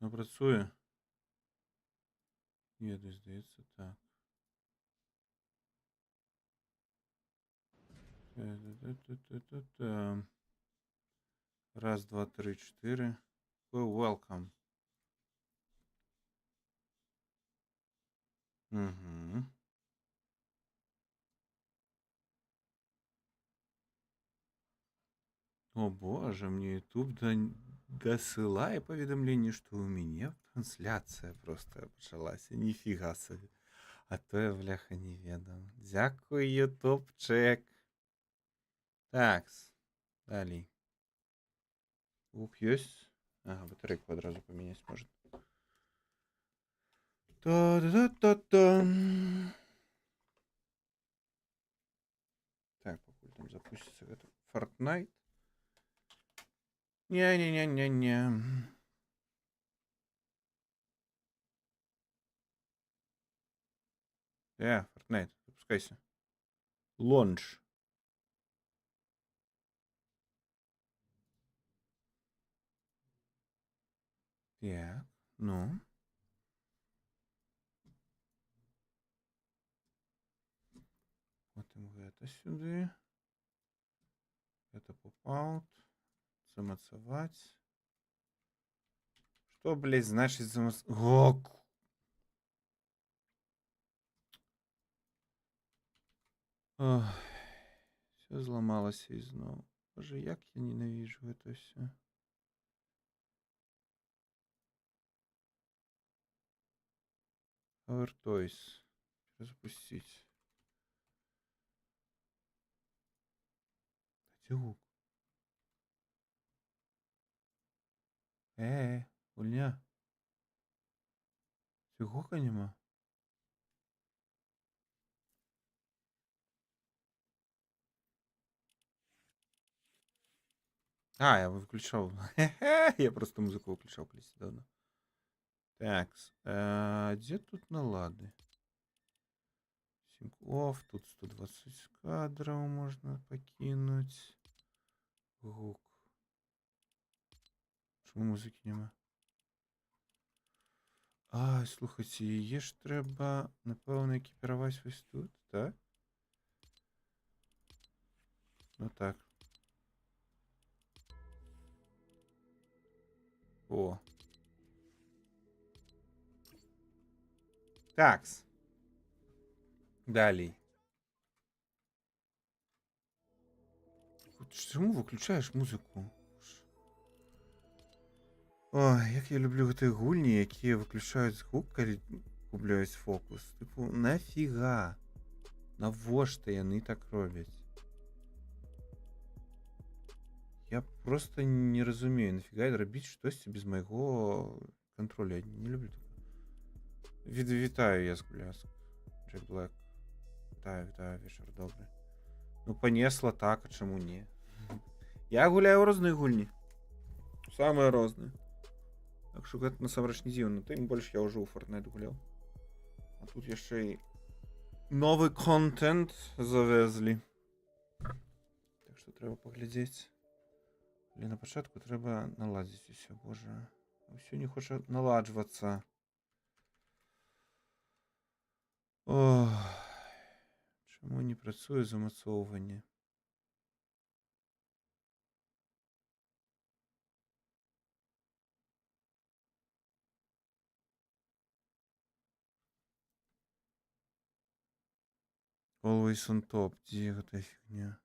Не працює? Є, десь здається, так. Та-та-та-та-та-та. Раз, два, три, чотири. Welcome. Угу. О боже, мне YouTube досылает поведомление, что у меня трансляция просто почалася. Ніфіга собі. А то я, бляха, не ведав. Дякую, ютубчик. Такс. Далі. Лук есть? Ага, батарейку одразу поменять может. Та-та-та-та. Так, покуль там запустится это Fortnite. Не-не-не-не-не. Fortnite, запускайся. Лонж. Так, ну. Вот ему это сюда. Это поп-аут. Замацевать. Что, блядь, значит замацевать? Все зламалось і знову. Боже, як я ненавижу это все. Power Toys. Запустить. Где гук? Гульня. Гука нема? А, я выключал. Я просто музыку выключал колись давно. Так, где тут налады? Синков, тут 120 кадров можно покинуть. Гук. Чому музики нема? Слухайте, її ж треба, напевно, екіпірувати ось тут, так? Ну так. О. Такс. Далі. Чому виключаєш музику? Ой, як я люблю ті гульні, які виключають звук, коли губляють фокус. Типу, нафіга? Навошта яны так роблять? Я просто не разумею, нафіга робіть щось без майго контролю. Я не люблю таке. Вітаю, я Скуляск. Джек Блэк. Вітаю, вечір добрий. Ну, понесла так, а чому ні? Я гуляю у різних гульні. Самые разные. Так что это насамрэч не дзіўна. Тым больш я ўжо ў Fortnite гуляў. А тут яшчэ і новы контент завезлі. Так што трэба паглядзець. Але на пачатку трэба наладзіць усё. Боже, ўсё не хоча наладжвацца. Ох, чаму не працуе замацоўванне? Always on top. Дзе гэтая фігня?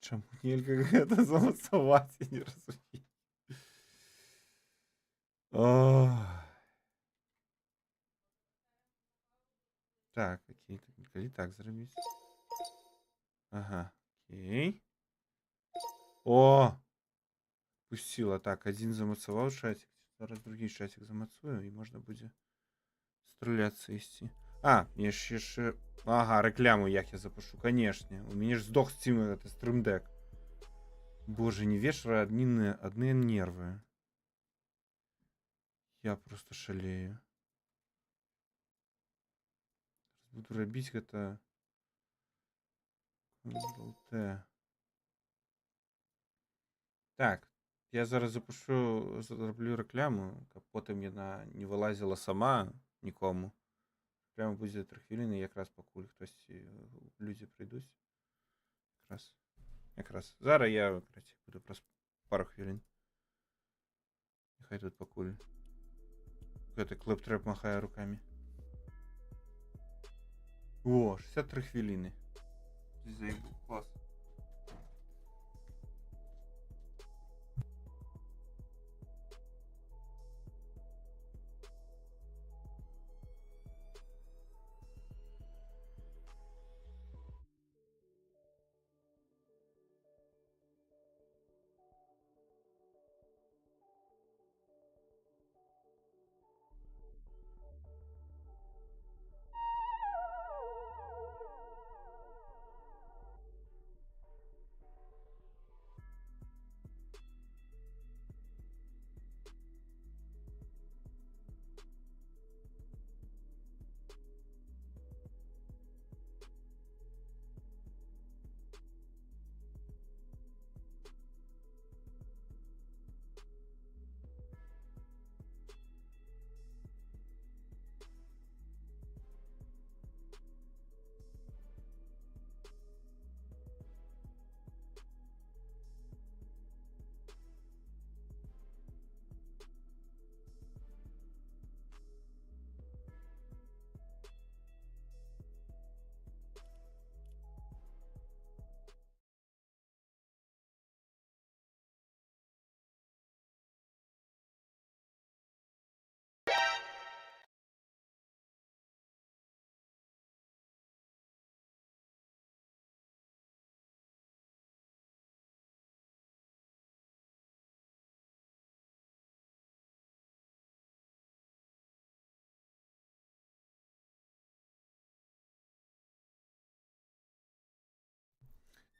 Чаму нельга гэта замацаваць? Я не разумею. Так, окей. Калі так зрабіць. Ага, окей. О! Пусціла. Так, один замацаваў чатик. Зараз другі чатик замацую, і можна будзе страляцца ісці. Мне ж яшчэ... Ага, рэкляму як я запушу. Канешне. У мяне ж здох Steam гэта Stream Deck. Боже, не вечара адныя нервы. Я просто шалею. буду рабіць гэта Ctrl+T. Так, я зараз зраблю рэкламу, каб потым яна не вылазіла сама нікому. Прямо будзе 3 хвіліны, якраз пакуль хтосьці людзі прыйдуць. Якраз. Зараз я буду праз пару хвілін. Няхай тут пакуль гэты клэп-трэп махае рукамі. О, 63 хвіліны. Клас.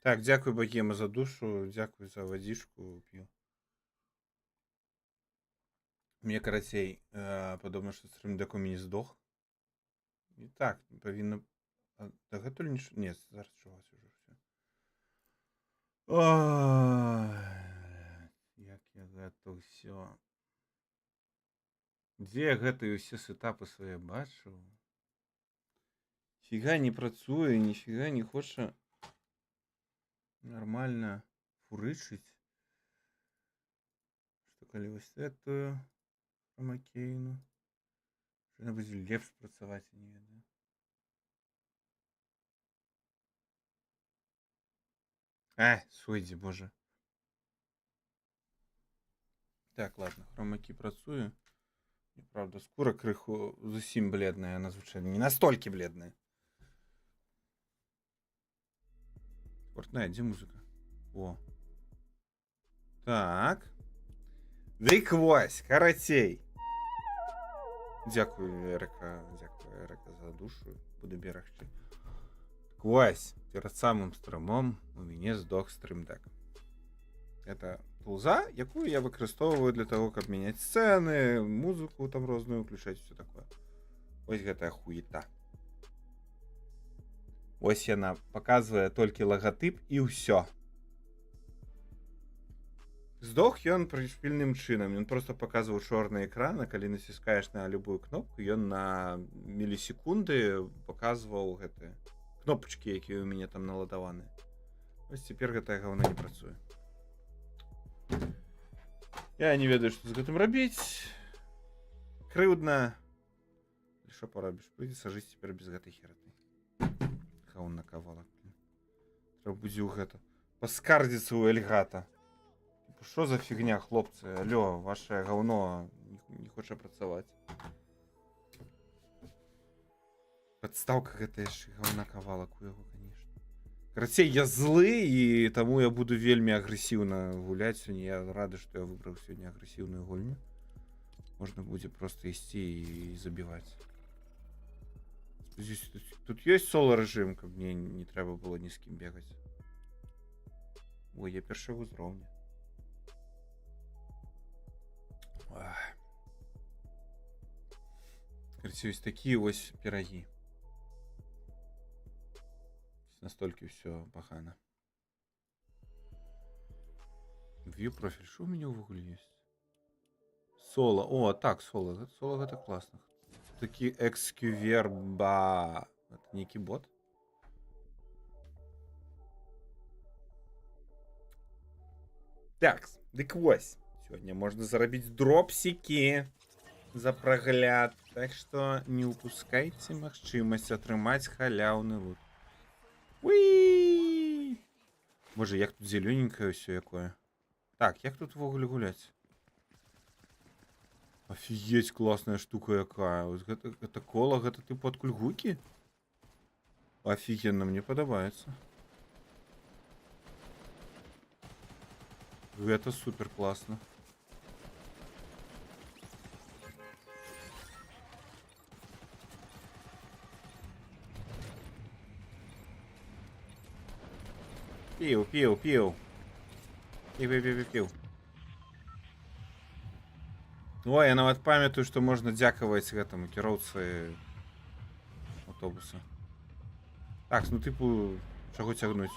Так, дзякуй багема за душу, дзякуй за вадзічку п'ю. Мне карацей, падобна, што стрым-дэк у мяне здох. І так, павінна дагэтуль нічого. Не, зараз чуваць ужо ўсё. Як я гэта ўсё. Дзе я гэтыя ўсе сетапы свае бачыў? Фіга не працуе, ніфіга не хоча нормально фурычыць. Што калі вось гэтую хромакейну, што яна будзе лепш працаваць, я не ведаю. Сойдзе, боже. Так, ладно, хромакі працуе. Правда, скура крыху зусім бледная, она звычайна не настолькі бледная. Фортнайт, дзе музыка? О. Так. Дык вось, карацей. Дзякую, Эрыка, за душу. Буду берагчы. Так вось, перад самым стрымом у мяне здох стрым-дэк. Это тулза, якую я выкарыстоўваю для того, каб мяняць сцэны, музыку там розную ўключаць, все такое. Вось гэтая хуета. Вось яна паказвае толькі лагатып і ўсё. Здох ён прышпільным чынам. Ён просто паказваў чорны экран, а калі націскаеш на любую кнопку, ён на мілісекунды паказваў гэтыя кнопачкі, якія ў мяне там наладаваны. Вось цяпер гэтая гаўна не працуе. Я не ведаю, што з гэтым рабіць. Крыўдна. Што парабіш? Прыйдзецца жыць цяпер без гэтай хераты. Гаўна кавалак. Трэба будзе ў гэта паскардзіцца ў Эльгата. Што за фігня, хлопцы? Алло, ваше гаўно не хоча працаваць. Падстаўка гэта яшчэ гаўна кавалак у яго, конечно. Карацей, я злы, і таму я буду вельмі агрэсіўна гуляць сёння. Я рады, што я выбраў сёння агрэсіўную гульню. Можна будзе проста ісці і забіваць. Тут ёсць соло-рэжым, каб мне не трэба было ні з кім бегаць. Ой, я першага ўзроўня. Карацей, ось такія вось пірагі. Настолько все погано. View профиль. Что у меня увогуле есть? Соло. О, так, соло. Соло это классно. Такі экскюверба. Это некий бот. Так, дык вось. Сегодня можно заработать дропсики за прогляд. Так что не упускайте магчымасць атрымаць халяўны лут. Уи! Боже, як тут зелененькое все якое. Так, як тут ввогуле гуляць? Офигеть, классная штука якая. Вот это кола, гэта типу ад кульгукі? Офигенно, мне падабаецца. Это супер классно. Піў. Піў. Ой, я нават памятаю, што можна дзякаваць гэтаму кіроўцы аўтобуса. Так, ну типу, чаго цягнуць?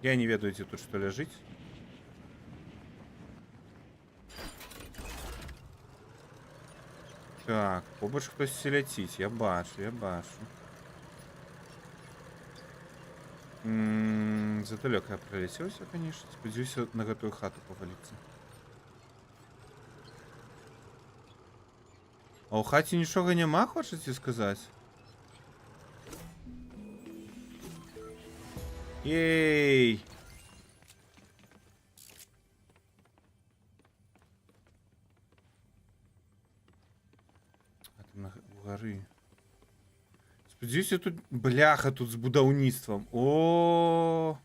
Я не ведаю, дзе тут што ляжыць. Так, побач хтосьці ляціць. Я бачу. Задалёка я пролетелся, конечно. Спадзяюся на гэтую хату паваліцца. А ў хаце нічога няма, хочаце сказаць? Ей! А там у гары. Спадзяюся, тут бляха тут з будаўніцтвам. О!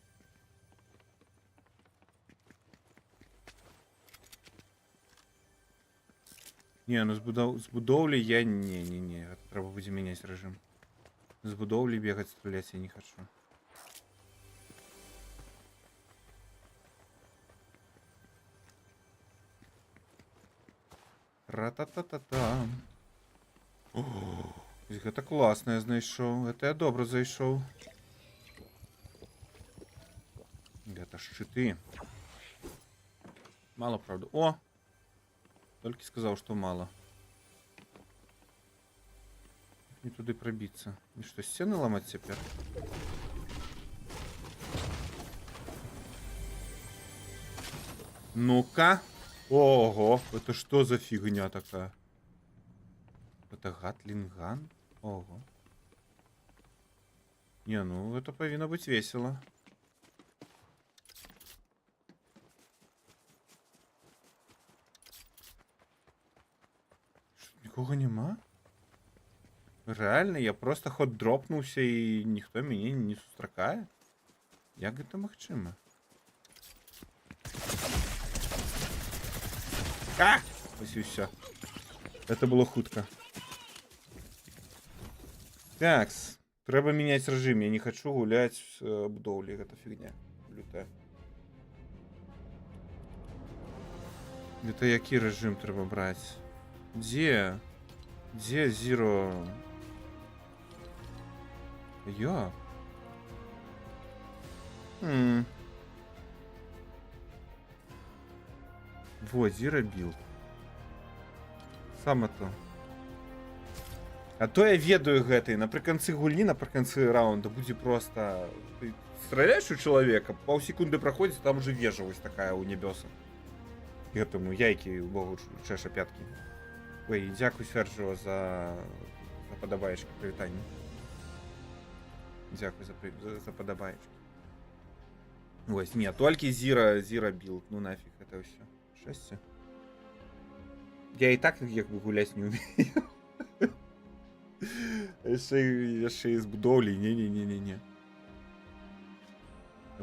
Не, ну з будоўлі я не. Трэба будзе мяняць рэжым. З будоўлі бегаць, страляць я не хачу. Ра-та-та-та-та. Гэта класна я знайшоў. Гэта я добра зайшоў. Гэта шчыты. Мало, правда. О! Толькі сказаў, што мало. Не туды прабіцца. І што, сцены ламаць цяпер? Ну-ка. Ого, это что за фигня такая? Это гатлинган? Ого. Не, ну это повинно быть весело. Что, никого нема? Реально, я просто ход дропнулся и никто меня не сустракае? Як гэта магчыма? А! Ось і все. Это было хутка. Такс. Трэба менять режим. Я не хочу гулять с будоўлей. Это фигня. Лютая. Это який режим трэба брать? Где? Где Zero? Я? Во, Zero Build. Саме то. А то я ведаю гэтай. Напрыканцы гульні, напрыканцы раунда будзе просто... Ты страляешь у человека, паўсекунды праходзіць, там уже вежа вось такая у небёсах. Гэтаму яйкі богу чэша пяткі. Ой, дзякуй, Сэрджо, за падабаечкі, прывітанне. Дзякуй за падабаечкі. Вось, не, толькі Zero Build. Ну нафиг, это ўсё. Шчасце. Я и так як бы гуляць не умею. Яшчэ і з будоўлі. Не.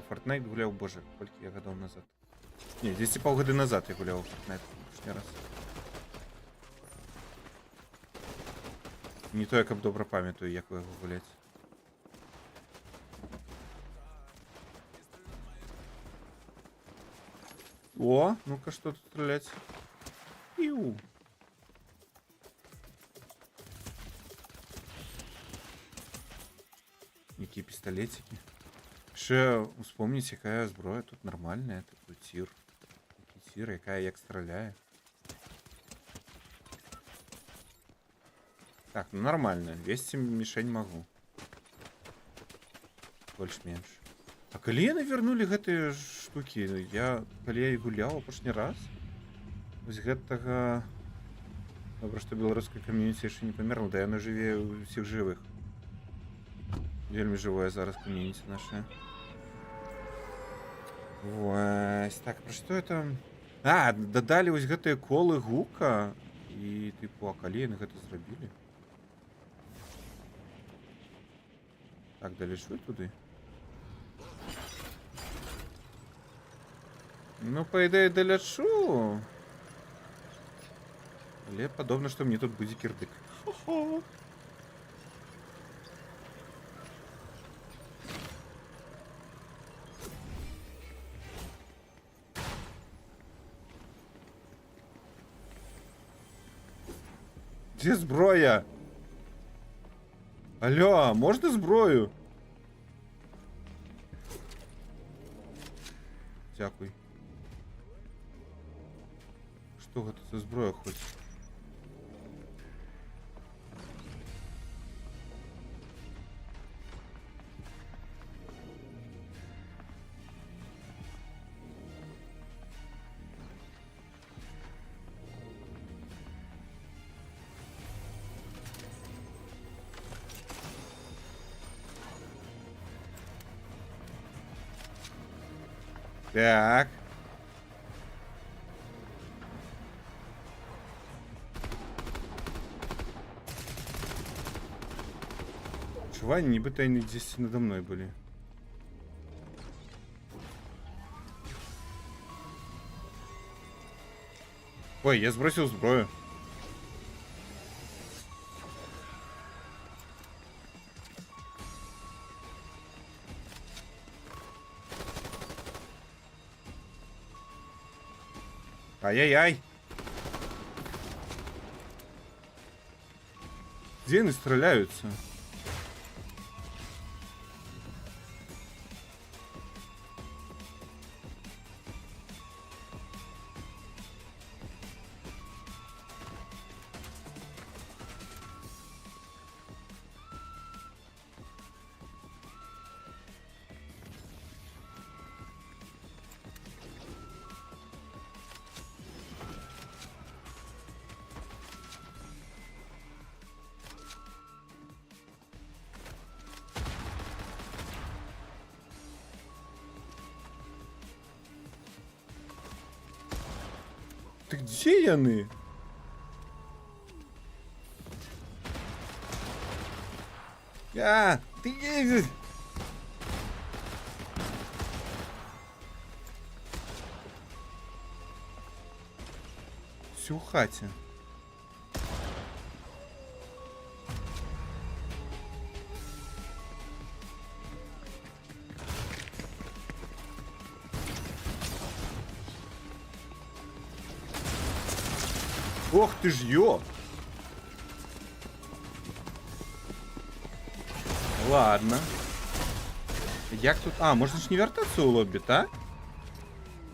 Fortnite гуляў, боже, колькі я гадоў назад. Не, 10 паўгады назад я гуляў Fortnite лишний раз. Не то я каб добра памятаю, як яго гуляць. О, ну-ка, что тут стрелять? Иу. такие пистолетики. Ще вспомніть, яка зброя тут нормальная. Тут тир. Такий тир, яка як стріляє. Так, ну нормально. Вести мишень могу. Больш-менш. А калі яны вернули гэтыя штуки? Калі я і гуляў апошні раз? Вось гэтага... Добра, што беларускае камьюніці яшчэ не памерла, да яно жыве ў усіх жывых. Вельмі жывое зараз камьюніці наше. Вось, так, пра што это? А, дадалі вось гэтыя колы гука. І, тыпу, а калі яны гэта зрабілі? Так, далечу туды. Ну, по ідеі, далячу. Але падобна, што мне тут будзе кірдык. Хо-хо. Дзе зброя? Алло, можна зброю? Дзякуй. Што гэта за зброя хоць? Так. Чувак, нібито они здесь надо мной были. Ой, я сбросил зброю. Ай-яй-яй. Где они стреляются? Ты где яны? А, ты... Всю хаті. Ох ты ж ё! Ладно. Як тут... А, можна ж не вертатися у лобі, так?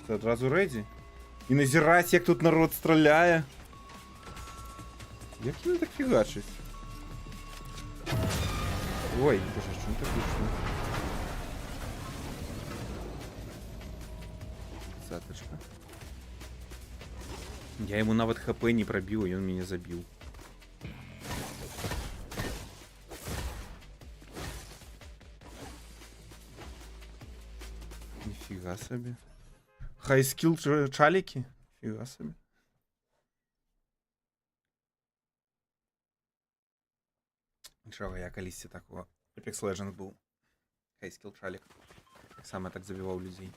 Це одразу реді. І назирать, як тут народ стріляє. Як він так фігачить? Ой, боже, що так вийшло? Заточка. Я ему нават хп не пробил, и он меня забил. Нифига себе. Хай скилл чалики? Фига себе. Нічого, я колись такого Apex Legends был. Хай скилл чалик. Сам я так забивал людей.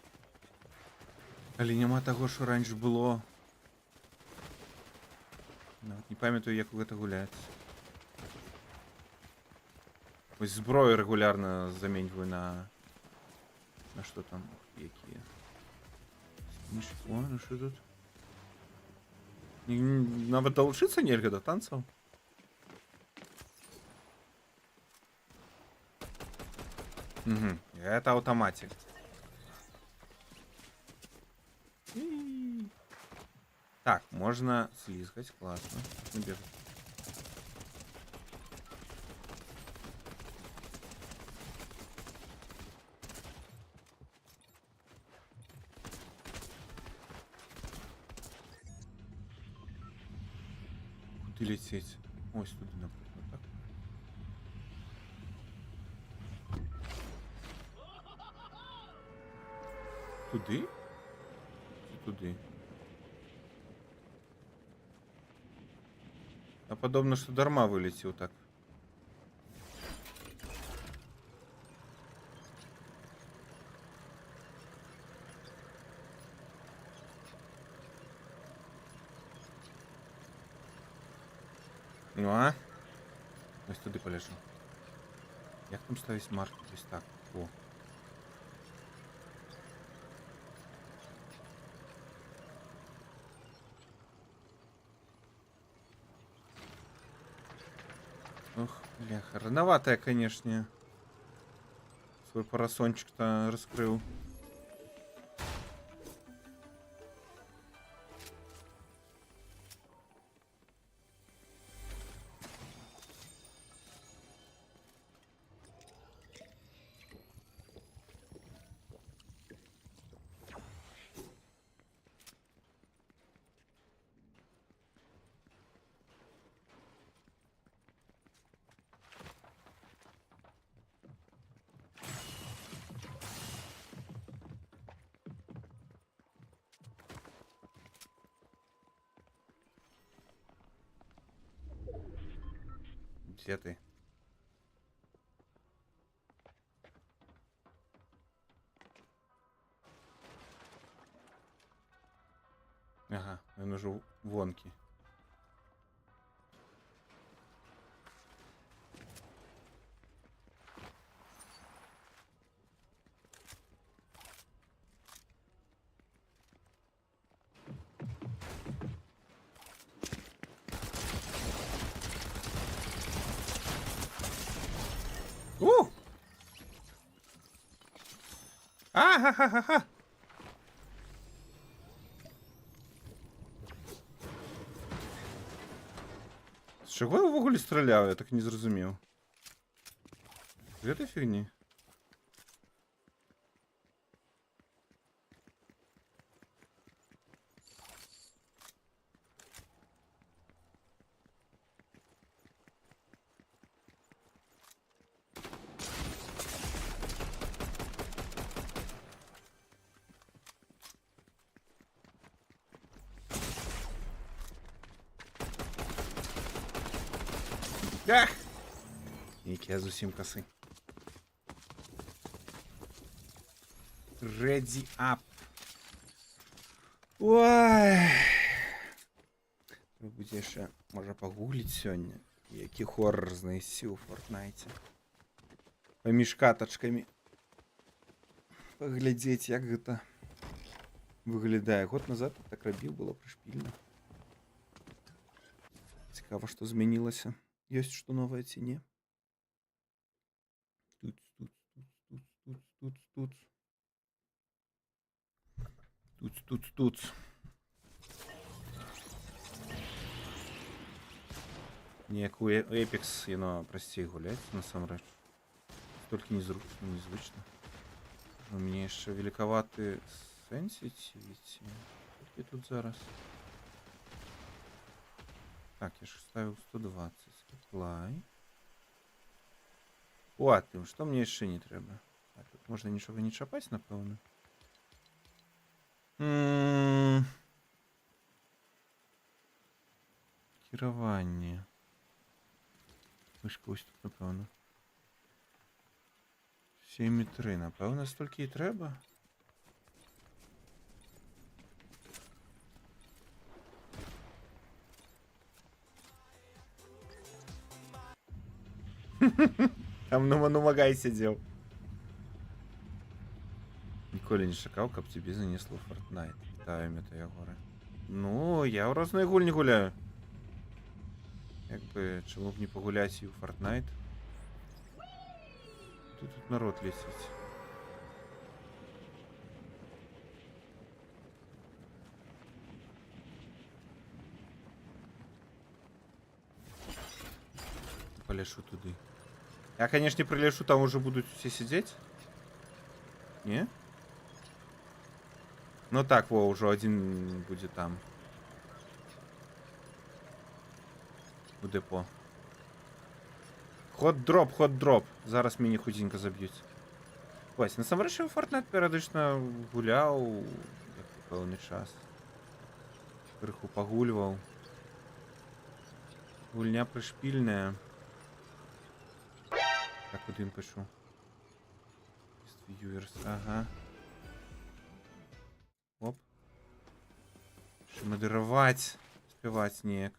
Але нема того, що раніше було. Не пам'ятаю, як у гэта гуляць. Ось зброю регулярно заменьваю на что там, якія. О, ну что тут? Нават долучиться нельга до танцев. Угу. Это автоматик. И- Так, можно слизкать, классно. Не бежит. Куди лететь? Ось туди, наприклад, так? Туди? Чи туди? А подобно, що дарма вилетів так. Ну а? Ось туди полежу. Як там ставить марки? Ось так. О. Ох, бляха. Рановато я, конечно, свой парасончик-то раскрыл. Где ты? Ага, он уже вонки. У! А-ха-ха-ха-ха! З чого я в ogóle стріляв? Я так не зрозумів. З этой фігні? Ах! Який я зовсім косий. Ready up. Ой. Треба буде ще, може, погуглити сьогодні. Який хоррор знайти у Фортнайті. Поміж каточками. Поглядеть, як гэта виглядає. Год назад я так робив, було пришпільно. Цікаво, що змінилося. Есть что новое ці ні? Тут. Ніяк у Apex, яно простей гулять, насамрэч. Столько незручно, незвычно. У меня еще великоваты сенситивити. Скільки тут зараз? Так, я ж ставил 120. Apply. О, тим, що мені ще не треба? А тут можна нічого не чапати, напевно. Керування. Мишка ось тут, напевно. 7,3, напевно, стільки і треба. Там на Манумагай сидел. Ніколи не шукав, каб тобі занесло Fortnite. Вітаю, Мета Ягоре. Ну, я в разної гуль не гуляю. Якби, чому б не погуляти і у Fortnite? тут народ летить. Полешу туди. Я, конечно, не прилешу, там уже будут все сидеть. Не? Ну так, во, уже один будет там. У депо. Хот-дроп, хот-дроп. Зараз мені худенько заб'ють. Ось, насамрэч я ў Fortnite перыядычна гуляў пэўны час. Крыху пагульваў. Гульня прышпільная. Так, куды ім пишу? Viewers, ага. Оп. Мадыраваць, спяваць неяк.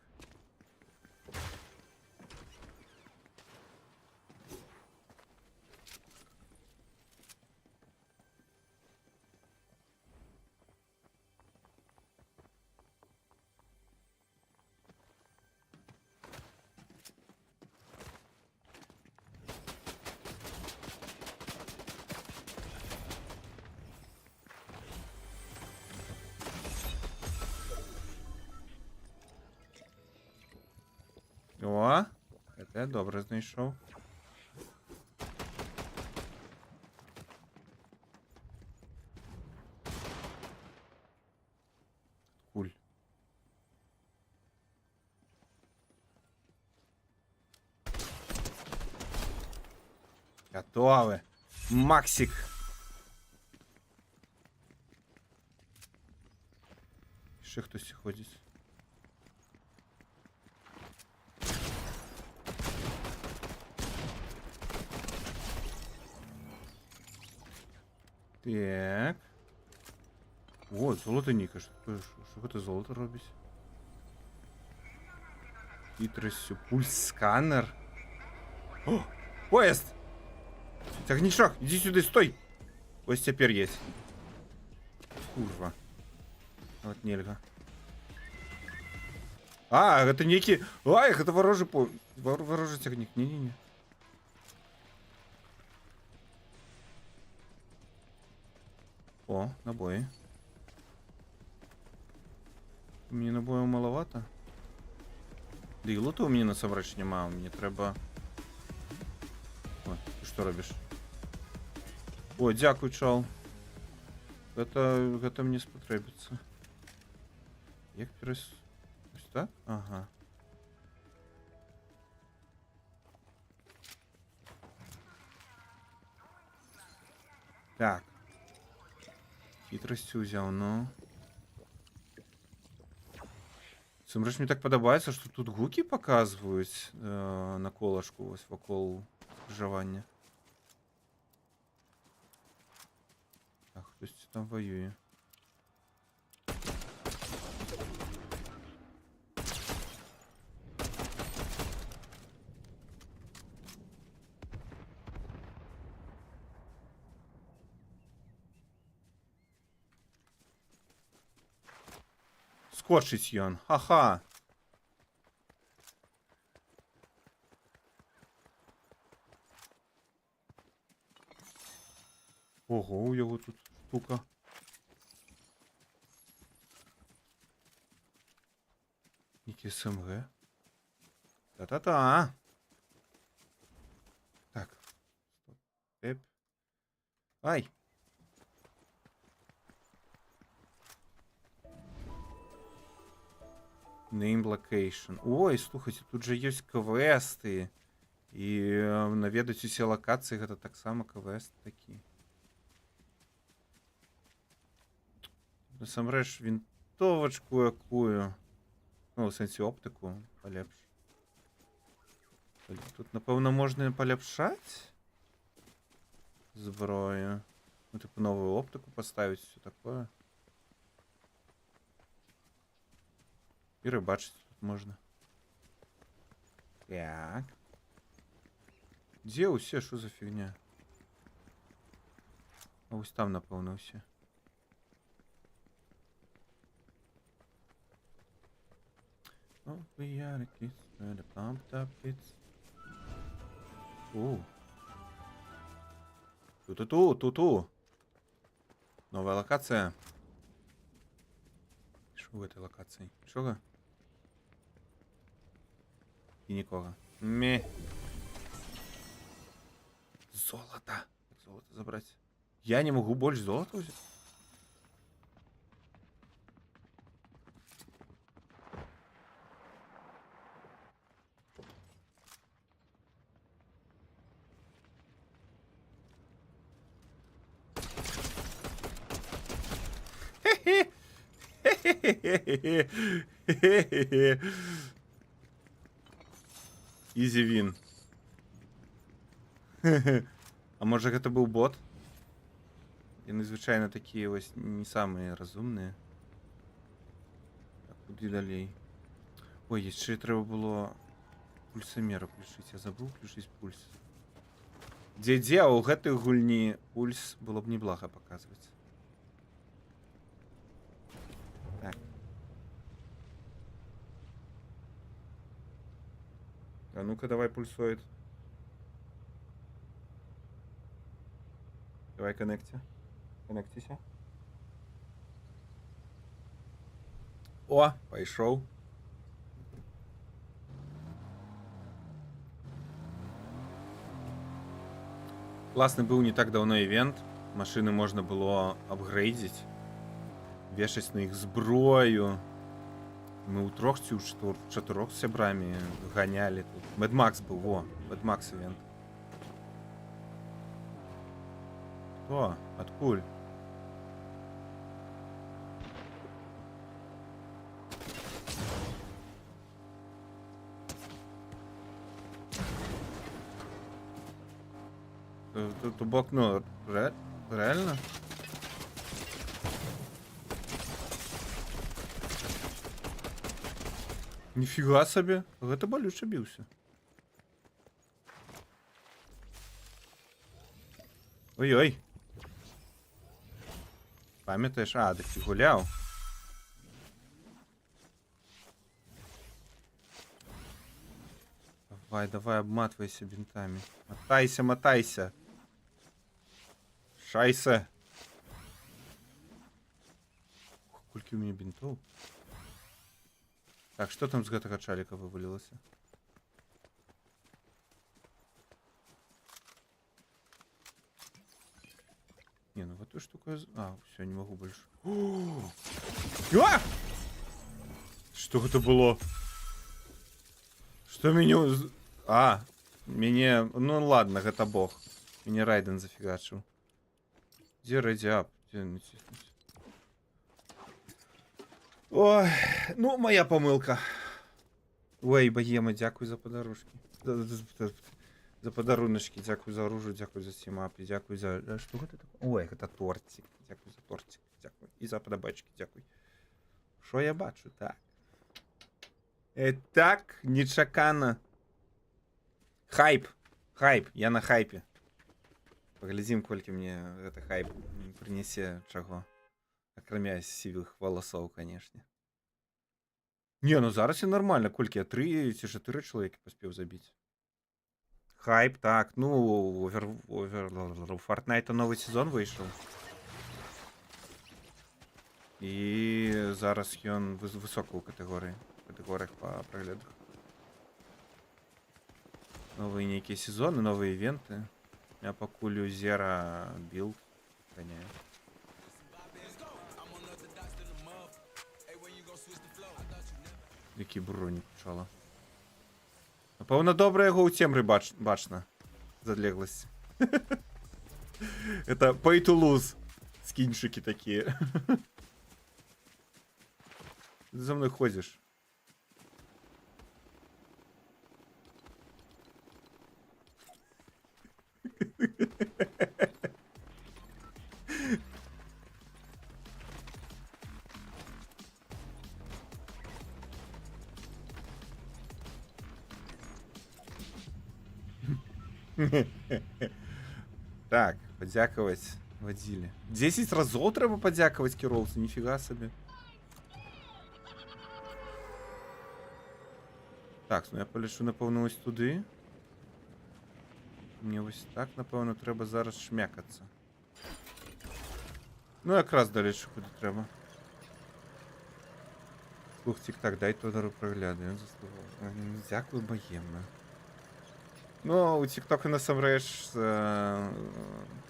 О, это я добре знайшов. Куль. Готовы. Максик. Ще хтось ходить. Так. О, золото Ніка. Що це золото робить? Хитростью. Пульс-сканер. О, поезд! Огнішок, иди сюда, стой! Ось теперь есть. Курва. Вот нельга. А, это некий... Ай, это ворожий ворожий техник. Не-не-не. О, набої. Мені набоїв маловато. Да і луту у мене насамрэч нема, мені треба... О, ти що робиш? О, дякую, чал. Это мне спотребится. Як перес... Ось так? Ага. Так. Хитростью взял, ну. Насамрэч мне так падабаецца, што тут гукі паказваюць на колашку вось вакол скрыжавання. Так, хтосьці там воюе. Скочыць ён. Ха-ха. Ого, у яго тут штука. Які СМГ. Та-та-та. Так. Стоп. Ай. Name location. Ой, слухайте, тут же есть квесты. І наведаць усе локації, гэта таксама квест такі. Насамрэч вінтовачку якую. Ну, в сенсі оптику полепш. Тут, напевно, можна полепшать зброю. Ну, типу, новую оптику поставить, все такое. И рыбачить тут можно. Так. Где усе? Что за фигня? А ось там, напевно, усе. Oh, we are the kids with the pumped up kids. О. Ту-ту-ту. Новая локация. Що в этой локації? Що? І нікого. Мі. Золото. Як золото забрати? Я не можу більше золота взяти? Ізі він. А може гэта быў бот? Яны звычайна такія вось не самыя разумныя. Так, куды далей? Ой, яшчэ трэба было пульсамер включыць. Я забыў включыць пульс. Дзе, а ў гэтай гульні пульс было б неблага паказваць. Так. А ну-ка, давай пульсоид. Давай коннекти. Коннектися. О, пайшоў. Класны быў не так даўно івент. Машыны можна было апгрэйдзіць. Вешаць на іх зброю. Мы ў трох ці ў чатырох з сябрамі ганялі тут. Mad Max быў, во, Mad Max івент. Хто? Адкуль? Тут бок, ну, реально? Ніфіга сабе, гэта балюча біўся. Ой-ой. Памятаеш? А, дык ты гуляў. Давай, давай, обматывайся бинтами. Мотайся, мотайся. Шайся. Колькі у меня бинтов? Так, что там с гэтага чаліка вывалілася? Не, ну вот эту штуку я... А, все, не могу больше. А! Что это было? Что меня... А, мне... Ну ладно, это бог. Меня Райден зафигачил. Где радиап? Где натиснуть? Ой, ну моя помилка. Ой, богема, дякую за подарушки. За подаруночки, дякую за оружие, дякую за сімапи, дякую за... Что это такое? Ой, это тортик. Дякую за тортик, дякую. І за подобачки, дякую. Що я бачу? Так. Так, нечакано. Хайп. Хайп, я на хайпе. Поглядим, колькі мне это хайп принесе чаго. Акрамя сівых волосов, конечно. Не, ну зараз і нормально. Колькі я 3 ці 4 чоловіки поспів забити. Хайп, так, ну, у Fortnite новий сезон вийшов. І зараз ён високо у категоріях по проглядах. Новые некие сезоны, новые ивенты. Я покулю Зера билд гоняю. Які броні почала. Напевно, добре його у темрі бачно. Задлеглость. Это pay to lose. Скинчики такие. Ты за мной ходишь. Так, подзякаваць вадзілі. 10 разоў трэба падзякаваць кіроўцу, ніфіга сабе. Так, ну я полечу, напэўна, ось туды. Мені ось так, напевно, треба зараз шмякатися. Ну, якраз далече, куди треба. Слух, тік-так, дай Тодору прогляду, він заслуговує. Дякую, боємно. Ну, у TikTok насамрэч з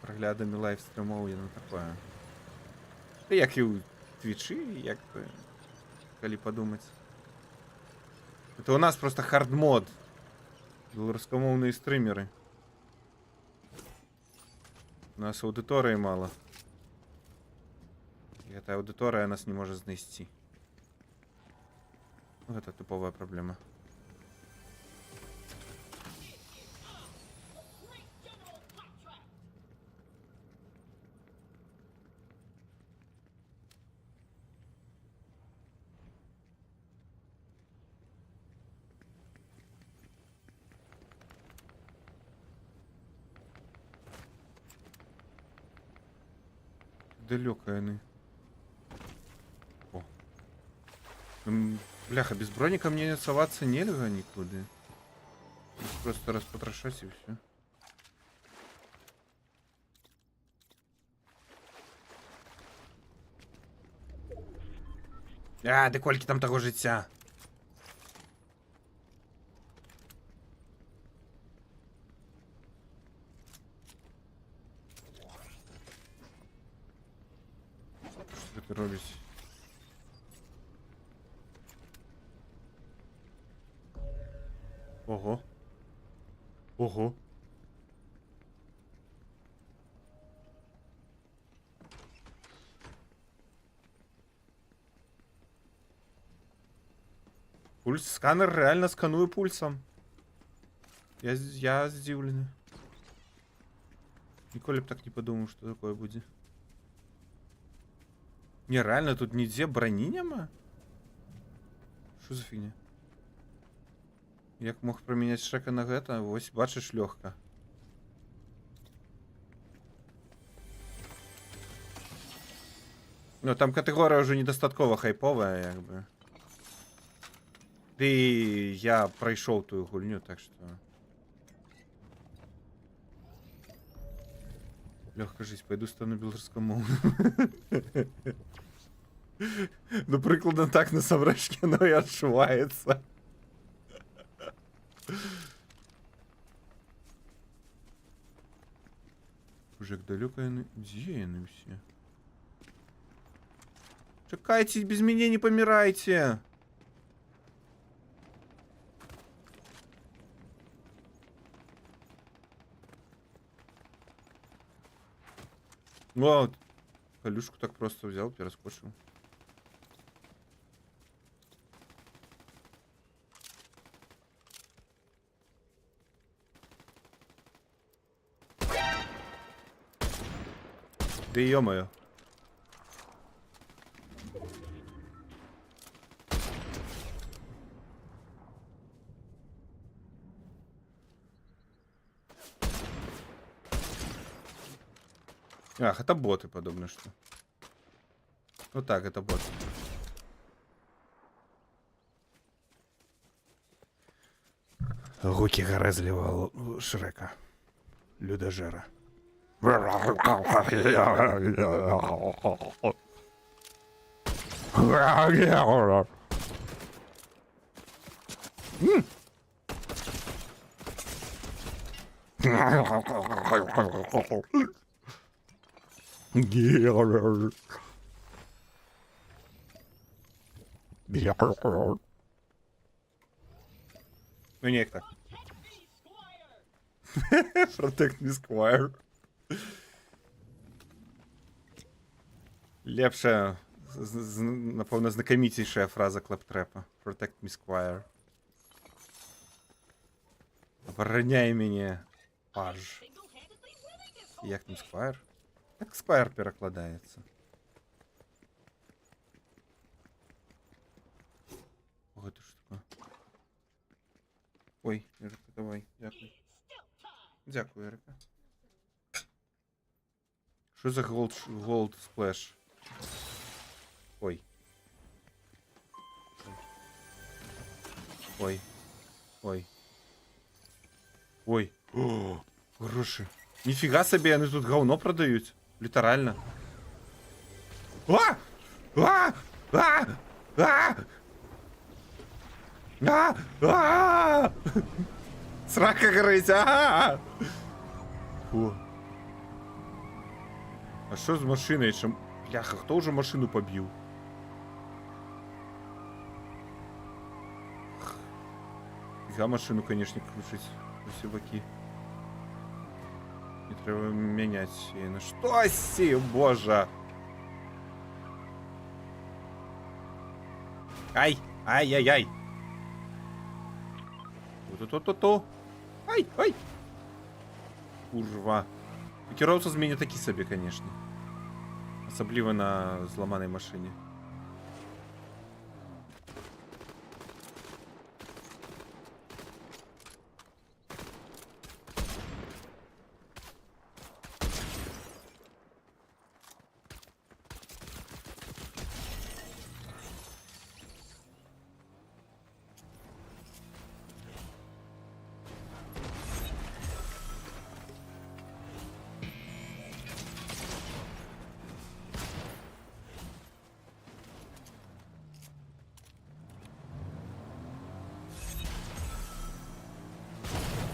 праглядамі лайвстрымоў яно такое. Та як і ў Твічы, як бы, калі падумаць. Это у нас просто хардмод. Беларускамоўныя стрымеры. У нас аўдыторыі мала. І гэтая аўдыторыя нас не можа знайсці. Гэта тыповая праблема. Далёка яны. О. Бляха, без броніка мне не соваться нельга нікуди. Просто распотрошать і все. А, де колькі там того життя? Що ти робиш? Ого. Ого. Пульс, сканер реально сканує пульсом. Я здивлений. Ніколи б так не подумав, що такое буде. Не, реально тут нигде броні нема? Що за фігня? Як мог проміняти Шрека на гэта? Ось, бачиш, легко. Ну, там категорія вже недостатково хайпова, якби. Ти я пройшов ту гульню, так що... Легка жизнь, пойду стану білоруськомовним. Ну, прикладно так на самрачке оно и отшивается. Уже як далеко яны... Где яны все? Чекайте, без меня не помирайте! Вот. Колюшку так просто взял, перескочил. Да ё-моё. Ах, это боты, подобно что. Вот так, это боты. Руки разливал Шрека. Людожера. Ну не так. Protect me, Squire. Лепша, напевно, знакомітіша фраза клептрепа. Protect me, Squire. Обороняй мене, паж. Як там Squire? Як Squire перекладається? Ого, это что такое? Ой, Ерика, давай, дякую. Дякую, Ерика. Що за голд сплеш? Ой. Ой. Ой. Ой. О, Гроши. Нифига себе, они тут говно продают. Литерально. А! А! А! А! А! А! Срака горить! А! Фу. А что с машиной? Бляха, кто уже машину побил? Я машину, конечно, крушить. Сіваки. Не треба міняти її на щось, боже. Ай! Ай-яй-яй! Ту-ту-ту-ту! Ай! Ай! Курва. Керовці з мене такі собі, конечно. Особливо на зламаній машині.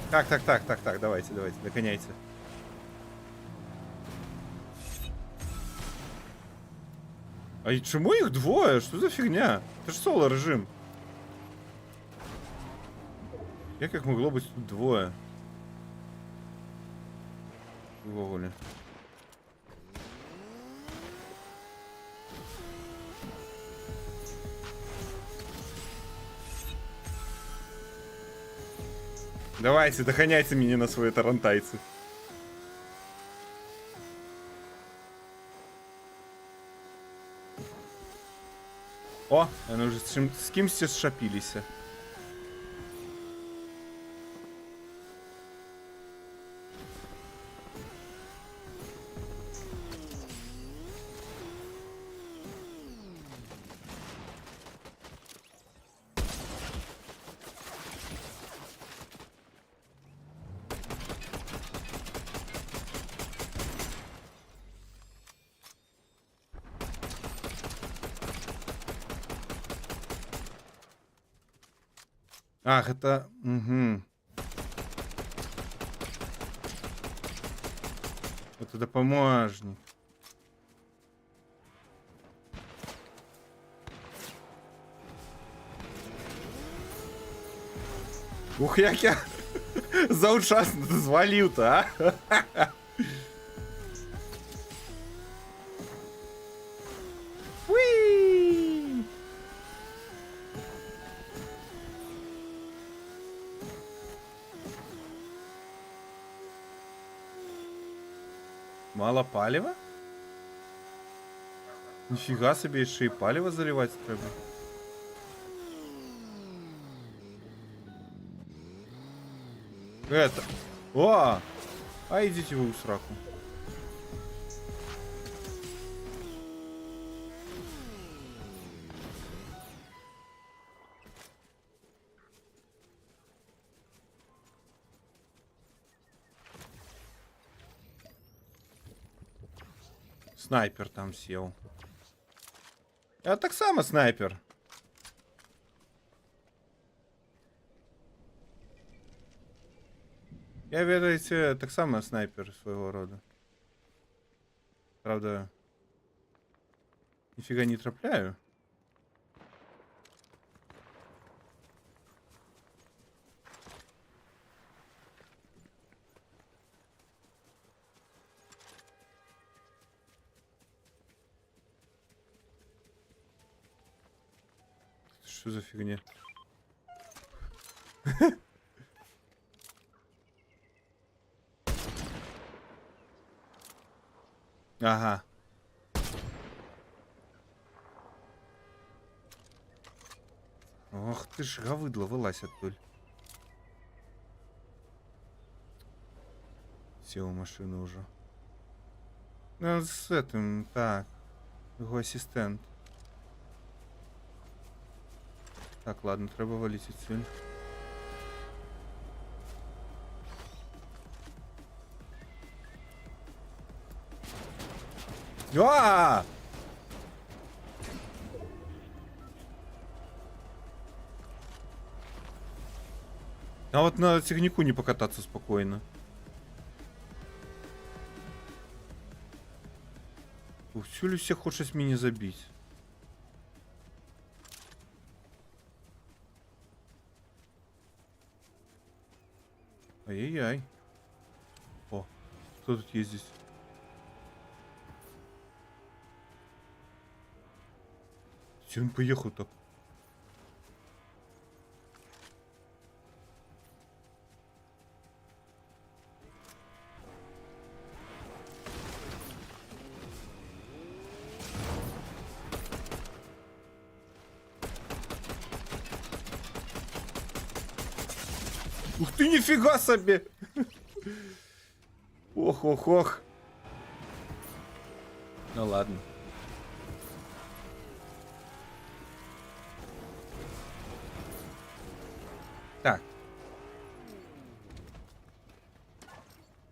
Так, давайте, догоняйте. А и чему их двое? Что за фигня? Это же соло режим. Как могло быть тут двое? Вовремя. Давайте, догоняйте меня на свои тарантайцы. О, они уже с кем-то сшапились. Ах, это... Угу. Это допоможник. Ух, як я заучасно звалил-то, а? Уи! Мало палева? Нифига себе, еще и палево заливать треба. Это... О! А идите вы в сраку. Снайпер там сел. А так само снайпер. Я, ведаете, так само снайпер своего рода. Правда, нифига не трапляю. Что за фигня? Ага. Ох ты ж, говыдло, вылазь оттуда. Сел в машину уже. Ну, с этим, так. Его ассистент. Так, ладно, треба валить отсюда. А! А вот на цигнику не покататься спокойно. Всю ли всех хочешь мини забить? Ай-яй-яй. О, кто тут есть здесь? Где он поехал так? Ух ты, нифига себе! Ох. Ну ладно. Так.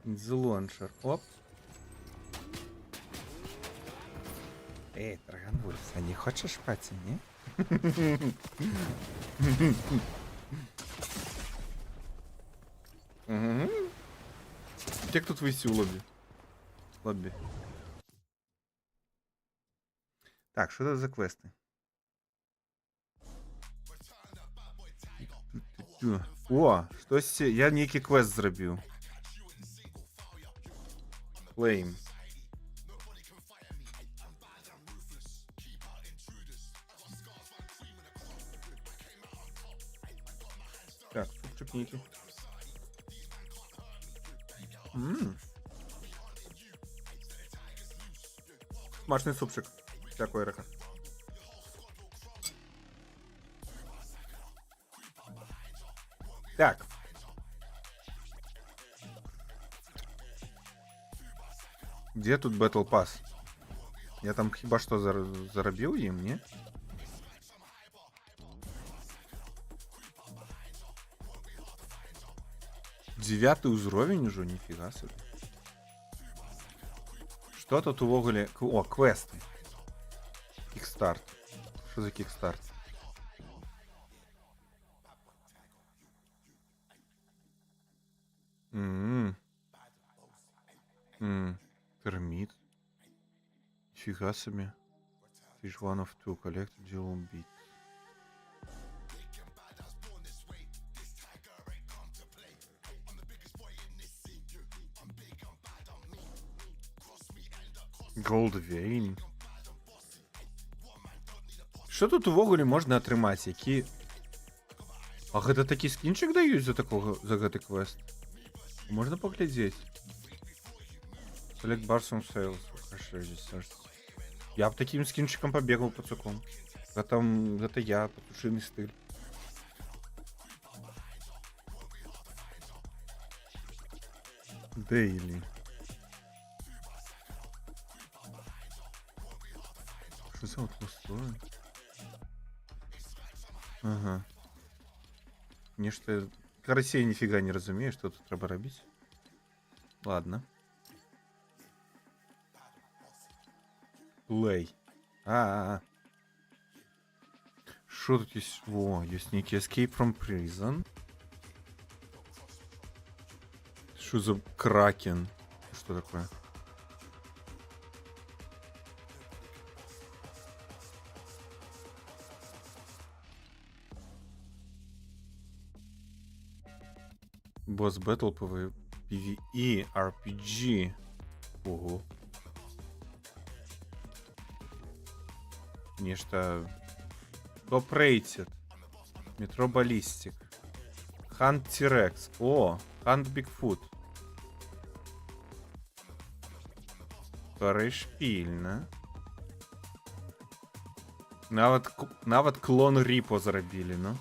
The Launcher. Оп. Эй, Драгонвульф, а не хочешь пати, не? Как тут выйти в лобби? Так, что это за квесты? О, что се... Я некий квест зробив. Flame. Так, супчик некий. Смачный супчик. Такой рака. Так. Где тут Battle Pass? Я там хіба что заробил им, не? Девятый уровень уже, нифига себе. Что тут увогуле? О, квесты. Кикстарт. Что за кикстарт? Термит. Нифига себе. Fish one of two. Collect deal beat. Gold Vein. Що тут увогуле можна отримати? Які... А гэта такі скінчик дають за гэты квест? Можна поглядеть? Select bars on sales. Я б таким скинчиком побегал пацуком. Это я, петушиный стиль. Дейли. Что за вот пустое? Ага. Нечто... Карасей нифига не разумею, что тут треба робить. Ладно. Play. Что тут есть? О, есть некий Escape from Prison. Что за Кракен? Что такое? Босс Battle PvE RPG. Ого. Нечто... Top Rated. Метро Баллистик. Hunt T-Rex. О, Hunt Bigfoot. Перешпільно. Нават клон Ріпо зробили, ну.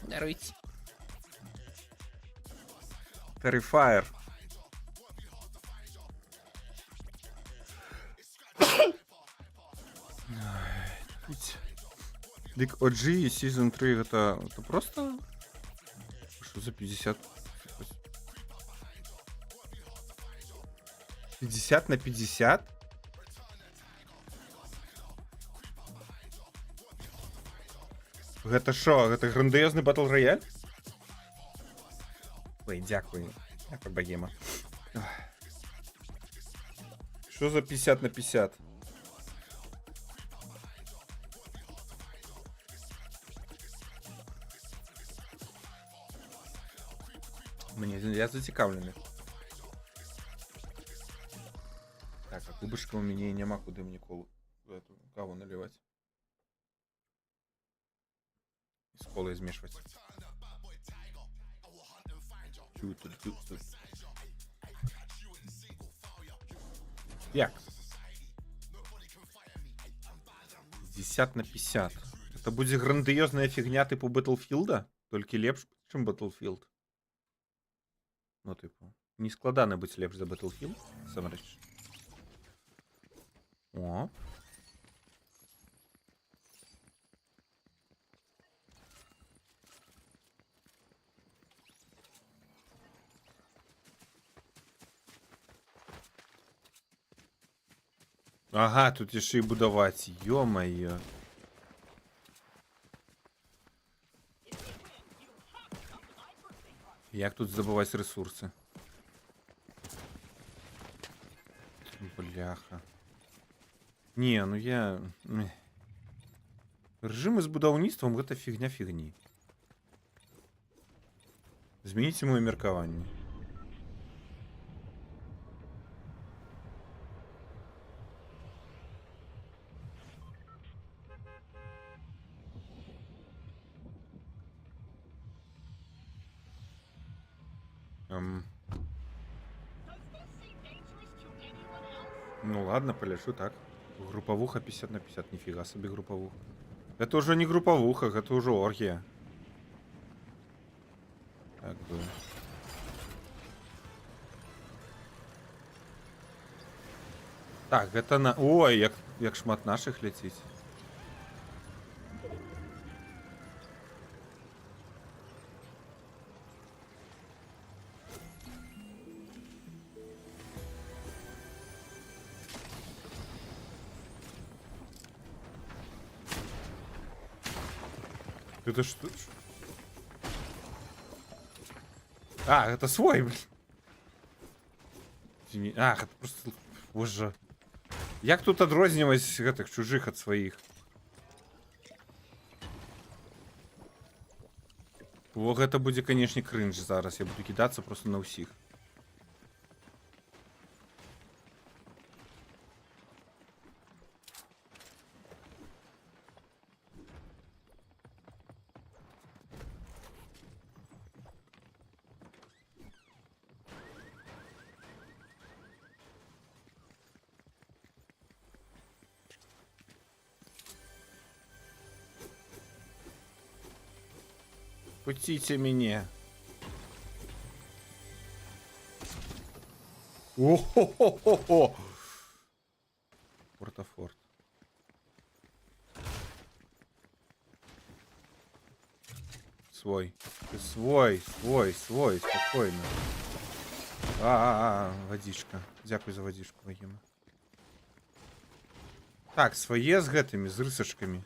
Даруйте. Terrifier. Дик OG Season 3 это просто... Что за 50? 50 на 50? Гэта що? Гэта грандыёзны батл рояль? Ой, дякую. Дякую, богема. Що за 50 на 50? Я зацікавлений. Так, а кубышка у меня нема, куди мені эту каву наливать. З колою змішувати. Тут. Як? 50 на 50. Это буде грандыёзная фігня типу Battlefield, тільки лепш, чим Battlefield. Ну, типу, не складано бути лепш за Battlefield, сам реч. О. Ага, тут еще и будовать. Ё-моё. Як тут забывать ресурсы? Бляха. Не, ну я... Режимы с будаўніцтвом гэта фигня фигни. Змяніце моё меркаванне. Ну ладно, полечу так. Групповуха 50 на 50. Нифига себе групповуха. Это уже не групповуха, это уже оргия. Так бы. Так, это на... Ой, як шмат наших летить. Это что? А, это свой, блин. Ах, это просто... Боже. Як тут адрозніваць гэтых чужих ад сваіх? О, гэта будзе, канешне, крынж зараз. Я буду кідацца просто на ўсіх. Пустите меня. О-хо-хо-хо-хо! Портафорт. Свой. Свой, спокойно. Водичка. Дякую за водичку, Вагима. Так, своє з гэтымі, з рысачкамі.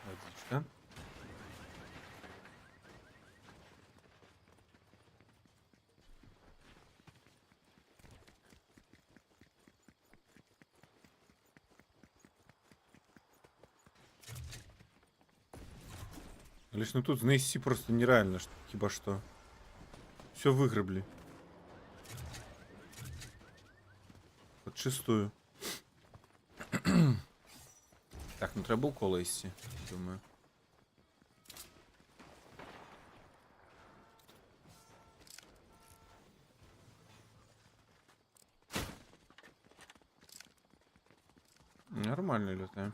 Водичка. Лишь ну тут знайти просто нереально, хіба что. Все выгребли. Подчистую. Так, ну треба коло йти, думаю. Нормально летаем.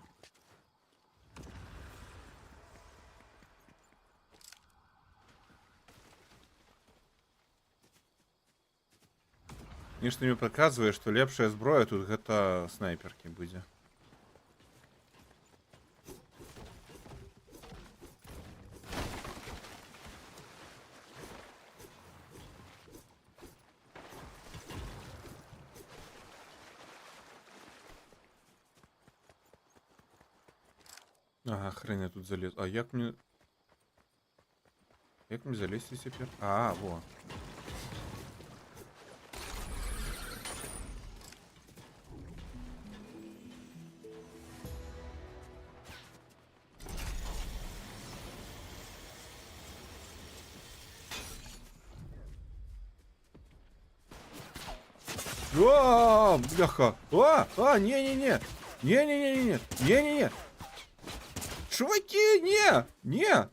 Нешта мне показывает, что лепшая зброя тут гэта снайперки будзе. Ага, хрен я тут залез. А як мне... Як мне залезть, если пер... А, во. Бляха! Не-не-не! Не-не-не-не! Не-не-не! Чуваки, не! Не!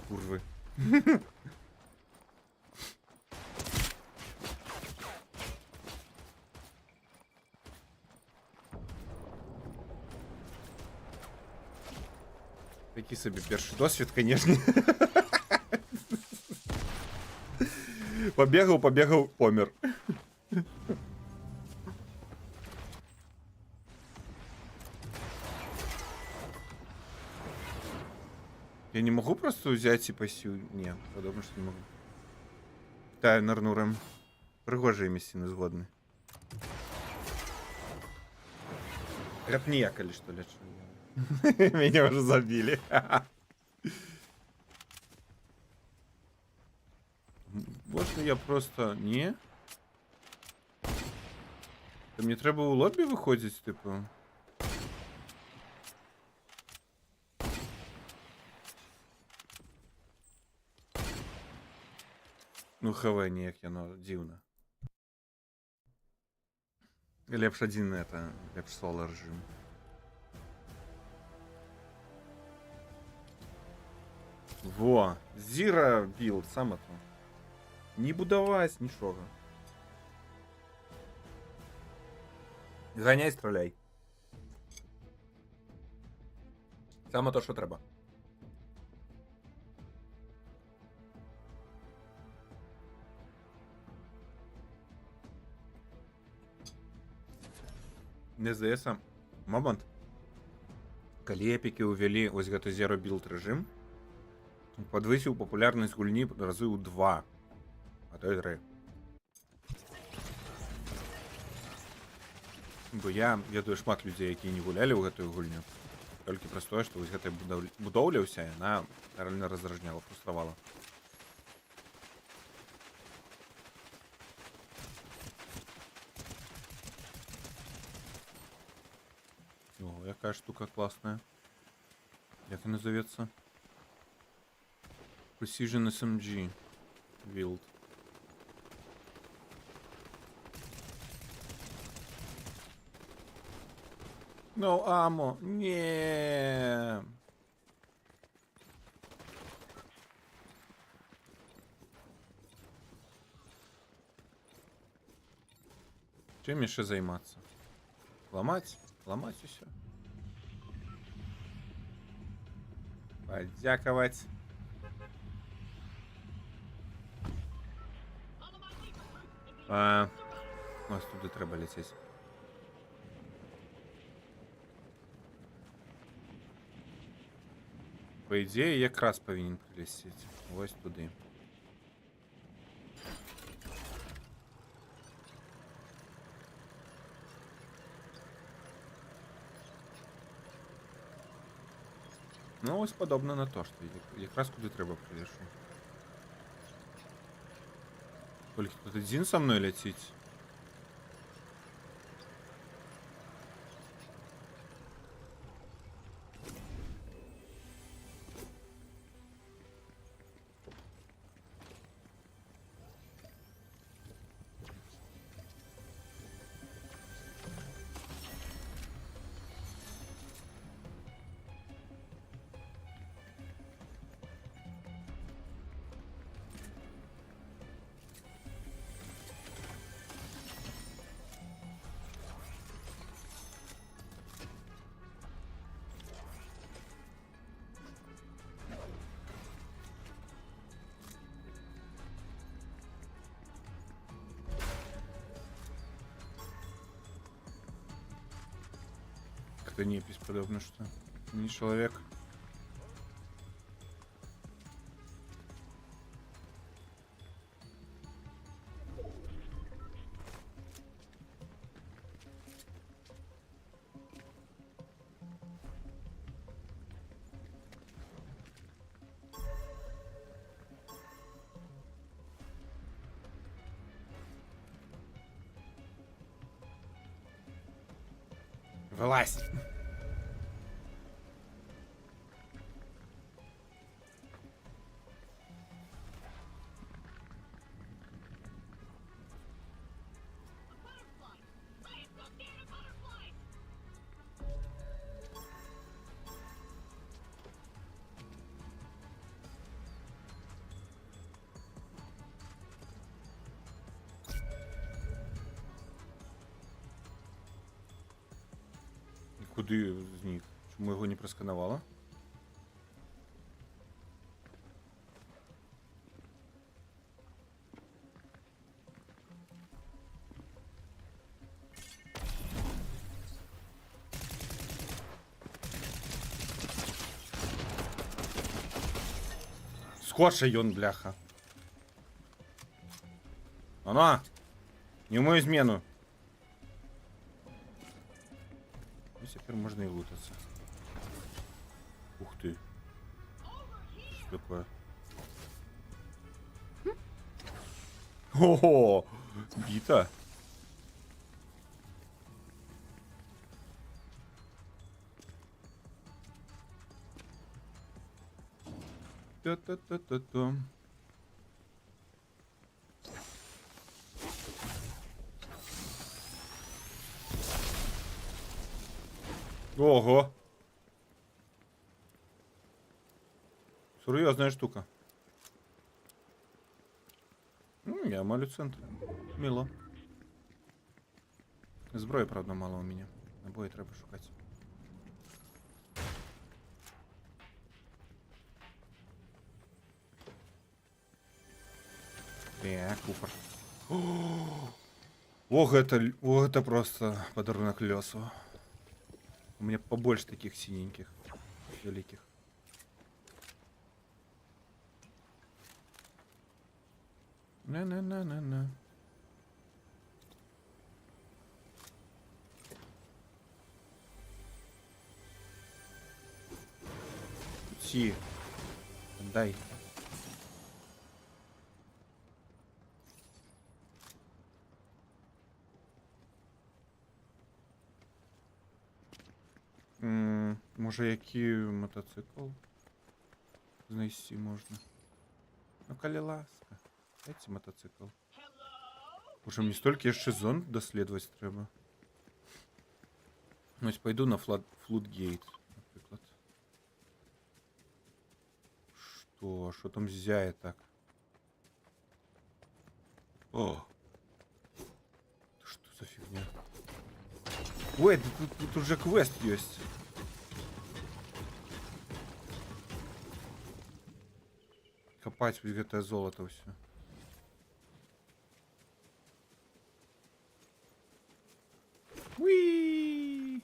Курвы. Такий собі перший досвід, конечно. Побегал, помер. Я не могу просто взять и пассив... Не, подобно, что не могу. Да, нырнуром. Пригожие миссины згодны. Рэпниякали, что ли? Меня уже забили. Можно я просто... Не? Та мені треба у лобі виходити, типу. Ну, ХВ ніяк яно дивно. Лепш один это, лепш соло режим. Во, Зіра білд, саме то. Не будувась, нічого. Ганяй, стріляй. Саме то, що треба. Не здається, момент. Калі епіки увялі ось гэты Zero Build рэжым, падвысіў папулярнасць гульні разы ў 2, а то і 3. Бо я ведаю шмат людзей, якія не гулялі ў гэтую гульню. Толькі праз тое, што вось гэтая будоўля ўся, яна рэальна раздражняла, фрустравала. О, якая штука классная. Як она назовется? Precision SMG Build. No ammo. Не. Чим ще займатися? Ламать? Ламать усе. Подякувати. Ось туди треба летіти. По ідеї, якраз повинен прилетіти. Ось туди. Ну, ось подобно на то, що якраз куди треба прилечу. Тільки тут один со мною летить. Как-то непись подобно, что не человек. Вылазь. Куди зник? Чому його не просканувало? Скорше ён, бляха. Ано! Не в мою змену. Ну, теперь можно и лутаться. Ух ты. Что такое? Ого! Бита. Та-та-та-та-та. Ого! Серьезная штука. Я малю центр. Мило. Зброї, правда, мало у мене. Набої треба шукати. Куфр. Ох, это просто подарунок лесу. У меня побольше таких синеньких, великих. На-на-на-на-на. Си. Дай. Може, який мотоцикл знайти можна? Ну, коли ласка. Дайте мотоцикл. Боже, мені стільки ще зон дослідувати треба. Ось пойду на Флутгейт, наприклад. Що там зяє так? О! Что за фигня? Ой, тут уже квест есть. Копать это золото все. Уи!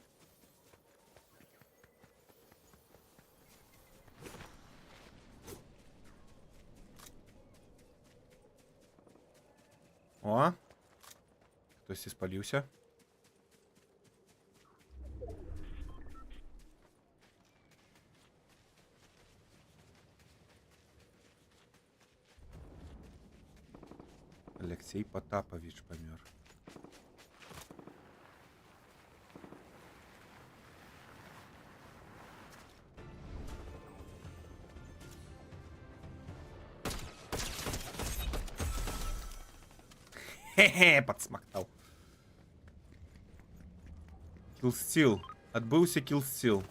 О! Хтось і спалився. Алексей Потапович помер. Хе-хе, подсмоктал. Киллстил. Отбылся киллстил.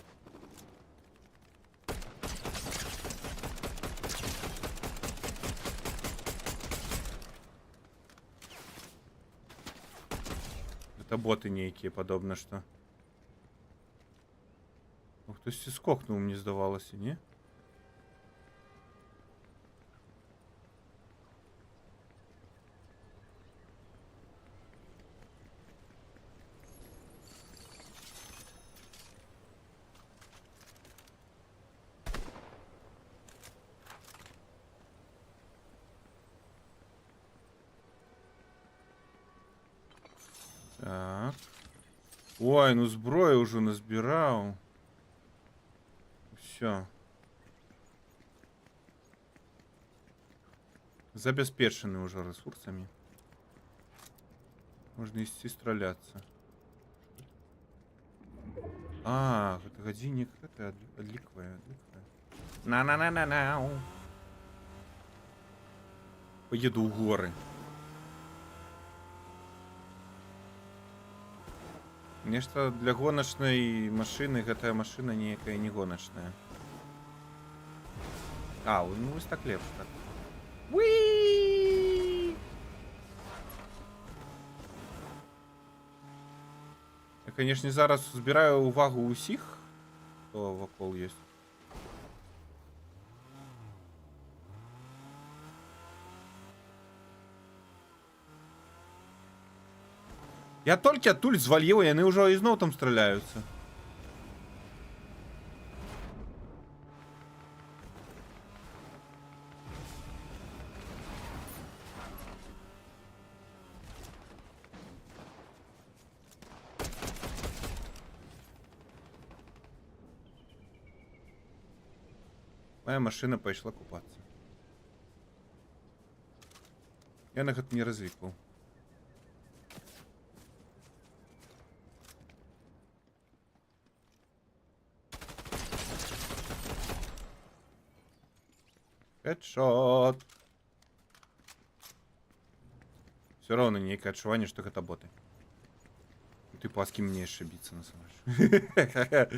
Это боты некие, подобно что. Ух, хтось і скокнув, мені здавалося, ні? Так. Ой, ну зброю уже назбирав. Все. Забеспечены уже ресурсами. Можно идти стреляться. А, гэта гадзіннік, гэта адліквае. На-на-на-на-нау. Поеду ў горы. Нешта для гоначнай машыны гэтая машына ніякая не гоначная. А, ну вось так лепш, так. Уи! Я, конечно, зараз збіраю увагу ўсіх, хто вакол ёсць. Я толькі адтуль зваліў, яны ўжо ізноў там страляюцца. Моя машина пайшла купацца. Я на гэта не разлікваў. Хедшот. Все роўна нейкае адчуванне, што гэта боты. Типу, а з кім мне яшчэ біцца насамрэч?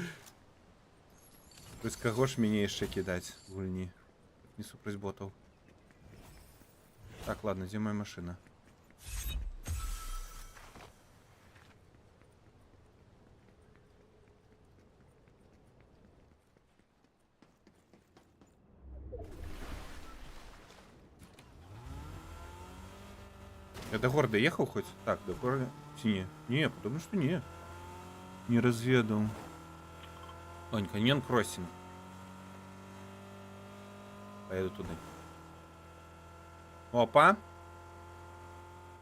З каго ж мяне яшчэ кідаць гульні? Не супраць ботаў. Так, ладно, дзе моя машина? Я до города ехал хоть? Так, до города... Не, не, потому что не. Не разведал. Ань, Каньон Кроссинг. Поеду туда. Опа.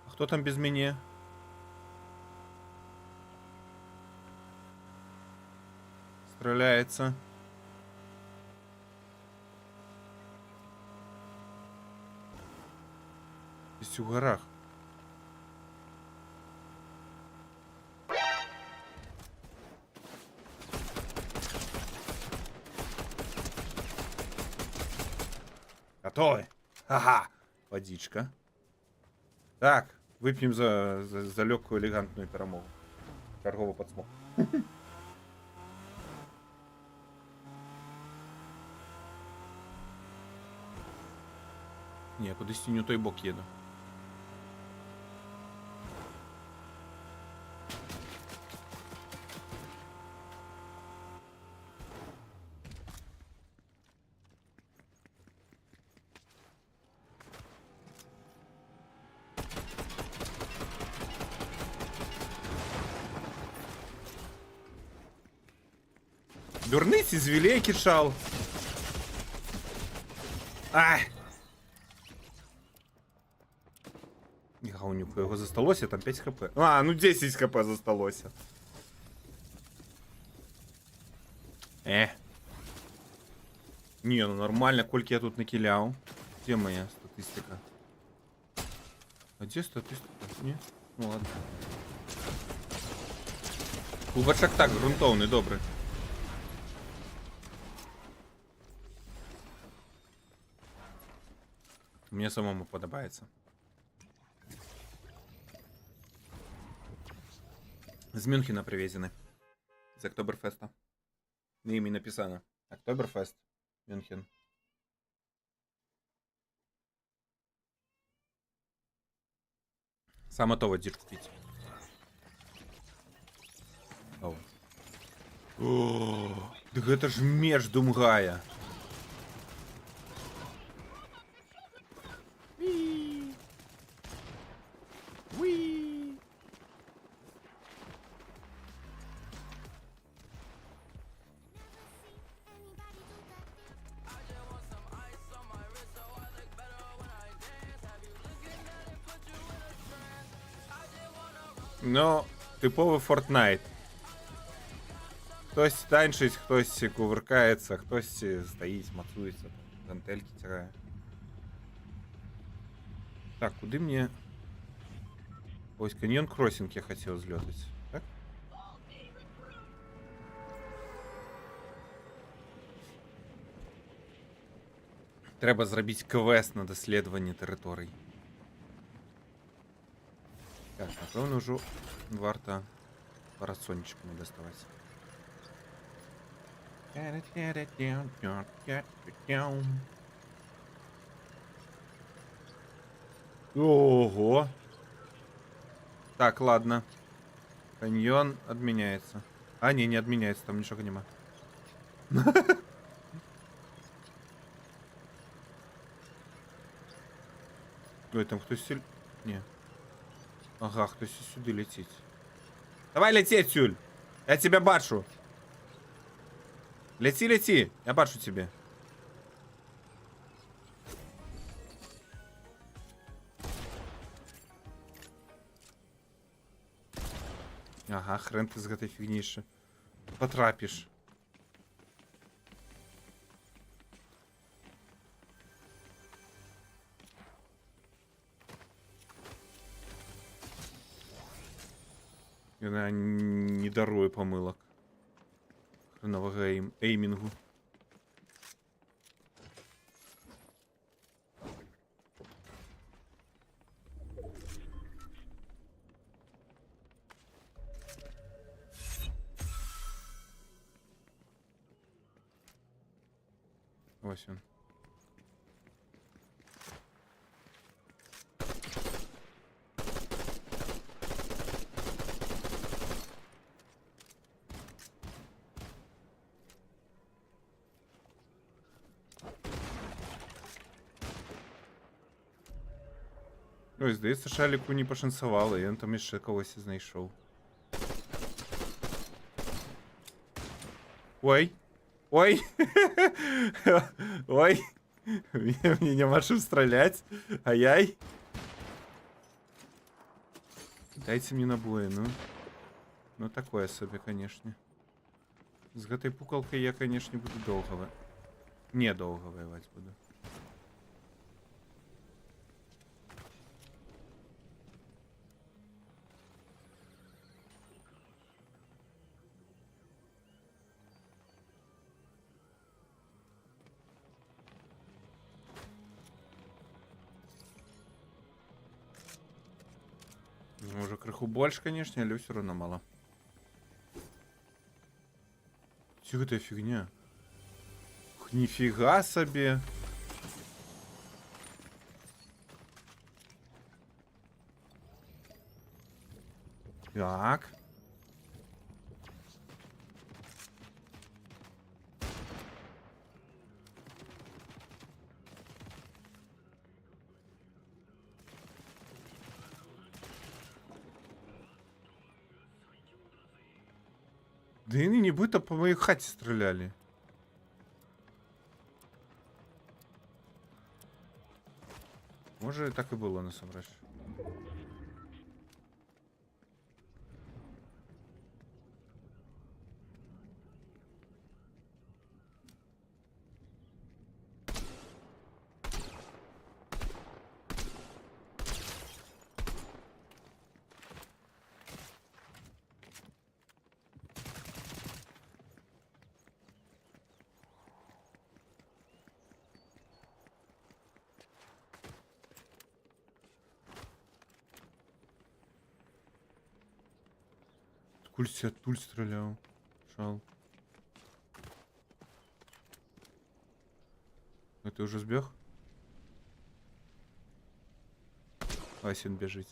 А кто там без меня? Стреляется. Здесь в горах. Готовы? Ага. Водичка. Так, выпьем за легкую элегантную перемогу. Торговый подсмог. Не, кудись не у той бок еду. Дурниці звілей кишал. Ай! Гаунюку, його засталося, там 5 хп. А, ну 10 хп засталося. Не, ну нормально, кольки я тут накилял. Где моя статистика? А где статистика? Не? Ну ладно. Клубачак так, грунтовний, добрий. Мне самому подобается. З Мюнхена привезены. З Октоберфеста. На ім'я написано. Октоберфест. Мюнхен. Саме то вот купить. О. О, так это ж меж Думгая. Ну, типовий Fortnite. Хтось танчить, хтось кувыркається, хтось стоїть, мацується, гантельки тягає. Так, куди мне... Ось, Каньон Кроссинг я хотел взлетать. Так? Треба зробити квест на дослідження територій. Так, напевно, вже варто парасончиками доставати. Ого! Так, ладно. Каньон отменяется. А, не отменяется, там ничего нема. Ой, там хтось сюль... Не. Ага, хтось сюди летить. Давай лететь, Сюль! Я тебя бачу! Лети, лети! Я бачу тебе. Ага, хрен ти з гэтай фігні ще потрапиш. Яна не дарує помилок. Хренового еймінгу. Ось він. Ой, здається, Шаліку не пошансувало, і він там іще когось знайшов. Ой! Ой! Ой! Мне нема чим стрелять. Ай-яй! Дайте мне набои, ну. Ну такое собі, конечно. З гэтай пукалкой я, конечно, буду довго. Недовго воевать буду. Може криху больше, конечно, але все равно мало. Чего это фигня? Нифига себе! Так. Да они нібито по моей хаті стреляли. Може так і було насамрэч. Кульсь от пуль стрелял. Шал. Это уже сбег? Асин бежит.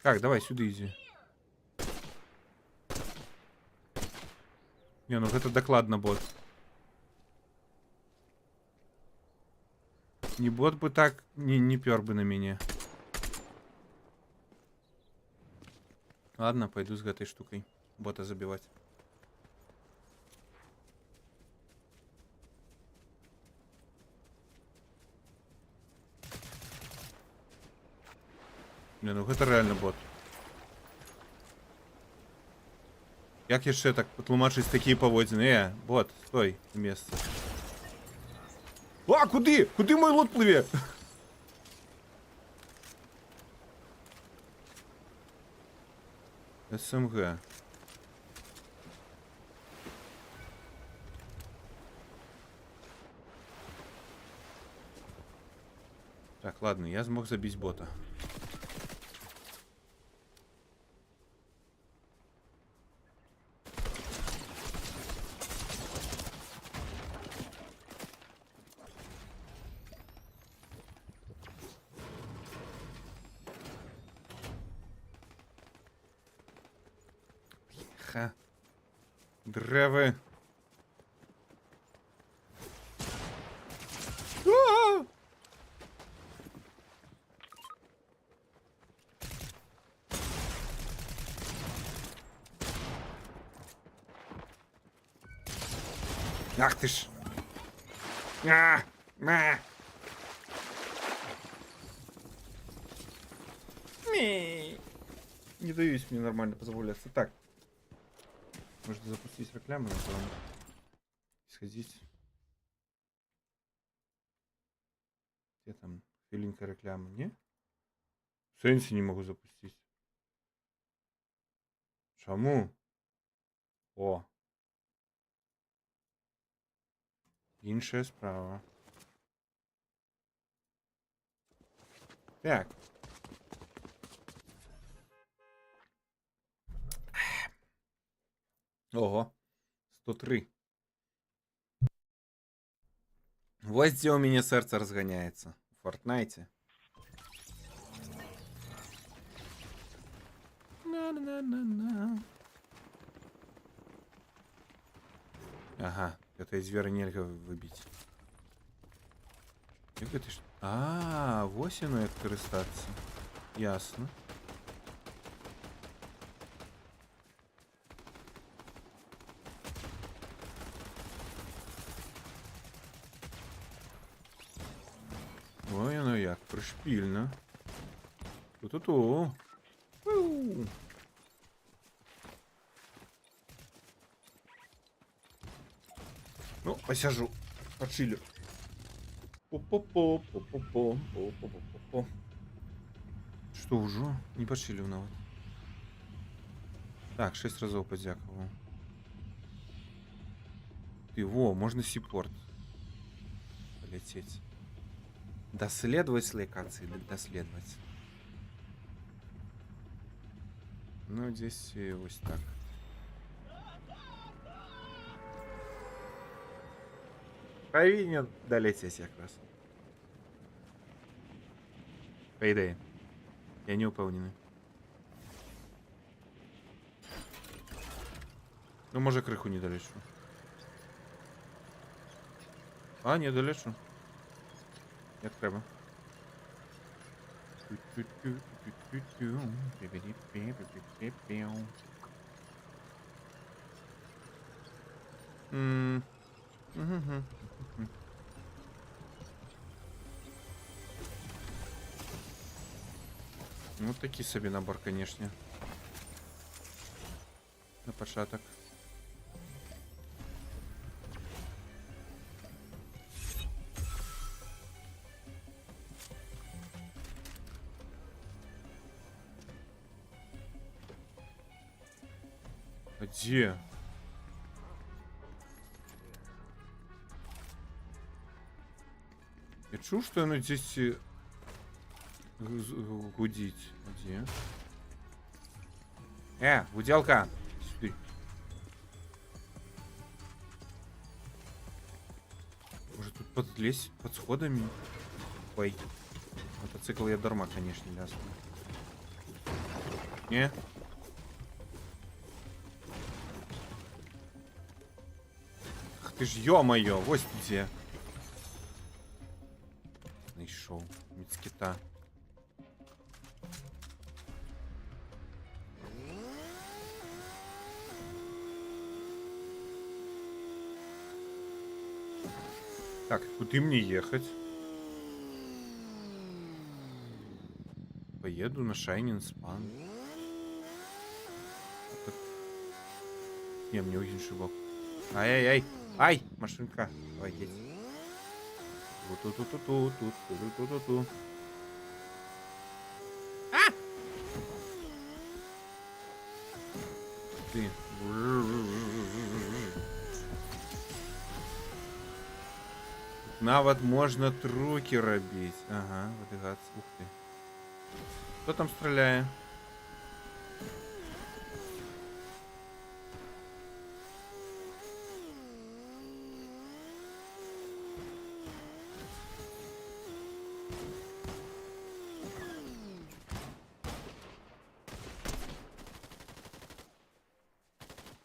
Так, давай сюда иди. Не, ну это докладно бот. Не бот бы так не пёр бы на меня. Ладно, пойду с этой штукой бота забивать. Не, ну это реально бот. Як яшчэ так патлумачыць такія паводзіны? Бот, стой на месцы. А, куды? Куды мой лот плыве? СМГ. Так, ладно, я смог забить бота. Ха. Древи. А! Ах ты ж. А! А! Не даюсь мне нормально позволяться. Так. Можно запустить рекламу, напевно. Сходить. Где там филинка реклама? Не? Сенси не могу запустить. Чому? О. Іншая справа. Так. Ого. 103. Вот где у меня сердце разгоняется. В Фортнайте. На-на-на-на-на. Ага. Это из Веры нельзя выбить. Як ти ж... А, ось воно як користатися. Ясно. Ой, воно як пришпільно. Ту-ту-ту. Ну, посяжу. Почилю. По-по-по-по-по-по-по-по-по-по. Что уже? Не почилив навіть. Так, 6 разов подякував. Ты, во, можно сиппорт. Полететь. Доследовать с локации, доследовать. Ну, здесь вот так. Повинен долететь якраз. По ідеї. Я не упевнений. Ну, може, криху не долечу. А, не долечу. Як треба. Ну, такий собі набор, конечно. На початок. А где? Я чую, что оно здесь гудить. Где? гуделка! Сюда. Может тут подлезть под сходами? Ой. Мотоцикл я дарма, конечно, лясну. Не? Ах ты ж, ё-моё, вот где. Нашел. Мицкита. Так, куда мне ехать? Поеду на Шайнин Спан. Не, мне очень шибок. Ай-яй-яй. Ай, машинка. Давай, едь. Ту-ту-ту-ту-ту-ту-ту-ту-ту. А! Ты. нават можна трукі рабіць. Ага, выдыгацца. Ух ты. Хто там страляе?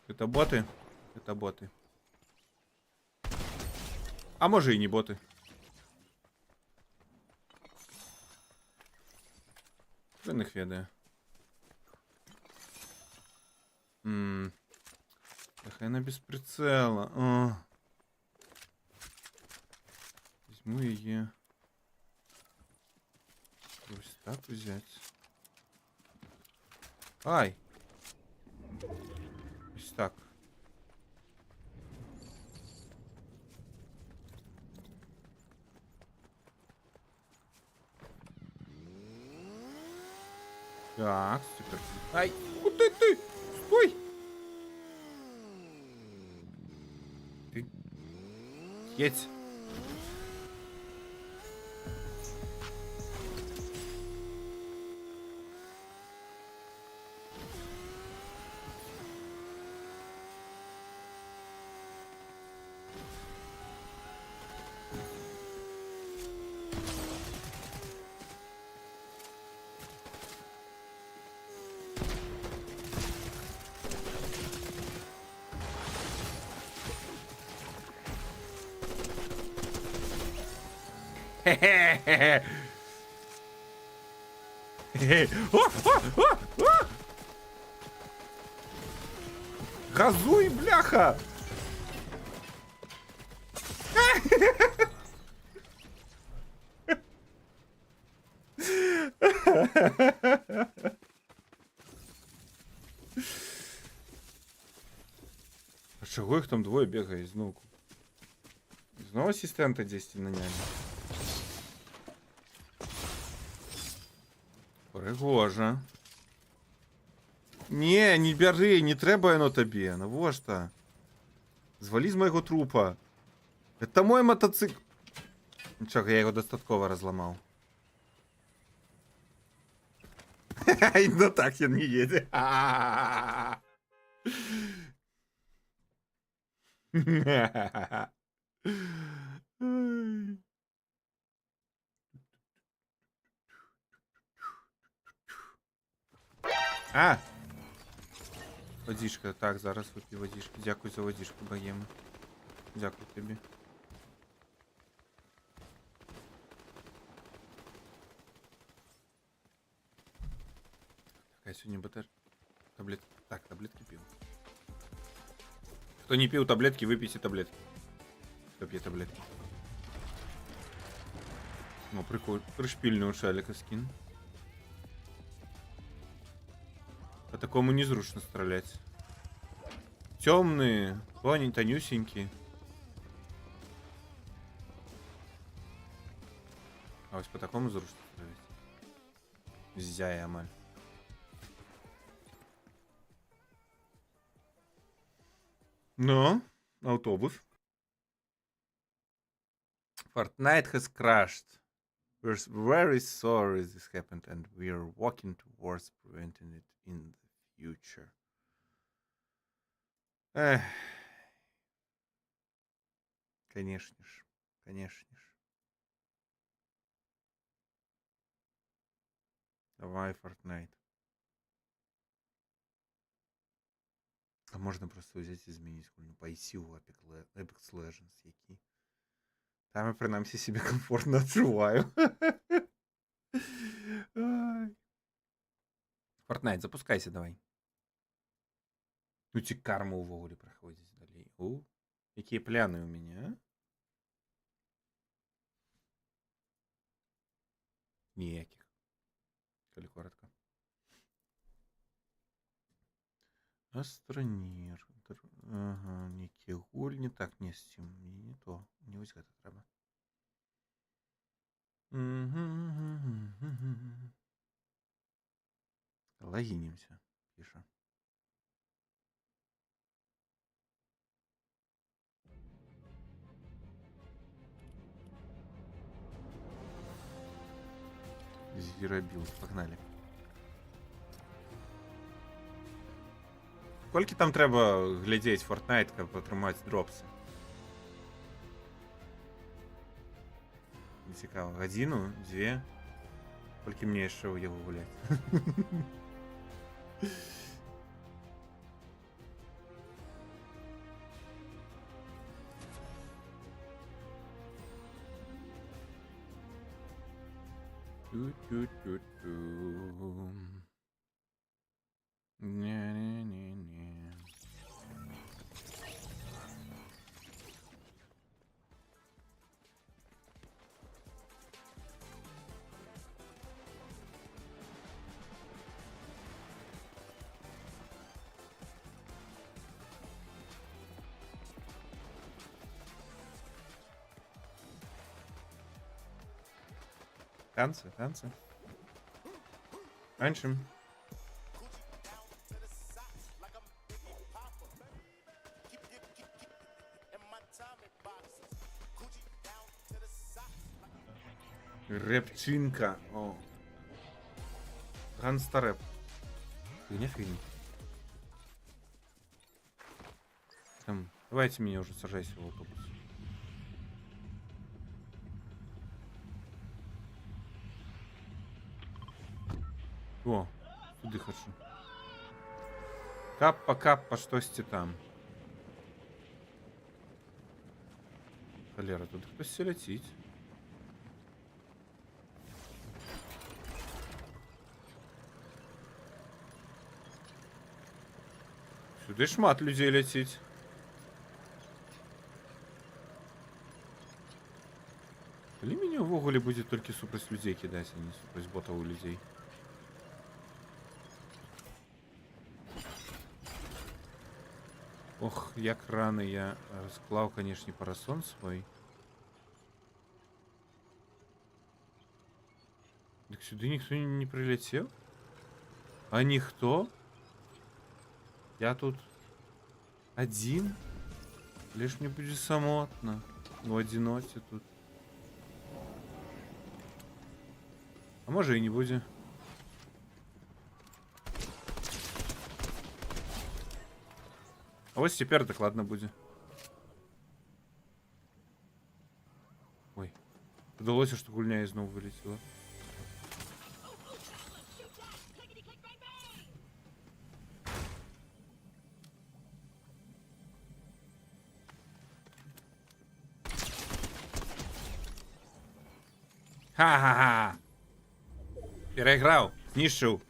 Это боты? Это боты. А може і не боти. Хрен їх ведає. Хай на без прицела. О. Візьму її. Ось так взять. Ай! Ось так. Так, супер. Ай! Куда ты? Стой! Ты... Едь! Хе-хе-хе-хе. Газуй, бляха! А чого їх там двоє бігає знову? Знову асистента 10 наняли. Пригожа. Не бери, не треба воно тобі. Навошта? Звали з моєго трупа. Это мой мотоцикл. Нічого, я його достатково розламав. Ну так він не їде. А! Водичка. Так, зараз вип'ю водичку. Дякую за водичку, богема. Дякую тобі. Так, я сьогодні БТР. Таблетки. Так, таблетки пив. Хто не пив таблетки, випийте таблетки. Хто п'є таблетки. Ну, прикольно. Пришпильную шалика скин. По такому незручно стрелять. Темные, тонюсенькие. А вот по такому зручно стрелять. Зяя амаль. Но автобус. Fortnite has crashed. We're very sorry this happened, and we are working towards preventing it in the future. Эх. Конечно ж. Конечно ж. Давай, Fortnite. А можна просто взяти і змінити кульну по ICU Apex Legends, які. Там я принаймні себе комфортно відчуваю. Fortnite, запускайся давай. Ну ці карми у вогорі проходять далі. О, які пляни у мене, а? Ніяких. Коли коротко. Астронір. Ага, Нікі гульні. Так, не з цим. Не то. Не ось це треба. Логинимся, пише. Сабзіро-білд. Погнали. Скільки там треба глядеть Fortnite, каб отримати дропси? Не цікаво. Годину? Дві? Скільки мені ще його гуляти? Ту-ту-ту-ту. Не-не-не-не. Танцы, танцы. Раньше. Рэпчинка. О. Ганстарэп. Фигня. Там, давайте меня уже сажайся в автобус. О, туди хочу. Каппа, щось там. Холера, тут хтось летить. Сюди шмат людей летить. Коли мені увогуле буде тільки супраць людей кидати, а не супраць ботов у людей. Ох, як рано я розклав, конечно, парасон свой. Так сюда никто не прилетел? А никто? Я тут один? Лишь мне будет самотно. В одиноте тут. А может и не будет. А вот теперь так ладно будет. Ой. Подалось, что гульня из нового вылетела. Ха-ха-ха! Переиграл, знищив.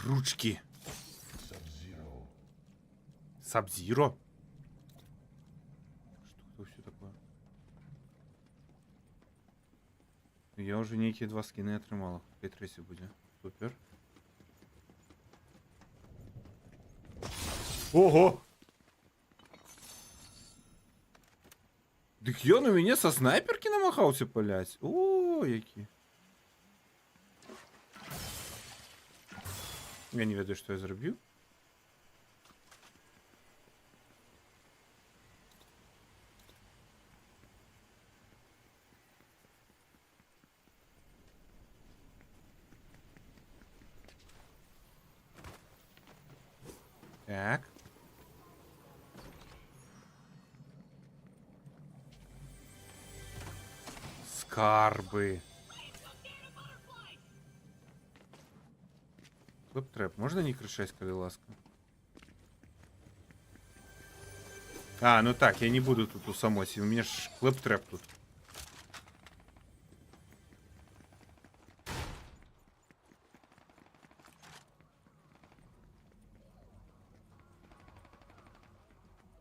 Ручки. Сабзиро? Что все такое? Я уже некие два скины отримала. В Петресе будет. Супер. Ого! Дык ён у мяне со снайперки намахаўся паляць. О, які. Я не ведаю, что я зрабіў. Так. Скарби. Клэп-трэп. Можно не кричать, коли ласка? А, ну так, я не буду тут у самоті. У меня ж клэп-трэп тут.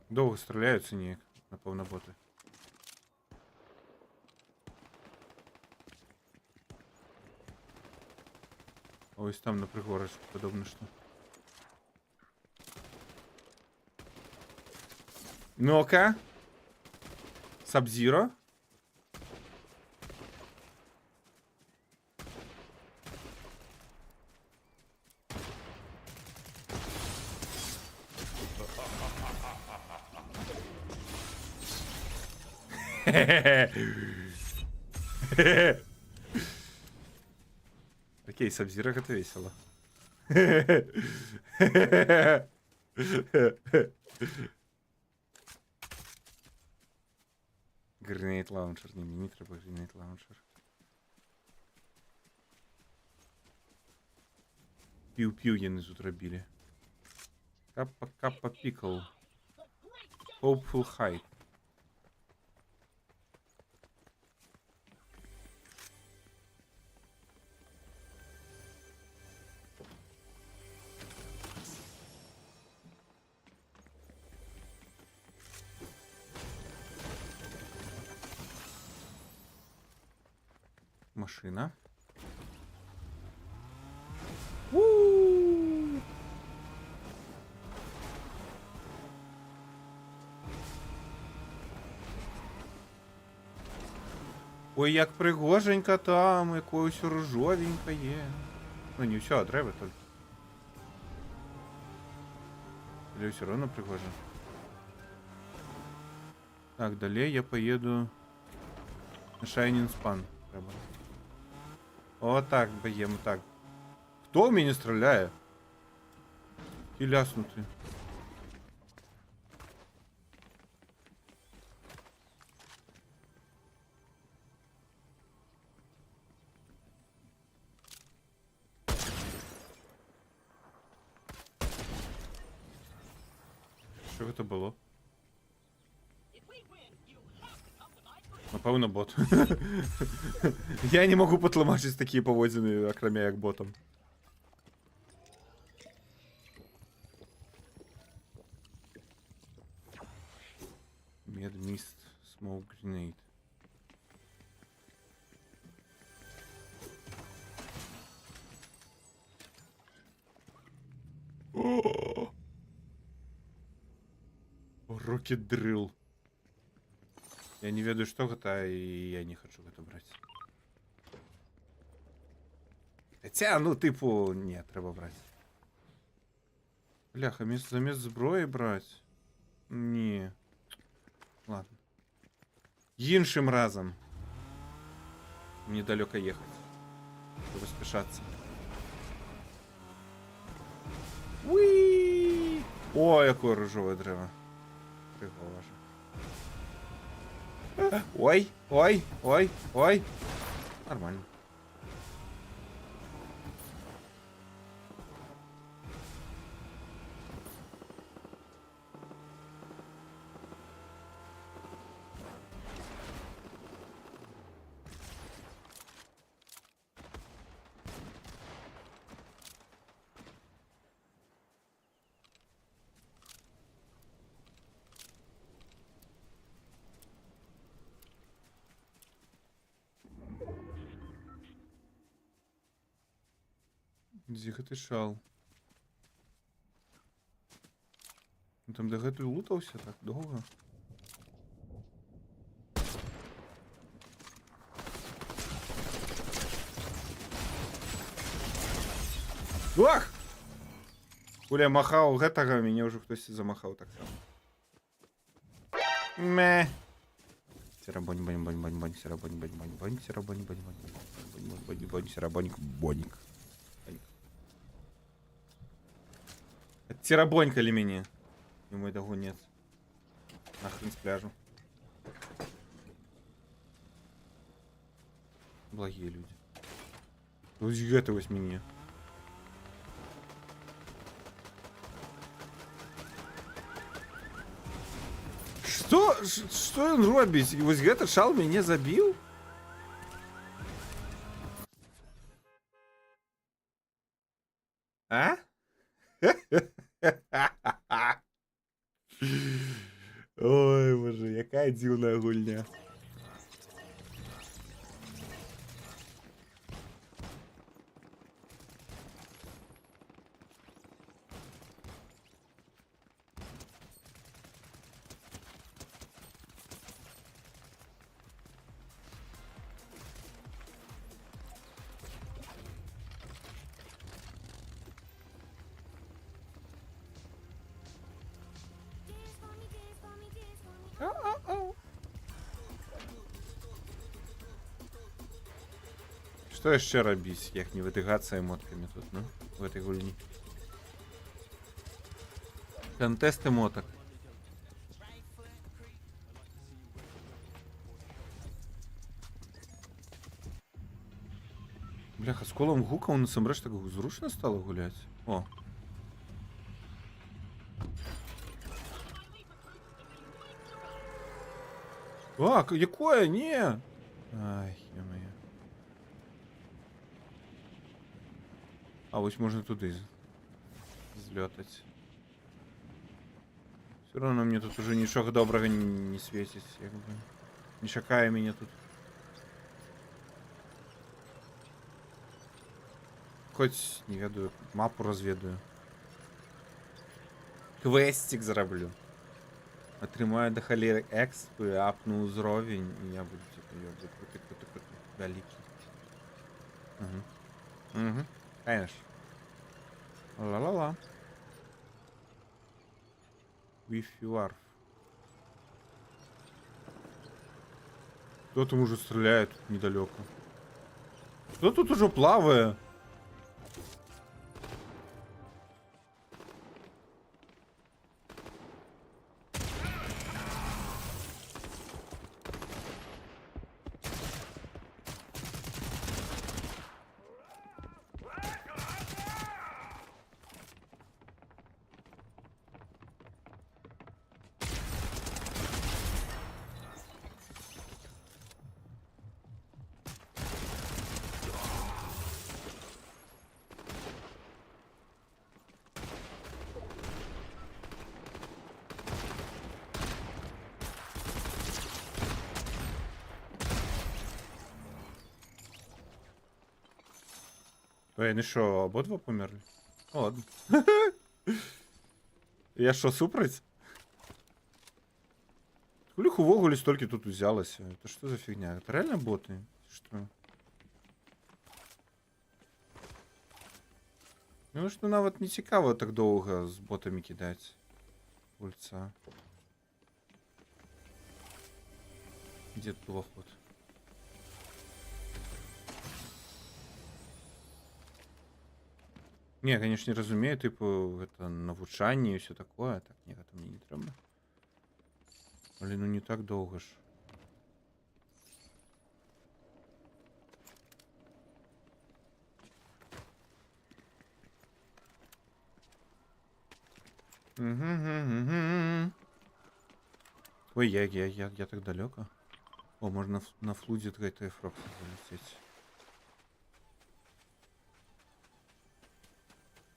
Довго стріляються ніяк, напевно, боти. Ось там на пригорочку подобно что. Ну-ка. Сабзиро. Окей, Сабзира это весело. Гренейт лаунчер, не мені треба гренейт лаунчер. Пиу-пиу яны тут рабілі. Каппа пикл. Hopeful height. Машина. У-у-у! Ой, як пригоженько там, якось рожовенько є. Ну не все, а треба только. Или все равно пригоже. Так, далее я поеду на Shining Span. Треба. О, так, боєм, так. Хто в мене стріляє? І ляснути. Що це було? Напевно, бот. Я не можу потлумачити такі поводзини, окремя як ботом. Med mist, smoke grenade. Rocket drill. Я не ведаю, что это, и я не хочу это брать. Хотя, ну, типу, нет, треба брать. Бляха, замість зброї брать? Ні. Ладно. Іншим разом. Мне далеко ехать. Чтобы спешаться. Уи! О, яке рожове дерево. Прикол же. Ой, ой, ой, ой. Нормально. Зіха ти шал. Там де гету лутався так довго. Ах! Коля махав гетага, мене вже хтось замахав так само. Ме. Сірабонь, бонь, бонь, бонь, бонь, сірабонь, бонь, бонь, бонь, сірабонь, бонь, бонь, бонь, бонь, бонь, бонь, сірабонь, боньк. Тирабонькали меня. И мой догонец. Нахрен с пляжу. Благие люди. Вот это меня. Что он робить? Вот это шал меня забил? А? Ой, боже, яка дивна гульня. Что яшчэ рабіць, як не вытыгацца эмоткамі тут, ну, в этой гульні. Контест эмоток. Бляха, з колом гука насамрэч так зручна стало гуляць. О. А, якое? Не! Ай, ё-моё. А вось можна туды злётаць. Все равно мне тут уже нічога добрага не свеціць, як бы. Не чакае мяне тут. Хоць, не ведаю, мапу разведаю. Квестик зараблю. Атрымаю да халеры экспы, апну ўзровень, і я буду круты, вялікі. Угу. Конечно. Ла-ла-ла. With you are. Кто там уже стреляет тут недалеко? Кто тут уже плавает? Ой, ну що, обидва померли? Ну ладно. Я що, супраць? Хулих увогуле столько тут взялось. Это что за фигня? Это реально боты? Что? Ну что нават не цікаво так довго з ботами кидать ульца. Где тут уваход? Не, конечно, не разумею, типу, это навучання і все такое. Так, ні, это мне не треба. Блин, ну не так долго ж. Ой, я так далеко. О, можно на флуде ТФ-рок залететь.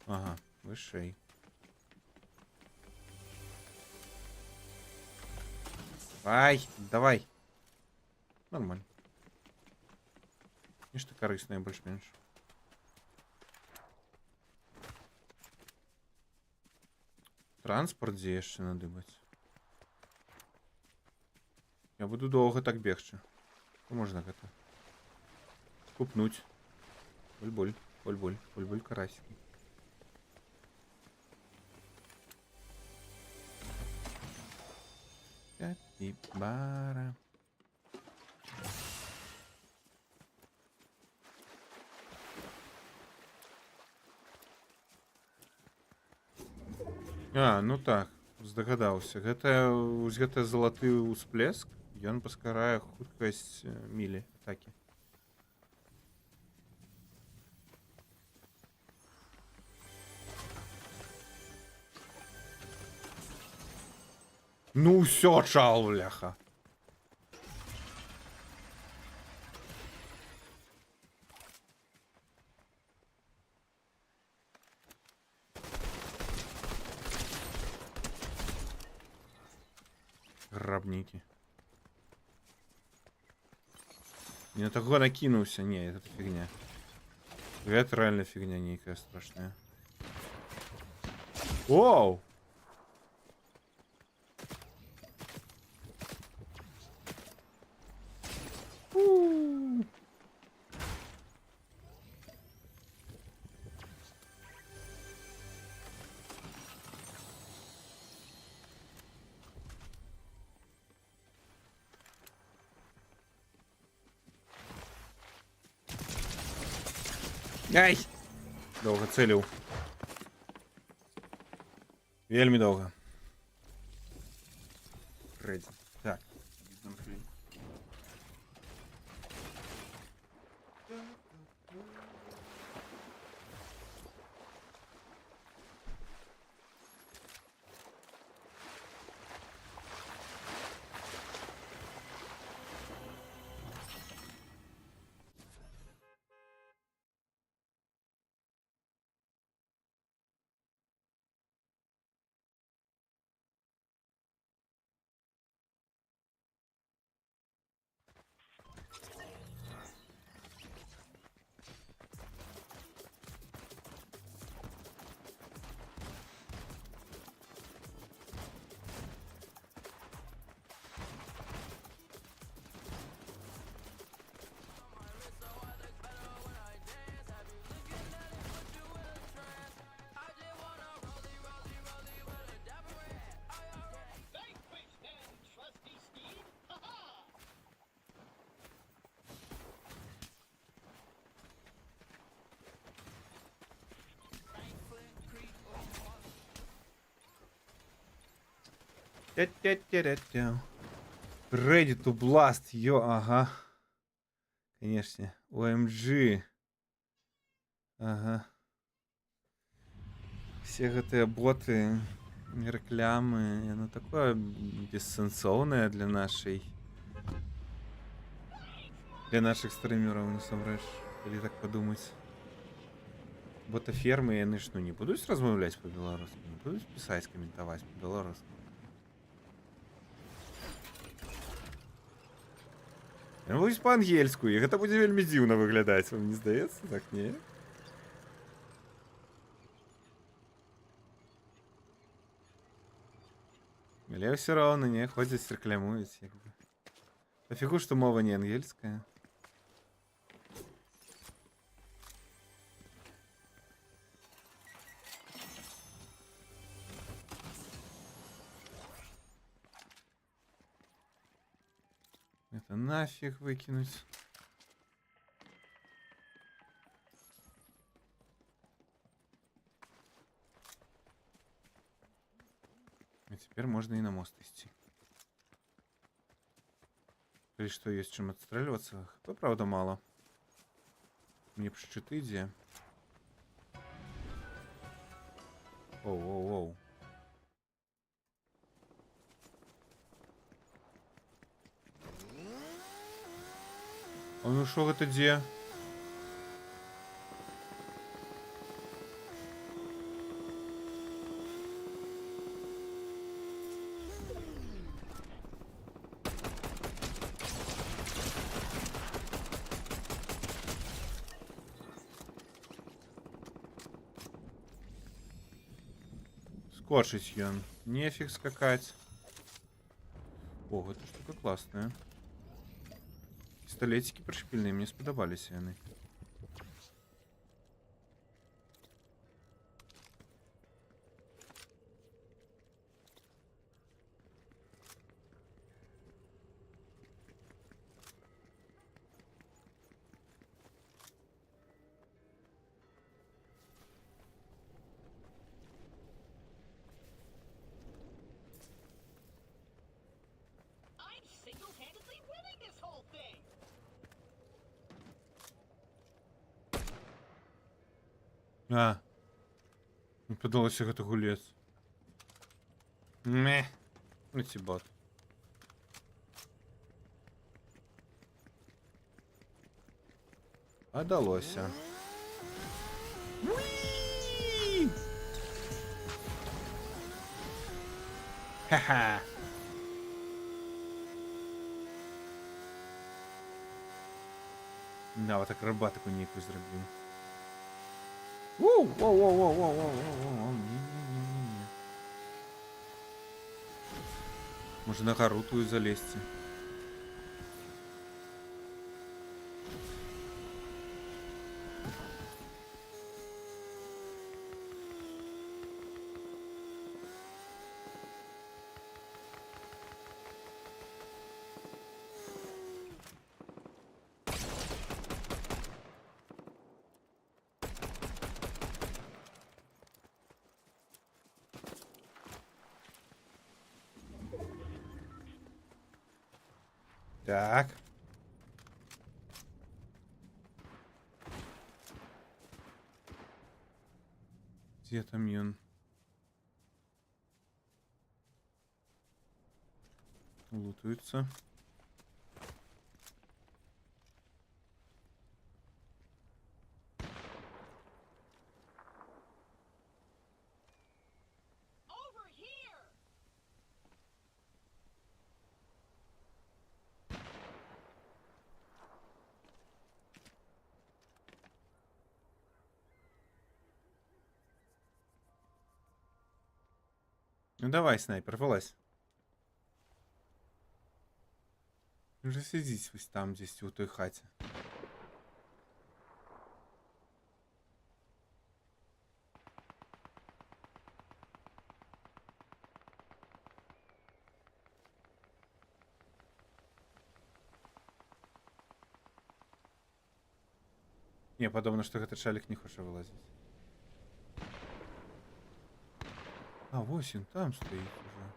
Ага, вышей. Ай, давай. Нормально. Нечто корыстное больше-меньше. Транспорт дзе яшчэ надыбаць. Я буду долго так бегчы. Можно гэта купнуть. Буль-буль, буль-буль, буль-буль карасики. Капибара. А, ну так, здагадаўся. Гэта залаты ўсплеск. Ён паскарае хуткасць мілі атакі. Ну ўсё, чал, бляха. Грабнікі. Не на таго накінуўся, не, это фігня. Гэта реально фігня нейкая страшная. Оу! Ай! Доўга цэліў. Вельмі доўга. Рэдзі. Так. Ready to blast, ага. Конечно. OMG. Ага. Все гэтыя боты, рекламы, оно такое бессэнсоўнае для наших стримеров, насамрэч, калі так подумать. Ботафермы, яны ж, ну, не будуць размаўляць по-беларуску, не будуць пісаць, каментаваць по-беларуску. Будуць па-ангельску, і гэта будзе вельмі дзіўна выглядаць, вам не здаецца? Так, не? Але ўсё роўна, не, ходзяць, рэкламуюць, як бы. Пафігу, што мова не ангельская. Это нафиг выкинуть. А теперь можно и на мост идти. Или что, есть чем отстреливаться? ХП, правда, мало. Мне по щиты где? Оу-оу-оу. А ну шо это где? Скорчить ее. Нефиг скакать. О, эта штука классная. Пистолетики пришпильные, мне сподобались они. А, не подалося гэта гулец. Мeh. Ну ці бот. А далося. Ха-ха. Нават акрабатику ніяку зробив. Воу-воу-воу-воу-воу-воу-воу-воу. Не-не-не-не-не. Може на гору тую залезти. Так. Где там он? Лутаются. Ну давай, снайпер, вылазь. Уже сидите вот там, здесь, у той хате. Не, подобно, что этот шалик не хочет вылазить. А, 8 там стоит уже.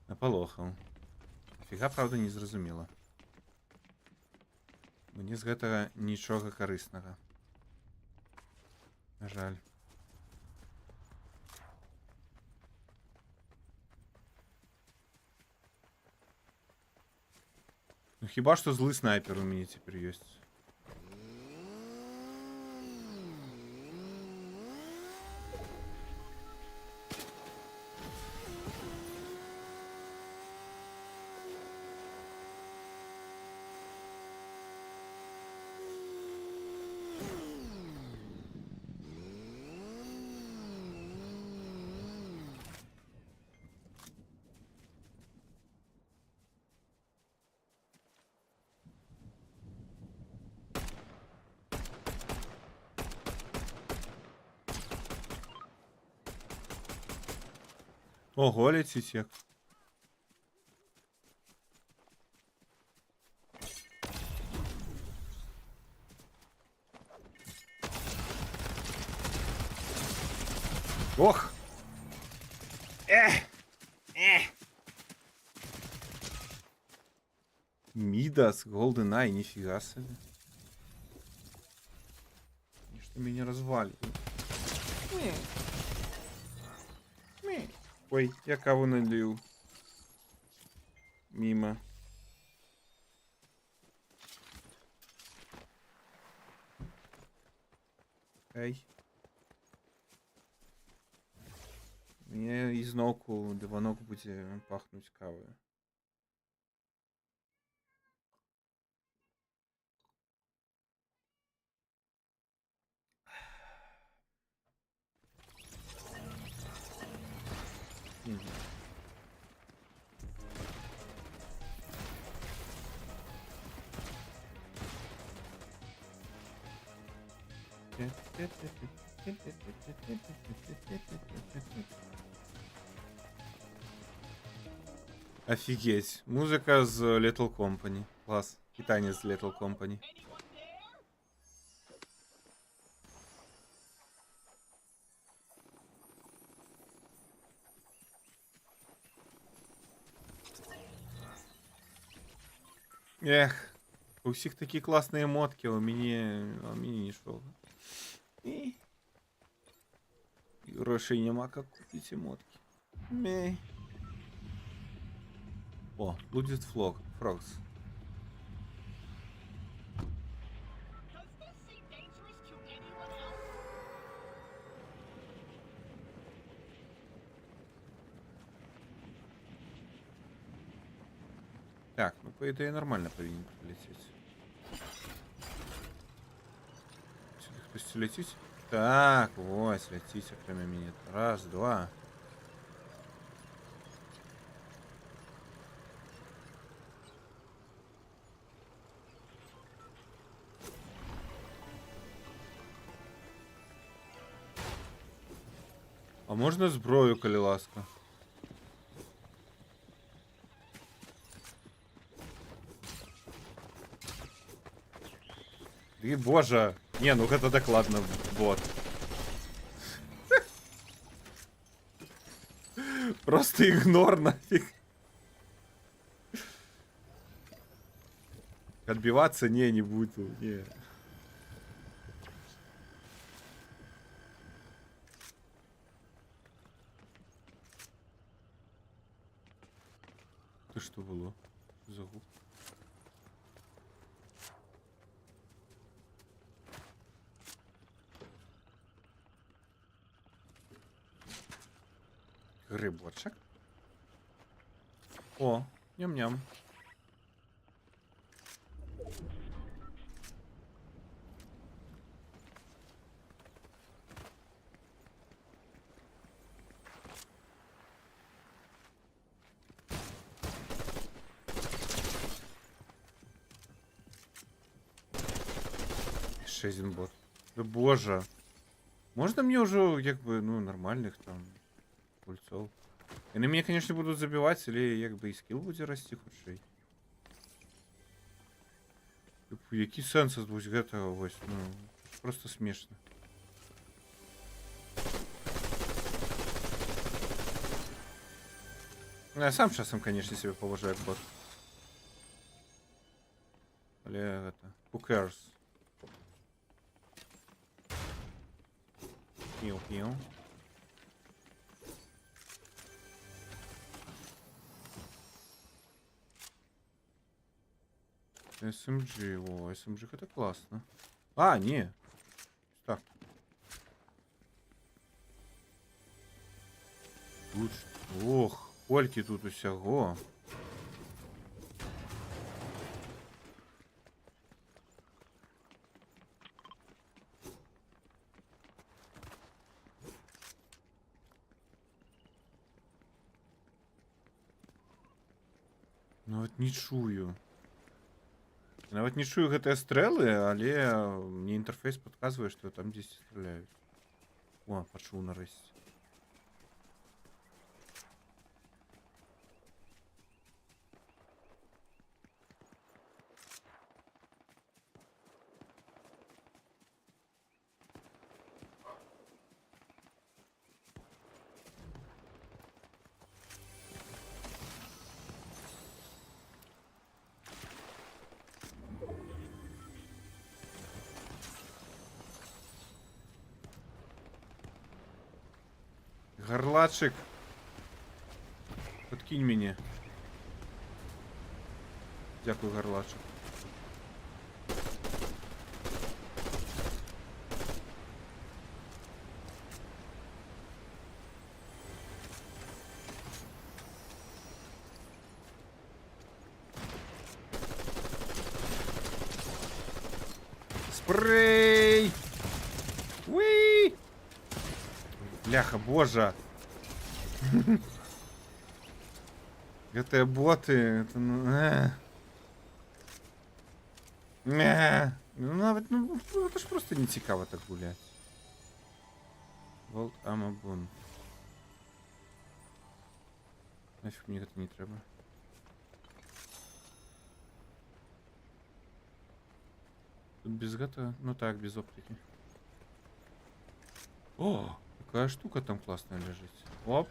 Наполохаў. Фіга, правда, не зразумела. Мне з гэтага нічога карыснага. На жаль. Ну хіба што злы снайпер у мяне цяпер ёсць. Ого, ляціць як. Ох! Мидас, GoldenEye, нифига себе. Что меня развалит. Ой, я кого налил. Мимо. Эй. Мне ізноўку дыванок будзе пахнуць кавою. Офигеть. Музыка з Little Company. Класс. И танец з Little Company. Эх, у всех такие классные мотки, у меня не шел. Грошей нема, как купить эмотки. О, будет Фрогс. Так, ну по идее нормально повинен прилететь. Сюда хтось летить? Так, ось, летите прямо меня. Раз, два. А можно зброю, коли ласка? Ты, боже! Не, ну это так ладно, бот. Просто игнор нафиг. Отбиваться не буду, не. Ты что было? За губ? Грибочек. О, ням-ням. Ще один бот. Да боже. Можно мне уже, как бы, ну, нормальных там пульцов? Они меня, конечно, будут забивать, или как бы и скилл будет расти худший. Який сенс ось гэтага ось, ну, просто смешно. Ну, я сам часом, конечно, себе поважаю як бот. Але это, who cares? Пил. SMG, о, SMG это классно. А, не. Так. Тут, ох, кольки тут усяго. Нават не чую. Нават не чую гэтыя стрэлы, але мне інтэрфейс падказвае, што там дзесьці страляюць. О, пачуў нарэшце. Горлачик. Подкинь мяне. Дякую, горлачик. Спрей! Уи! Бляха, боже. Это боты, это ну. Ну навіть, ну це ж просто не цікаво так гуляти. Волт Амабун. Нафіг мені це не треба. Тут без гата, ну так, без оптики. О, какая штука там классная лежит. Оп.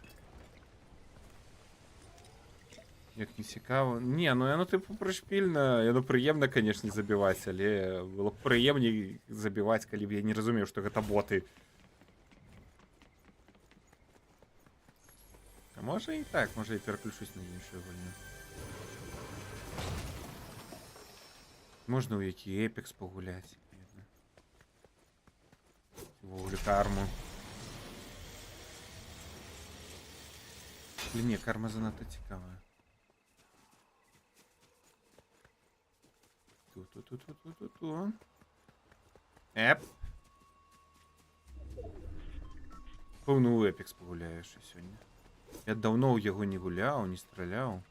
Як не цікаво. Ні, ну воно типу пришпільно, воно приємно, конечно, забивати, але було б приємніше забивати, коли б я не розумів, що це боти. А може і так, може і переключусь на іншу вольну. Можна у який Епікс погуляти. Вуглю карму. Блін, ні, карма занадто цікава. Ту-ту-ту-ту-ту-ту. Еп. Певно, у Епікс погуляєш і сьогодні. Я давно у його не гуляв, не стріляв.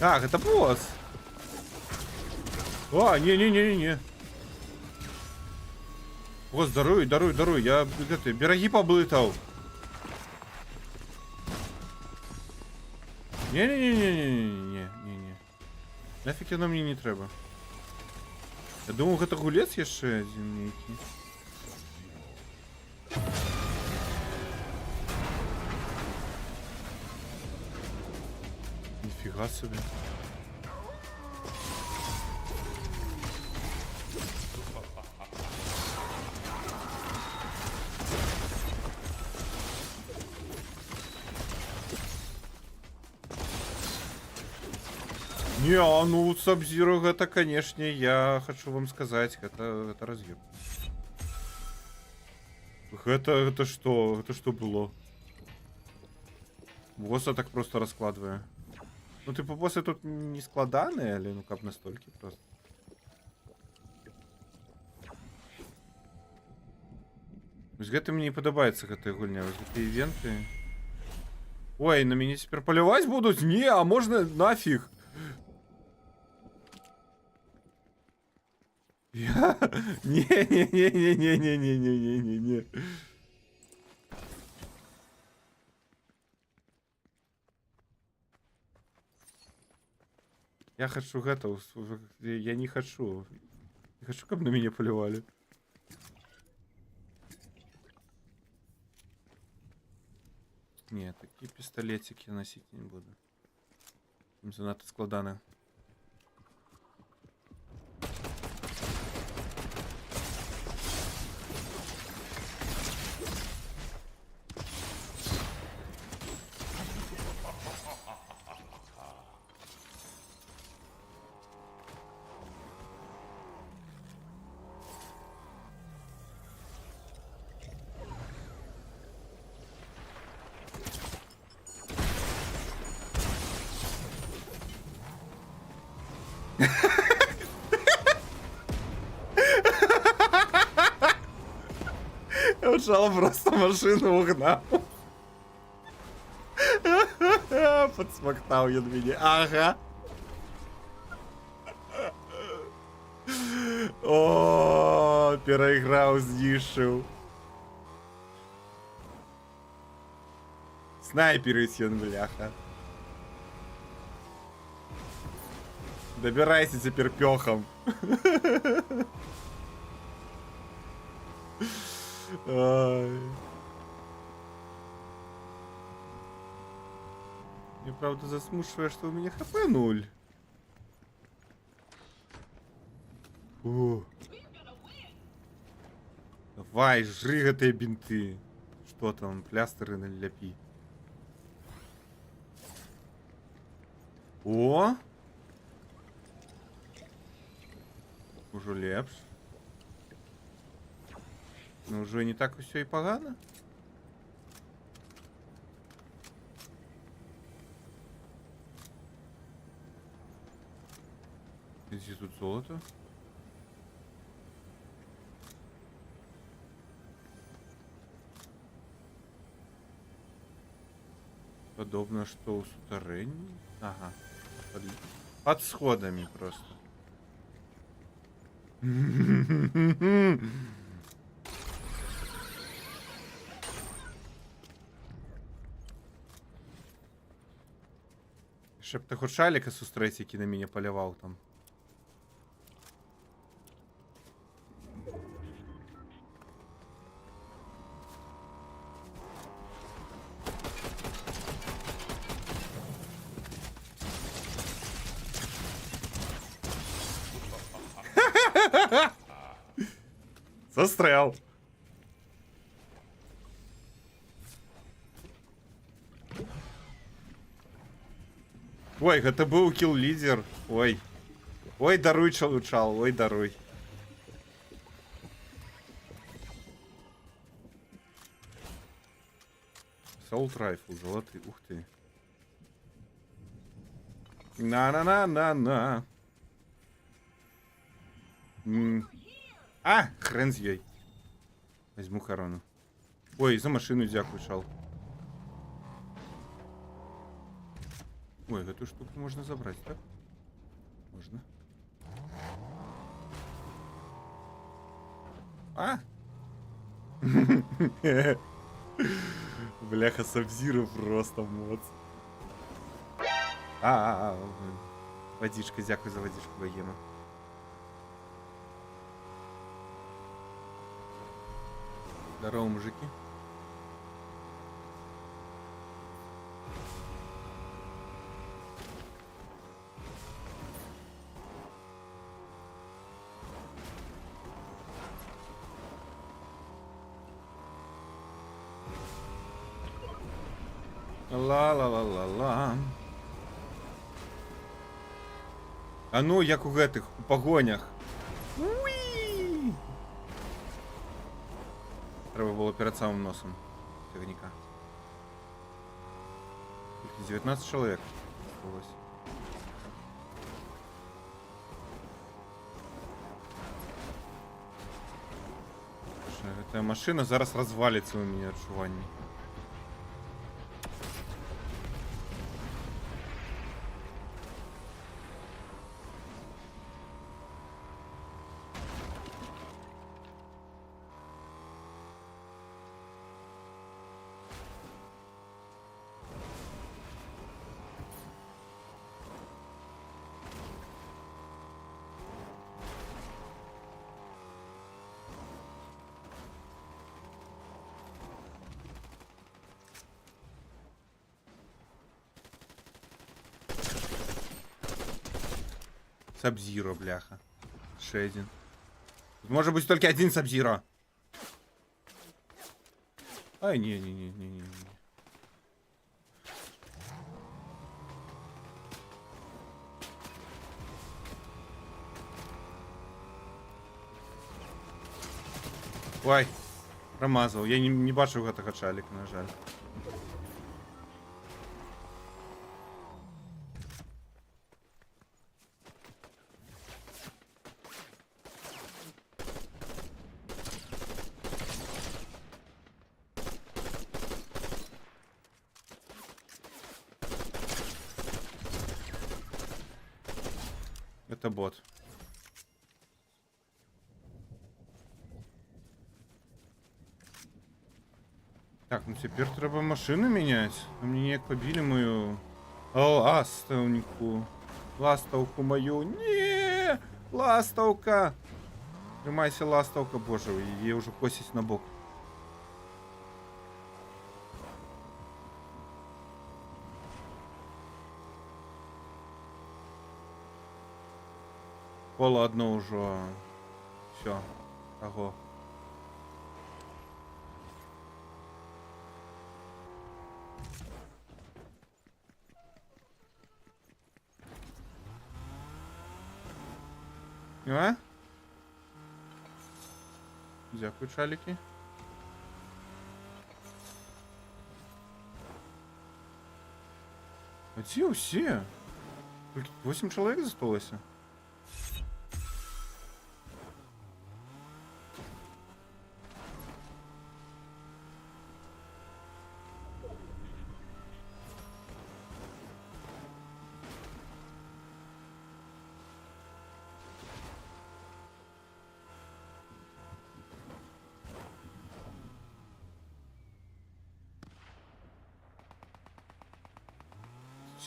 Так, это босс. А, не-не-не-не-не. Босс, даруй, даруй, даруй. Я это, береги поблытал. Не-не-не-не-не-не-не-не. Нафиг оно мне не треба. Я думал, это гулец еще один некий. Нифига себе. Не, а ну Сабзиро, это, конечно, я хочу вам сказать, это разъеб. Это что? Это что было? Босса так просто раскладываю. Ну, типу, босси тут не складаны, але ну как настолько просто. Вось гэта мне не падабаецца гэтая гульня, вось гэтыя івенты. Ой, на мяне цяпер паляваць будуць? Не, а можна нафіг. Я... Не-не-не-не-не-не-не-не-не-не. Я хочу гэта... Я не хочу. Не хочу, каб на мяне палявалі. Не, такие пистолетики я носить не буду. Им занадто складаны. Я ушел, просто машину угнал. Подсмоктал я меня. Ага. О, переиграл, знищив. Снайперы сен, бляха. Добирайся теперь пехом. Ай. Мне правда засмушивает, что у меня хп 0. О. Давай, жри этой бинты. Что там, плястеры наляпи. О! Уже лепш. Ну уже не так все и погано. Здесь тут золото. Подобно, что у сутарени. Ага. Под сходами просто. Щоб ти хоч шаліка сустрець, який на мене полював там. Застрял. Ой, это был килл-лидер. Ой. Ой, даруй, чалучал. Ой, даруй. Assault Rifle, золотый. Ух ты. На-на-на-на-на. А, хрен з ёй. Возьму корону. Ой, за машину дякую, шал. Ой, эту штуку можно забрать, так? Можно. А? Бляха, Сабзиро просто моц. Водичка, дякую за водичку, богема. Здорово, мужики. Ла-ла-ла-ла-ла. А ну, як у гэтых, у погонях. Уи! Треба було перед самим носом цягніка. 19 человек осталось. Эта машина зараз развалится у меня отчуванні. Сабзиро, бляха. Ще один. Может быть только один Сабзиро. Ай, не. Ой, промазал. Я не бачив гэтага чаліка, на жаль. Это бот. Так, ну теперь треба машину менять. Мне ніяк побили мою ластовнику. Ластовку мою. Не, ластовка. Тримайся, ластовка, боже, її уже косить на бок. Поло одно уже. Все. Ого. А? Дякую, чалики. А где все? 8 человек засталось.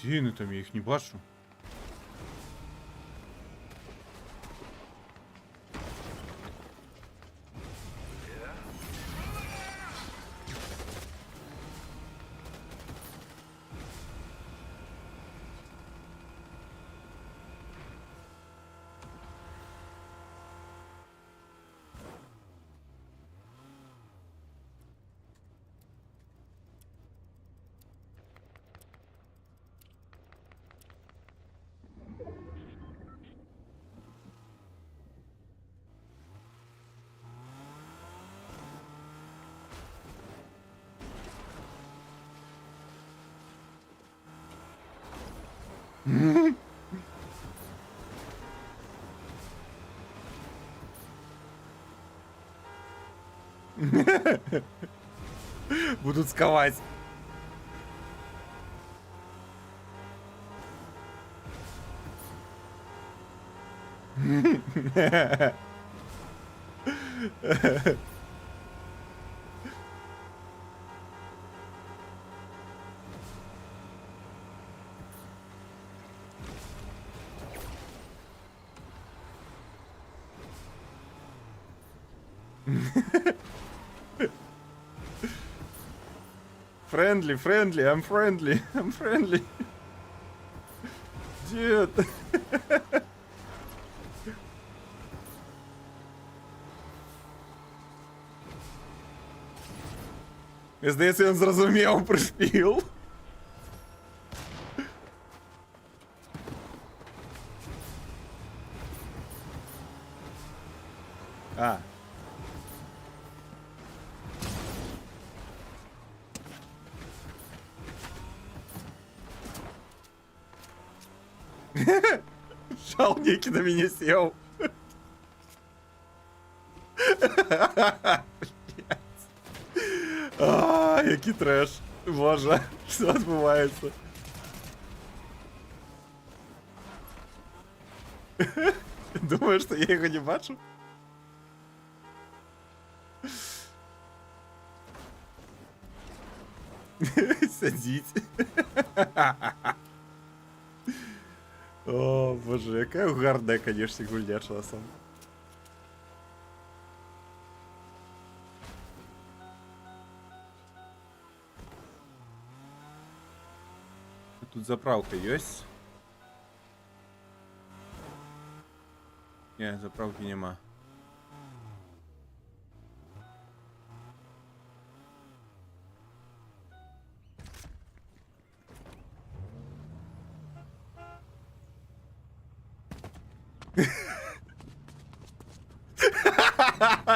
Ціни там, я їх не бачу. Будут сковать. Friendly, friendly, I'm friendly, I'm friendly. Дед. Здається, він зрозумів, приспів. А. Шал некий на меня сел. А, який треш. Боже, що відбувається? Думаєш, що я його не бачу? Садіть. О, боже, яка гарна, конечно, гульняча сам. Тут заправка есть? Не, заправки нема.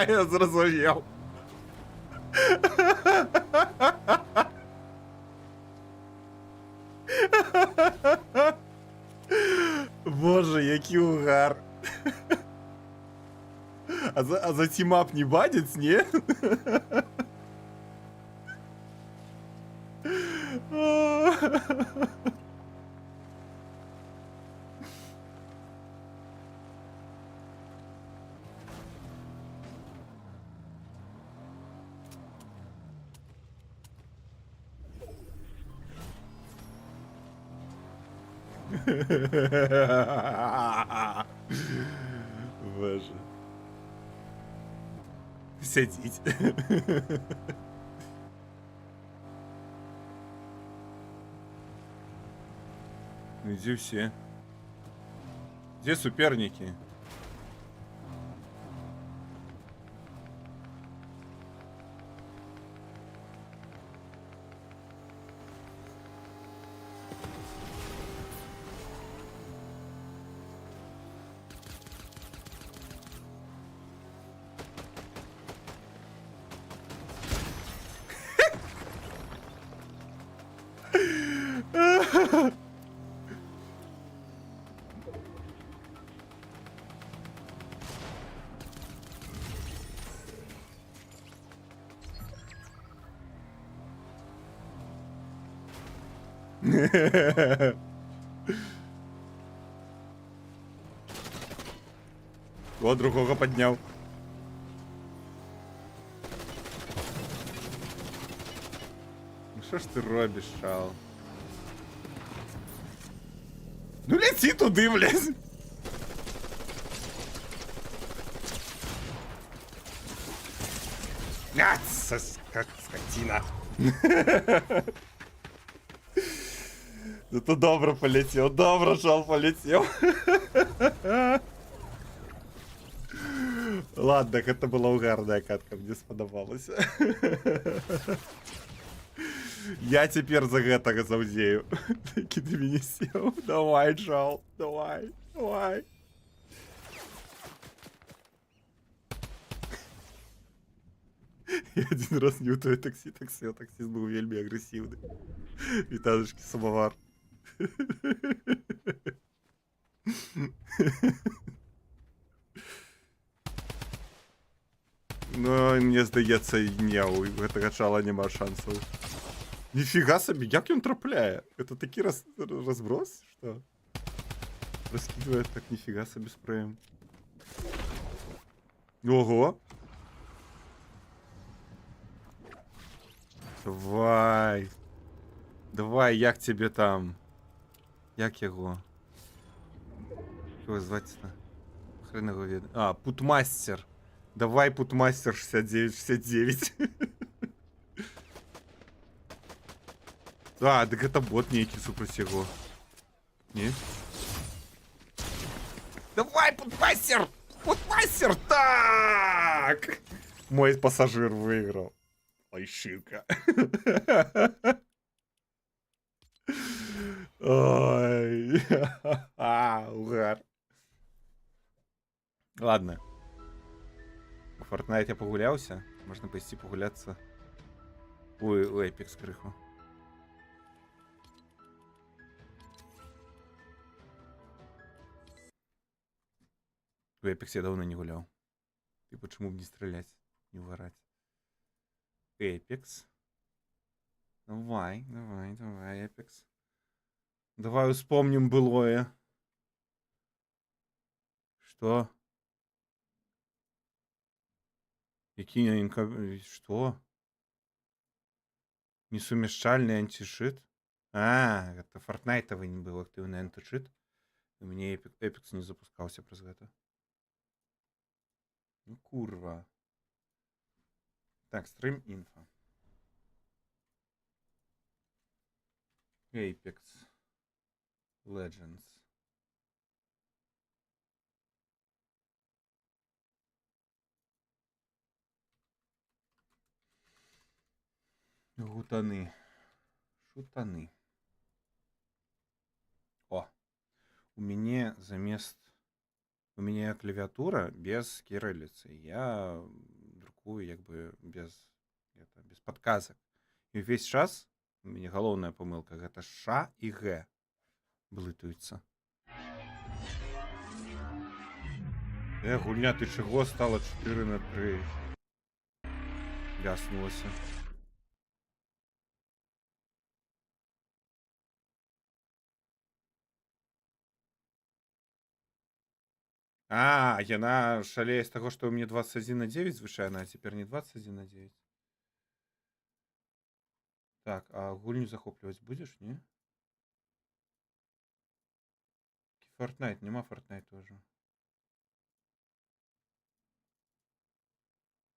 Я зрозумів. Боже, який угар. А за тімап не бадять, ні? Боже. Сидіть. Где все? Где соперники? О, другого подняв. Ну що ж ти робиш, шал? Ну лети туди, блядь! Как скотина. Зато добре полетів, добре, шал полетів. Ладно, это была угарная катка, мне сподобалось. Я теперь за гэтага заудею. Таки ты меня сел. Давай, Джал, давай, давай. Я один раз не утою таксі, а таксист був вельми агресивний. Вітаночки, самовар. Ну, мені здається, ні, у гэтага чала нема шансів. Ніфіга собі, як він трапляє? Это такий розброс, що? Розкидывает так ніфіга собі спреєм. Ого. Давай. Давай, як тебе там? Як його? Його звати-то? Хрен його відає. А, Путмастер. Давай, Путмастер 6969. А, так это бот некий супротив его. Не? Давай, Путмастер! Путмастер! Так! Мой пассажир выиграл. Ой, шилка. Ой. Угар. Ладно. В Fortnite я погулялся. Можно пойти погуляться. Ой, Эпикс крыху. В Эпикс я давно не гулял. И почему бы не стрелять, не угорать? Эпикс. Давай, давай, давай, Эпикс. Давай вспомним былое. Что? Какие инка... Что? Несумешальный антишит? А, это фортнайтовый не был активный антишит. У меня Эпикс не запускался про это. Ну, курва. Так, стрим инфо. Apex Legends. Гутаны. Шутаны. О, у меня замест... У меня клавиатура без кириллицы. Я друкую як бы без подказок. И весь час у меня головная помылка. Это Ш и Г блытаются. Гульня, ты чего стала 4-3? Ляснулась. А, яна шалее з таго, што ў мне 21/9 звычайна, а цяпер не 21/9. Так, а гульню захопліваць будзеш, не? Fortnite, няма Fortnite тоже.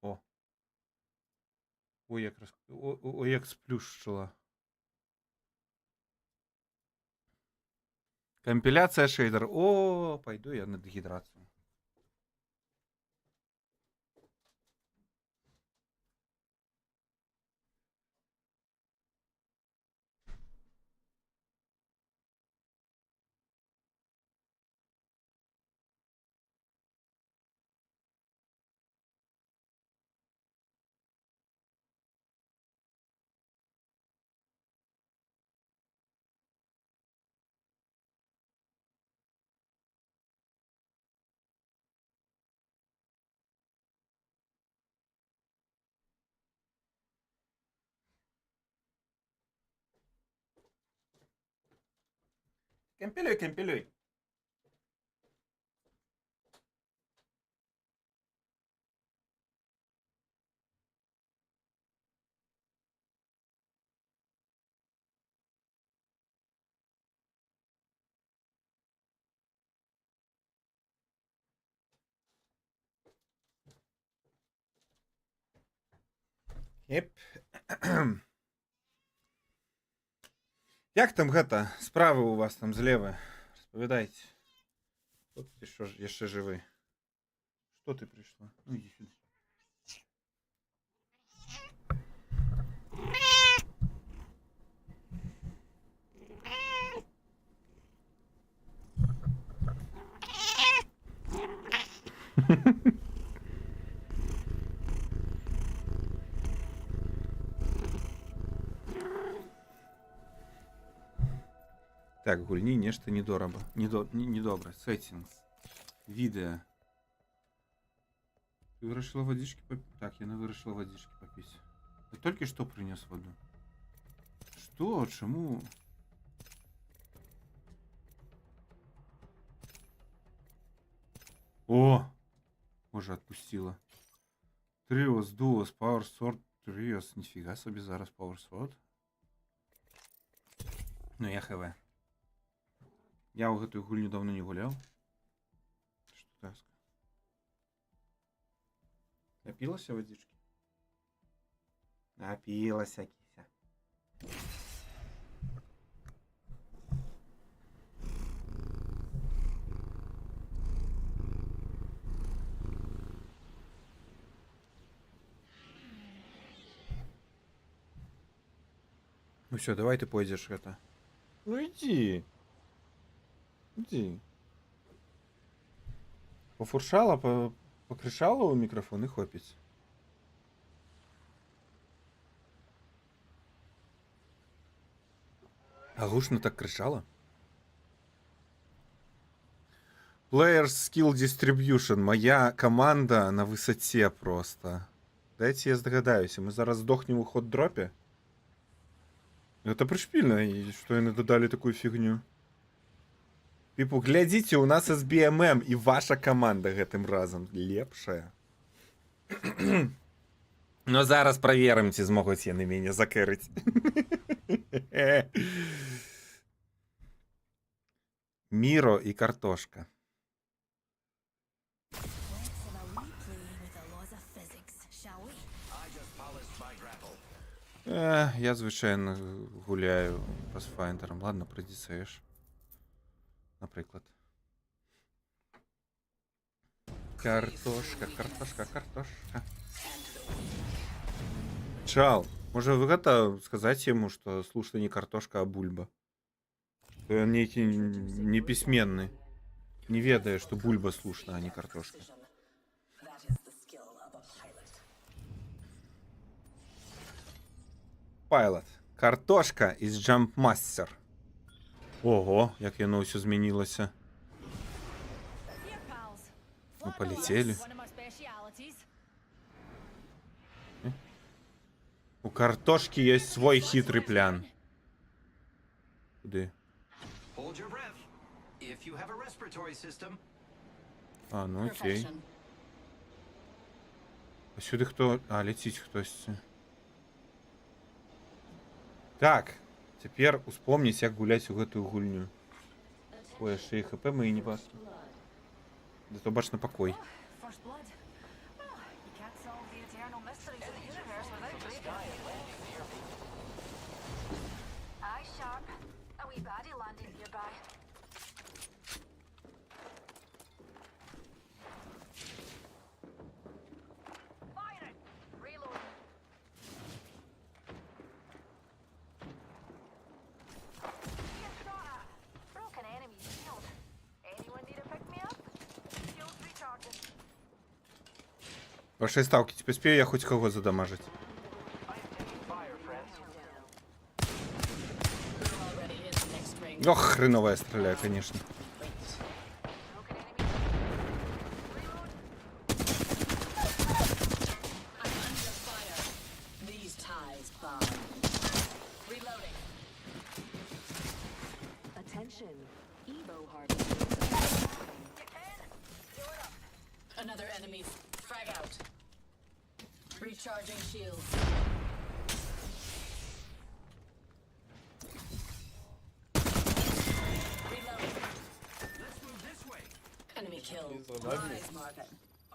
О. Ой, як ой, як сплюшчыла. Компиляция шейдер. О, пойду я на дегидрацию. Компилюй, компилюй. Еп. Як там гэта? Справы у вас там злева? Распавядайце. Хто ты що ж яшчэ жывы? Што ты прыйшла? Ну, иди сюда. Так, гульні нешта недорого. Недобре. Settings. Відео. Ты вырашила водички попить? Так, я вырашила водички попить. Я только что принес воду. Что? Чему? О! боже, отпустила. Триос, дуос, Power Sword, Триос. Ніфіга собі зараз Power Sword. Ну, я хв. Я у гэтую гульню давно не гулял. Что таска? Напилася водички? Напилася, кися. Ну все, давай ты пойдешь это. Ну иди. Иди. Пофуршала, покричала у микрофон и хопить. А гушно так кричала? Players Skill Distribution. Моя команда на высоте просто. Дайте я здогадаюся. Ми зараз здохнем у хот-дропі. Это пришпільно, что они додали такую фигню. Типу, глядите, у нас SBMM и ваша команда гэтым разом лепшая. Но зараз проверим, ці змогуть яны мяне закэрыць. Міро і картошка. Я, звичайно, гуляю Pathfinder'ом. Ладно, прийдеться ж. Наприклад. Картошка, картошка, картошка. Чал, може ви гэта сказать ему, что слушай не картошка, а бульба? То он некий неписьменный. Не ведая, что бульба слушна, а не картошка. Пайлот. Картошка із Jumpmaster. Ого, як яно все змінилося. Ну, полетели. У картошки есть свой хитрый план. Куди? А, ну окей. А сюди хто? А, летить хтось. Так, тепер успомніть, як гуляць у гэтую гульню. Ой, аж і хп мої не бачу. Зато бач на покой. Вашей ставки, типа, успею я хоть кого задамажить? Ох, хреново я стреляю, конечно. Another enemy frag out. Recharging shields. Reloading. Let's move this way. Enemy killed. Nice, Marvin.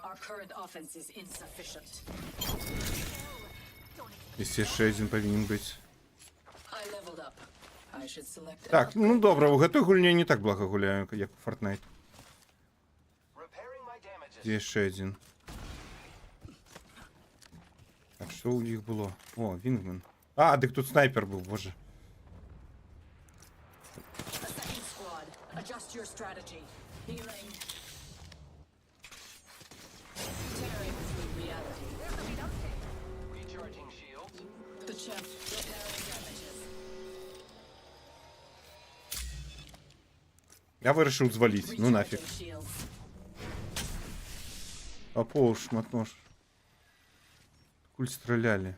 Our current offense is insufficient. Если ще один повинен быть. I leveled up. I should select. Так, ну добре, у гэтай гульні не так блага гуляю, як у Fortnite. Є ще один. Так, що у них було? О, Вінгмен. А, дик тут снайпер був, боже. Adjust your strategy. Healing. Tearing through reality. Recharging shields. The champ repairing damages. Я вирішив звалити, ну нафіг. Recharging shields. А по шматнож. Куль стріляли.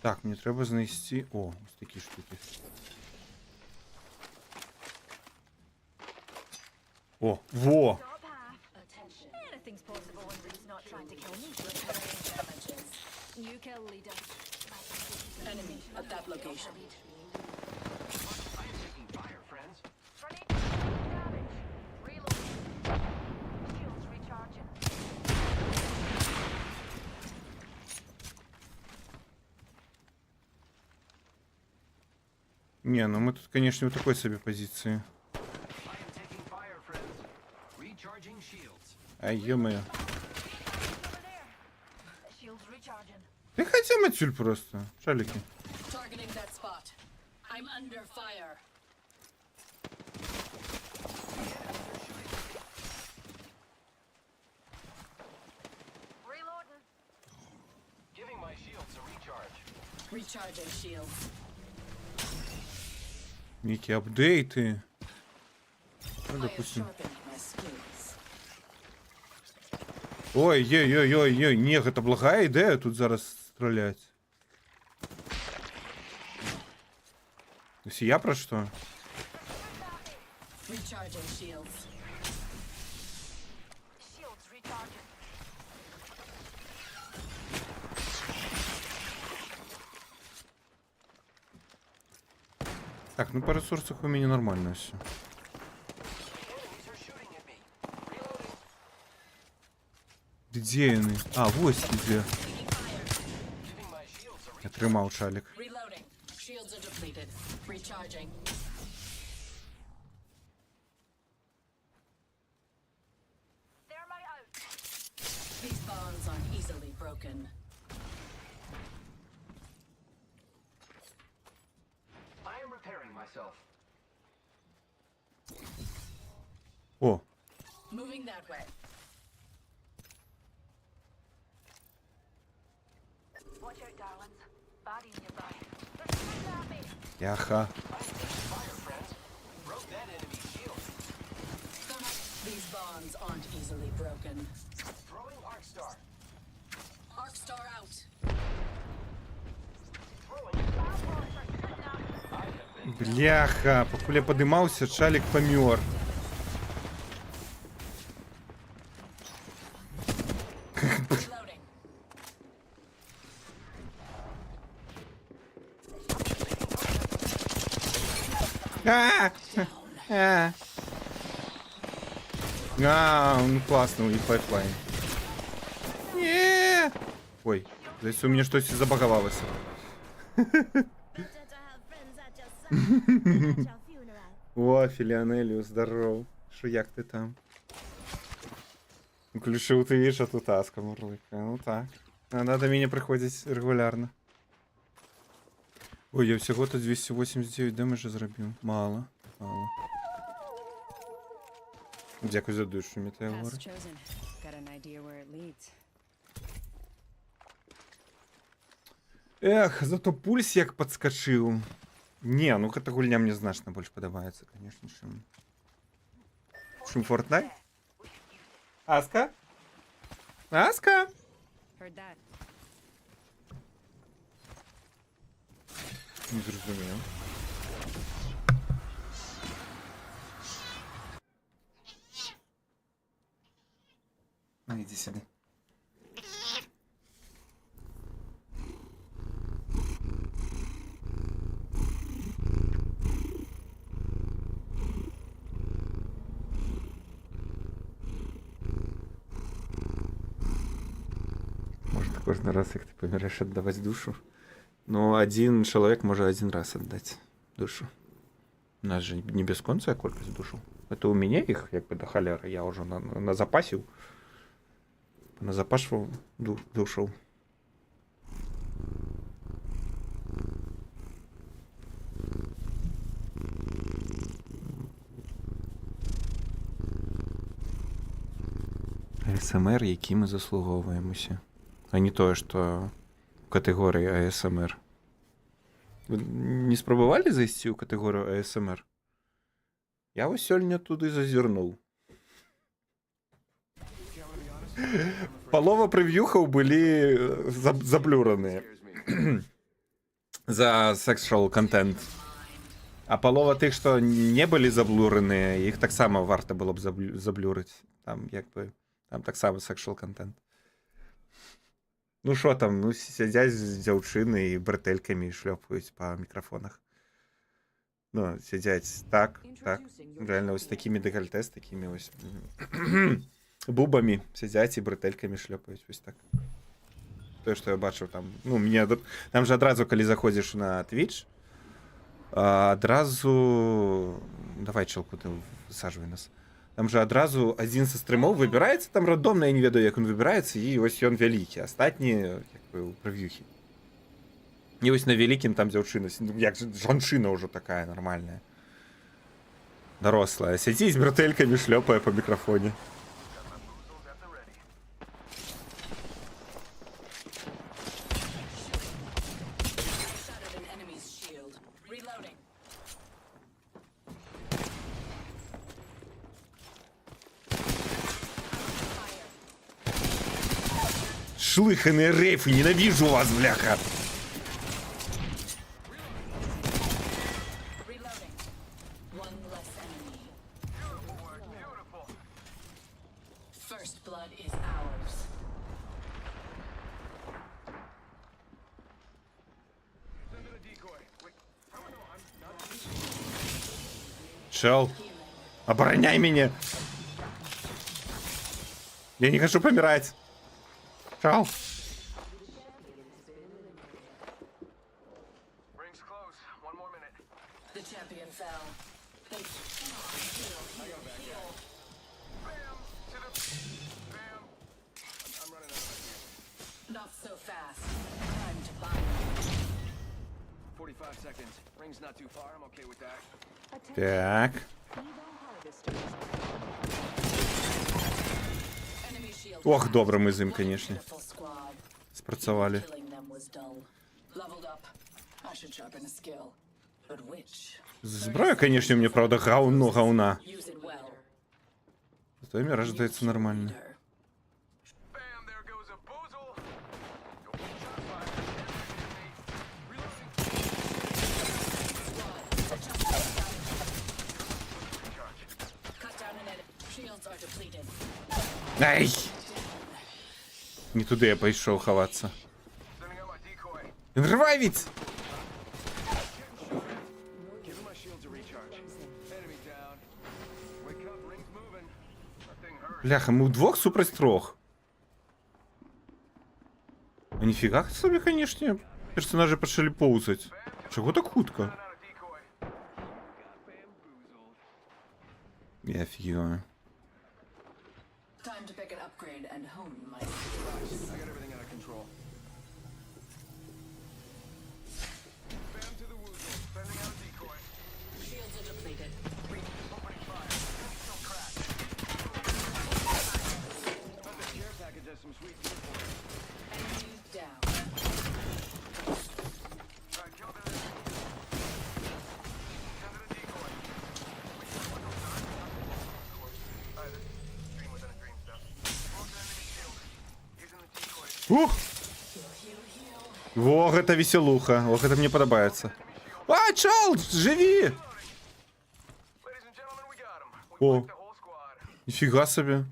Так, мені треба знайти... О, ось такі штуки. О, во! You kill leader. Enemy at that location. I am taking fire, friends. Damage. Reloading. Shields recharging. Не, ну мы тут, конечно, в такой себе позиции. I am taking fire, friends. Recharging shields. Ай, ё-моё. Over there. Shields recharging. Да хотим отсюль просто. Шалики. Targeting that spot. I'm under fire. Reloading. Giving my shields a recharge. Recharging shields. Некие апдейты. Ну, I have допустим. sharpened my skills. Ой, ой-ой-ой-ой, не, это благая ідея тут зараз стріляти. Если я про что? Recharging shields. Shields recharging. Так, ну по ресурсах у меня нормально все. Enemies are shooting at me. Reloading. Где они? А, вот где. Taking fire. Giving my shields a Я recharge. тримав шалик. Reloading. Shields are depleted. Recharging. Thermite out. These bonds aren't easily broken. I am repairing myself. О, Moving that way. Watch out, darlings. Body nearby. They're shooting at me. яха. Fire, friends. Broke that enemy's shield. These bonds aren't easily broken. Throwing Arc Star. Arc Star out. Throwing. Bad boys are shooting at me. I have been Бляха, поки я подимався, шалик помер. Reloading. Ну классно, у них лайфлайн. Не. Ой, здесь у меня что-то забаговалось. О, Філіанелію, здоров. Що як ти там? Ключу ти видиш, а тут Аска мурлика. Ну так. А надо мені приходить регулярно. Ой, я всього-то 289 демеджа зробив. Мало. Мало. Дякую за душу, Метеор. Path chosen. Got an idea where it leads. Эх, зато пульс як подскочив. Не, ну эта гульня мне значно больше подобается, конечно, чем Fortnite. Аска? Аска? Heard that. Не зрозумів. Ну, иди сюда. Может кожен раз, як ти помираєш, віддавати душу. Ну, один человек может один раз отдать душу. У нас же не без конца колькость душу. Это у меня их, как бы, до холеры. Я уже на запасил. На запашивал душу. АСМР, які ми заслуговуємося. А не то, що в категорії АСМР. Ви не спробували зайти у категорію АСМР? Я ось сьогодні туди зазирнув. Полова превьюхов были заблюраны за sexual контент. А полова тих, що не були заблюрені, їх так само варто було б заблюрити. Там, якби, там так само sexual контент. Ну що там, ну сидять з дзяўчынай і братэлькамі і шлёпаюць па мікрафонах. Ну, сидять так. Реально ось такими декольте, з такими ось бубами сидять і братэлькамі шлёпаюць. Ось так. То, що я бачив там. Ну, мені там же одразу, коли заходиш на Twitch, одразу... Давай, челку, ти висаджуй нас. Там же одразу один со стримов вибирається, там рандомно, я не ведаю, як він вибирається, і ось він великий. Остатні, якби, у прев'юхи. І ось на великим там дзяўчына, ну, як же, жанчына уже такая нормальная. Дорослая. Сидит с брательками, шлепая по микрофоне. Shattered an enemy's shield. Reloading. Шлыханые рейфы, ненавижу вас, бляха! Reloading. One less enemy. First blood is ours. Чел, обороняй меня! Я не хочу помирать! Чел! Rings close. One more minute. The champion fell. Thank you. Heal. Bam! To the... Bam! I'm running out of here. Not so fast. Time to bind. 45 seconds. Ring's not too far. I'm okay with that. Так. Enemy shield. Ох, добре ми з ним, конечно. Pitiful squad. Спрацювали. Killing them was dull. Leveled up. I should sharpen a skill. But which? Зброя, конечно, у меня, правда, говна. Use it well. Зато имя рождается нормально. Leader. Bam! There goes a boozle. Shot fired. Reloading. Cut down an enemy. Shields are depleted. Ай! Не туди я пішов ховатися. Sending out my decoy. Рвавець! Giving my shields a recharge. Enemy down. Wake up. Ring's moving. That thing hurts. Бляха, ми вдвох супроть трьох. А ніфіга собі, конечно, персонажі почали повзати. Чого так хутко? Running out of decoy. Got bamboozled. Я офігіваю. Time to pick an upgrade and hone my I skills. got everything under control. Bam to the woozle. Sending out a decoy. Shields are depleted. Opening fire. Still cracked. Bet the care package has some sweet gear for us. Enemy down. Alright, kill the... Send it a decoy. Alright, this dream within a dream stuff. Broken enemy shield. Using the decoy. Ух! Ох, это веселуха. Ох, это мне подобается. А, чел, живи! Ladies and gentlemen, we got him. We О, wiped the whole squad. ніфіга собі. Just gotta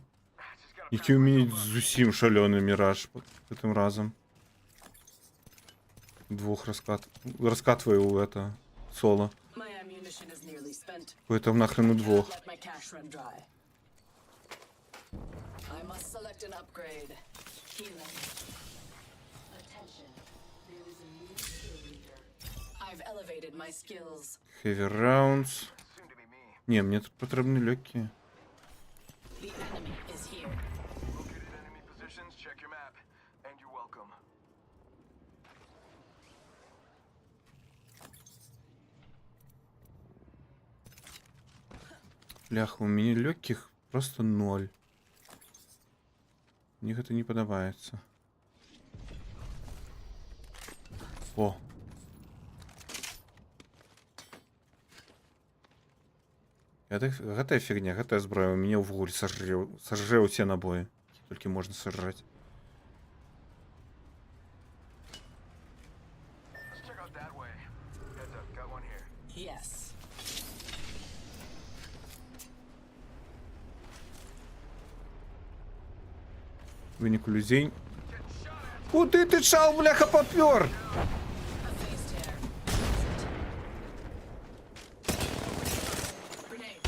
Який у мене зовсім шалений міраж этим разом. Двух розкатываю у это соло. My ammunition is nearly spent. Поэтому нахрен у двух. Let my cash run dry. I must select an upgrade. Healing. Attention. There is a new skill leader. I've elevated my skills. Heavy rounds. soon to be me. Не, мне тут потрібні легкі. The enemy is here. Located enemy positions. Check your map. And you're welcome. Бляха, у меня легких просто 0. Мне это не подобается. О. Гэтая фигня, гэтая зброя у меня в гуль сожре усе набои. Только можно сожрать. Let's check out that way. Heads up. Got one here. Yes. Винику людей. Getting shot at. Куди ти чал, бляха, попер? A face tear. Grenade.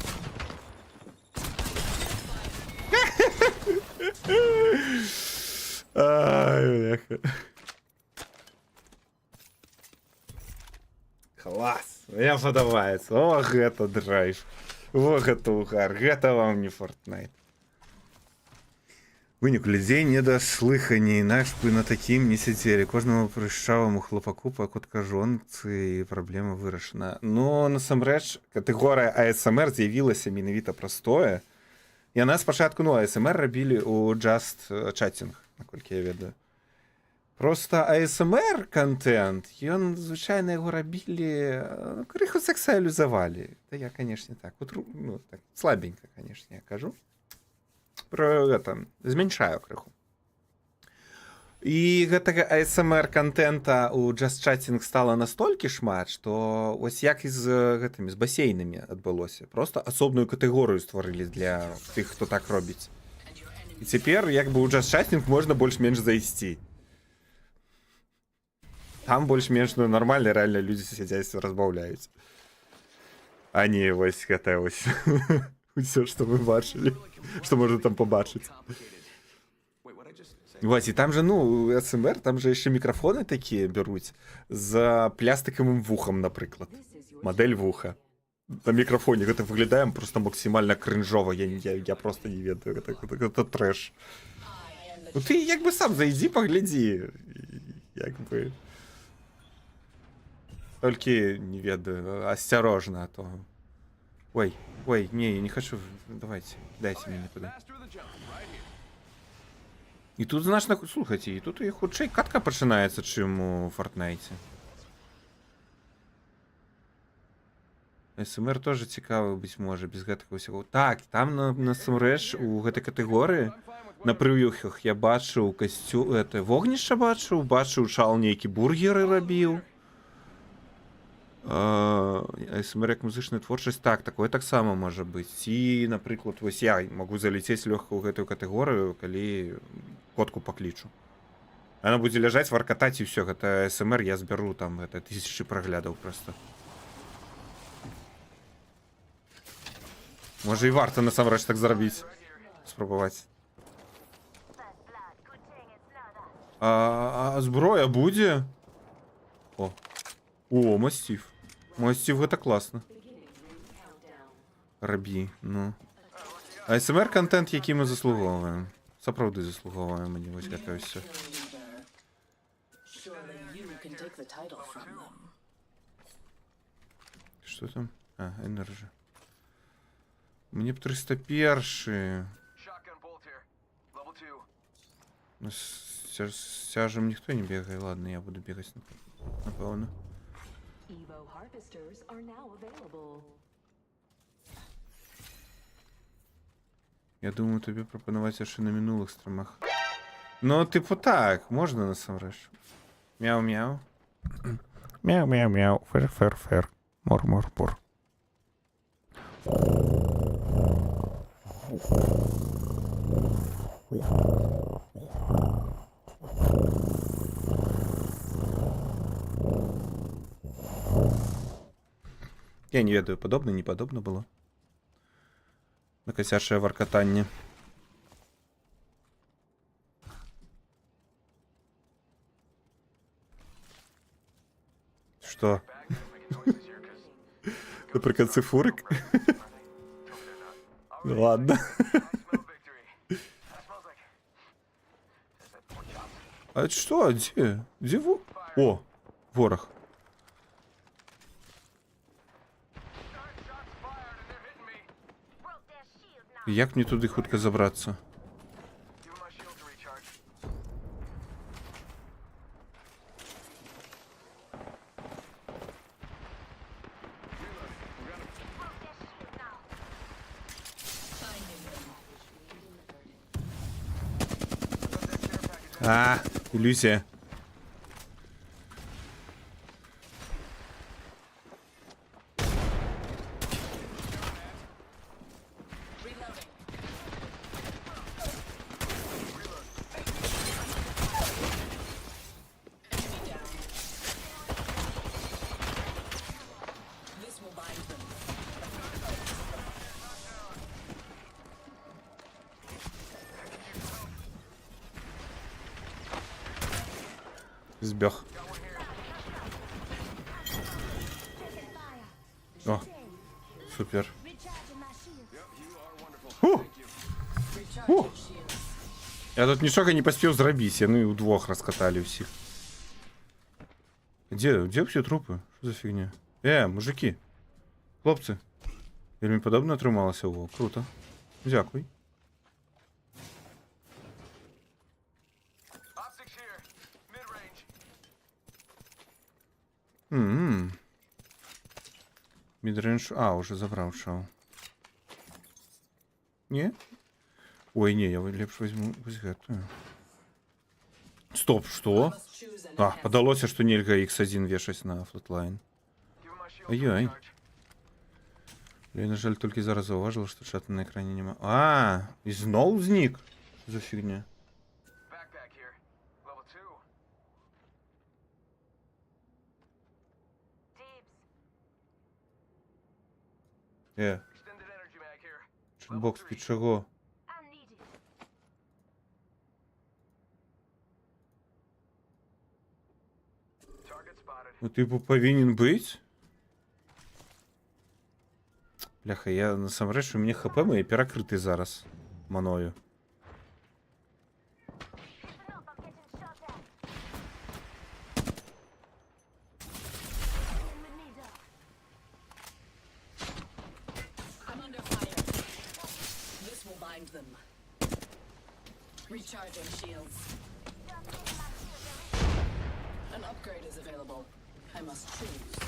Ай, бляха. Класс. Мне подобаецца. О, гэта драйв. О, гэта угар. Гэта вам не Fortnite. Вынік людзей не да слыхання, інакш бы на такім не сядзелі. Кожнаму прышчаваму хлопаку па куткажонцы і праблема вырашана. Ну, насамрэч, катэгорыя ASMR з'явілася менавіта праз тое. Яна спачатку, ну, ASMR рабілі ў Just Chatting, наколькі я ведаю. Просто ASMR контент, ён звычайна яго рабілі, крыху сексуалізавалі. Да я, канешне, так, ну, так, слабенька, канешне, я кажу. Про гэта, змяншаю крыху. І гэтага ASMR контента у Just Chatting стала настолькі шмат, што ось як і з гэтымі, з басейнамі адбылося. Просто асобную катэгорыю стварылі для тых, хто так робіць. І цяпер, як бы у Just Chatting можна больш-менш зайсці. Там больш-менш, ну, нармальна, рэальна людзі сядзяць, разбаўляюць. А не вось гэта вось. Усё, што мы бачылі. Што можна там пабачыць. Wait, what I just say? Вось, і там же, ну, СМР, там же яшчэ мікрафоны такія бяруць з плястыкавым вухам, напрыклад. Мадэль вуха. На мікрафоне гэта выглядае просто максімальна крынжова. Я просто не ведаю. Гэта трэш. Ну ты як бы сам зайдзі, паглядзі. Як бы... Толькі, не ведаю, асцярожна, а то... Ой, не, я не хочу. Давайте, дайте мне туда. І тут значна, слухайте, і тут і хутчэй катка пачынаецца, чым у Фортнайце. СМР тоже цікавы быць можа без гэтага ўсяго. Так, там насамрэч у гэтай катэгорыі на прыв'юхах я бачыў касцю, это вогнішча бачыў чал нейкі бургеры рабіў. СМР як музычная творчасць, так, такое таксама можа быць. І, напрыклад, вось я магу залецець лёгка ў гэтую катэгорыю, калі котку паклічу. Яна будзе ляжаць, варкатаць і ўсё. Гэта СМР, я збяру там гэта 1000 праглядаў проста. Можа і варта насамрэч так зрабіць. Спрабаваць. А зброя будзе? О, масціф. Масціф гэта класна. Рабі, ну. АСМР контент, які мы заслуговуємо. Сапраўды заслуговуємо мені вось гэта ўсё. Што там? А, энерджі. Мне б 301. Shotgun bolt here. Level 2. Ну, з цяжам ніхто не бегае. Ладно, я буду бегаць, напэўна. Evo harvesters are now available. Я думаю, тобі прапанаваць яшчэ на мінулых стримах. Ну, типу так, можна насамрэч. Мяу-мяу. Мяу-мяу-мяу. Фер-фер-фер. Мур-мур-пур. Я не ведаю, падобна, не падобна было. Накосяшее варкатанне. Что? Напрыканцы фурык? Ну ладно. А что? Где? Где О, ворох. Як мне туды хутка забрацца? А, иллюзия. Збег. О, супер. Фу! Фу! Я тут нічога не поспел зрабіць, яны удвох раскатали ўсіх. Где все трупы? Что за фигня? Мужики. Хлопцы. Вельмі падобна атрымалася. О, круто. Дзякуй. Optics here. Mid-range. Мідрендж. Уже забрав шоу. Не? Ой, не, я лепш возьму вось гэтую. Стоп, что? Must choose an enhancement. Падалося, што нельга X1 вешаць на флотлайн. Give my shield Ай-яй. recharge. Я, на жаль, толькі зараз заўважыла, што чата на экране няма. І зноў знік? Што за фігня? Backpack here. Level 2. Deebs, Extended energy mag here. Чутбокс під чого? I'm needed. Target spotted. Ну, типу, повинен быць? Бляха, я насамрэч, у мяне ХП мае перакрыты зараз маною. Listen up, I'm getting shot at. With me, Doc. I'm under fire. This will bind them. Recharging shields. Just getting my shields. An upgrade is available. I must choose.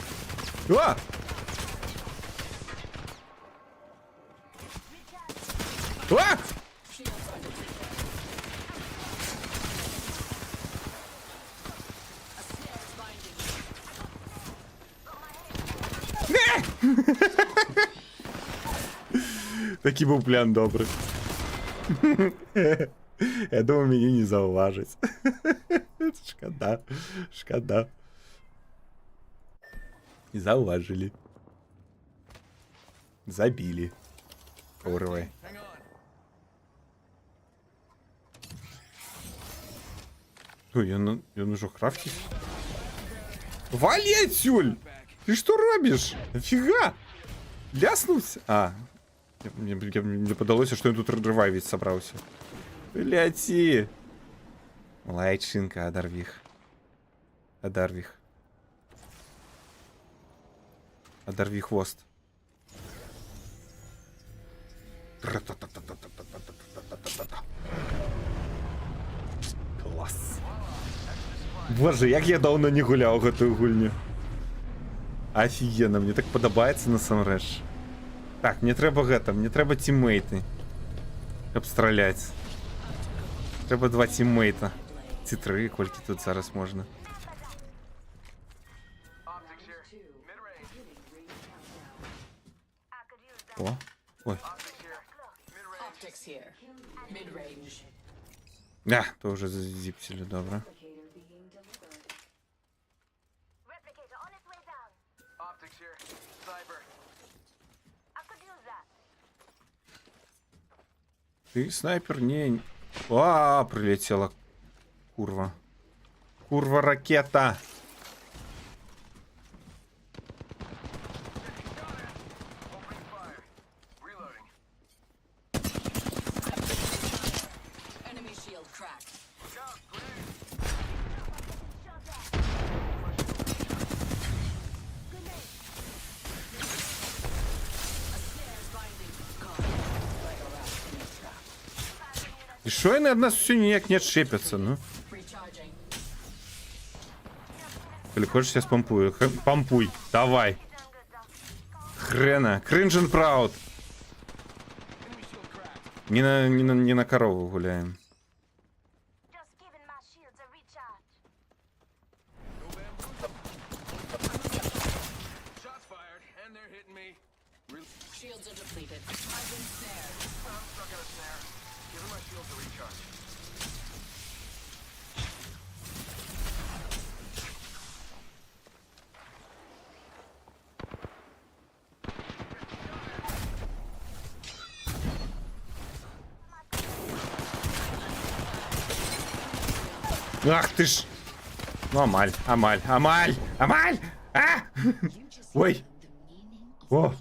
А! А! Shields are depleted. A snare is binding me. Такий був план добрий. Я думаю, мені не зауважить. Шкода. Шкода. І зауважили. Забили. Урвай. Hang on. Ой, я уже крафтить. Вали отсюль! Back. Ты что робишь? Нафига? Ляснулся? Мне подалося, что я тут ревайвить собрался. Ляти! Лайчинка, Адарвих. Адарвих. Адарви хвост. Класс. Боже, як я давно не гуляв гэтую гульню. Офігенно, мне так падабаецца насамрэч. Так, мне трэба гэта, мне трэба тиммейты. Каб страляць. Трэба 2 тиммейта. Ці 3, колькі тут зараз можна. Optics here. Mid-range. I could use that. О, ой. Optics here. Mid-range. Optics here. Mid-range. То вже зазіпсили, добре. Replicator on its way down. Optics here. Sniper. I could use that. Ты снайпер? Не. Прилетела. Курва. Курва ракета. Opening fire. Reloading. Enemy shield cracked. Look out. Grenade. Shot at. A snare is binding. God, like a rat in a trap. І що вони від нас все ніяк не отшепятся, ну? Recharging. Или хочешь, я спампую? Пампуй, давай. Done good, Doc. Хрена. Кринжен праут. Enemy shield cracked. Не на корову гуляем. Just giving my shields a recharge. No bamboo. Shots fired, and they're hitting me. Shields are depleted. I've been snared. I'm stuck in a snare. Giving my shields a recharge. Ах ты ж. Ну, Амаль, Амаль, Амаль, Амаль! А! Ой! О!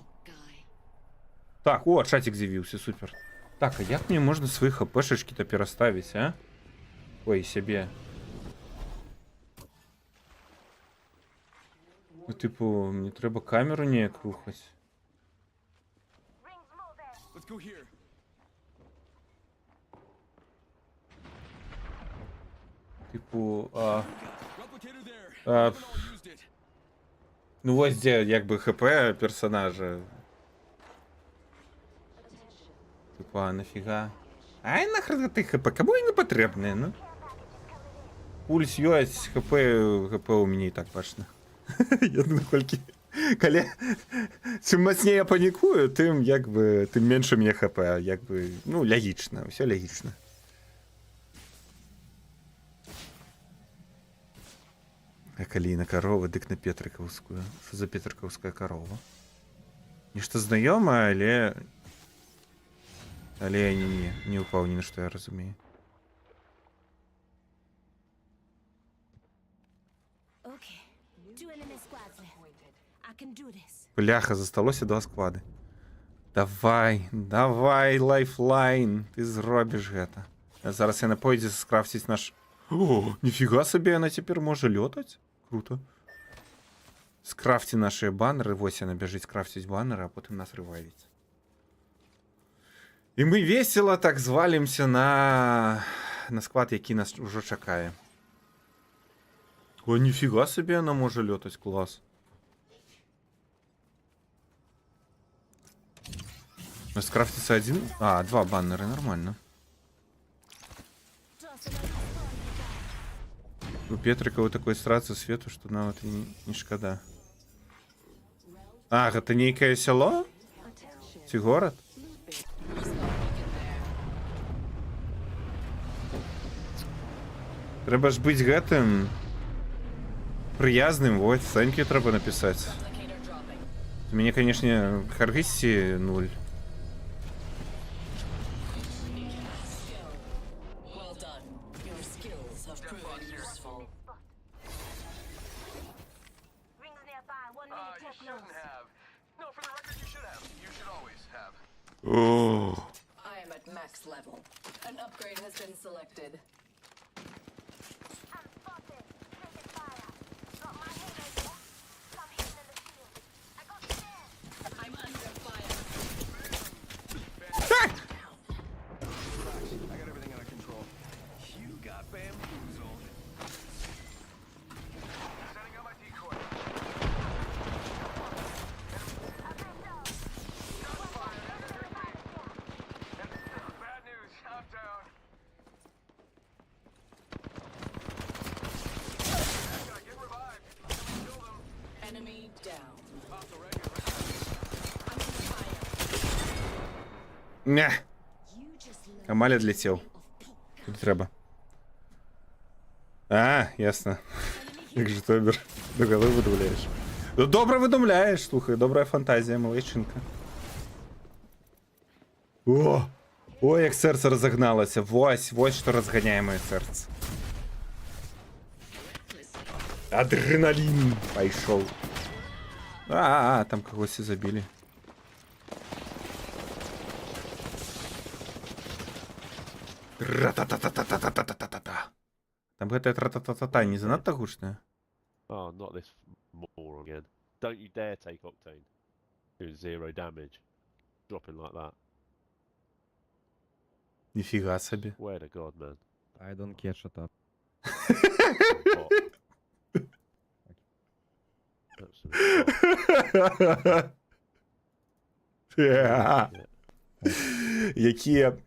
Так, о, чатик з'явився, супер. Так, а як мені можна свої хпшечки-то переставити, а? Ой, себе. Ну, типу, мені треба камеру ніяк рухати. Rings moving. Let's go here. Типу, Replicator there. А, Haven't all used it. ну ось де, якби, хп персонажа. Типу, а нафіга? Ай, нахрен ти хп, кому і не потрібне, ну? Пульс юась, хп у мене і так бачно. Я наскільки... Чим мощніше я панікую, тим, якби, тим менше мені хп, якби, ну, логічно, все логічно. А Калина корова, дык на Петриковскую. Что за Петриковская корова? Нечто знакомое, але я не упал ни на что, я разумею. Okay. 2 enemy squads left. I can do this. Бляха, засталося 2 склади. Давай, лайфлайн, ти зробиш гэта. Зараз я на поїзді скрафтить наш... О, ніфіга собі, вона тепер може льотати? Круто. Скрафті наші банери, ось вона біжить скрафтить банери, а потім нас ревайвить. І ми весело так звалимося на склад, який нас уже чекає. О, ніфіга собі, вона може льотати, клас. У нас скрафтится 1... А, 2 баннера, нормально. У Петрика вот такой страцию свету, что нам это не шкода. А, это некое село? Ці город? Треба ж бути гэтым... приязним, вот, thank you треба написать. Replicator dropping. У меня, конечно, харгисти 0. Well done. Your skills have proven useful. Rings nearby. 1 minute You tech shouldn't close. have. No, for the record, you should have. You should always have. О, I am at max level. An upgrade has been selected. I'm spotted. Taking fire. Got my halo here. Some hitting in the field. I got scared. I'm under fire. I got everything under control. You got bamboozled. Setting up my decoy. Bad news. I'm down. Get revived. Kill them. Enemy down. Off the regular. I'm on fire. ня. You just learned Амаль отлетел. Тут треба. А, ясно. Як же Тобер, до голови видумляєш. Ну, добре видумляєш, слухай, добра фантазія, малечинка. О! О, як серце розогналося. Ось що розганяє моє серце. Адреналін пішов. Там когось і забили. Ра-та-та-та-та-та-та-та-та-та. Там гэтая тра-та-та-та-та не занадто гучная? Oh, not this moron again. Don't you dare take Octane. Doing 0 damage. Dropping like that. Ніфіга собі. Swear to God, man. I don't care, shut up. Bot. Absolute bot.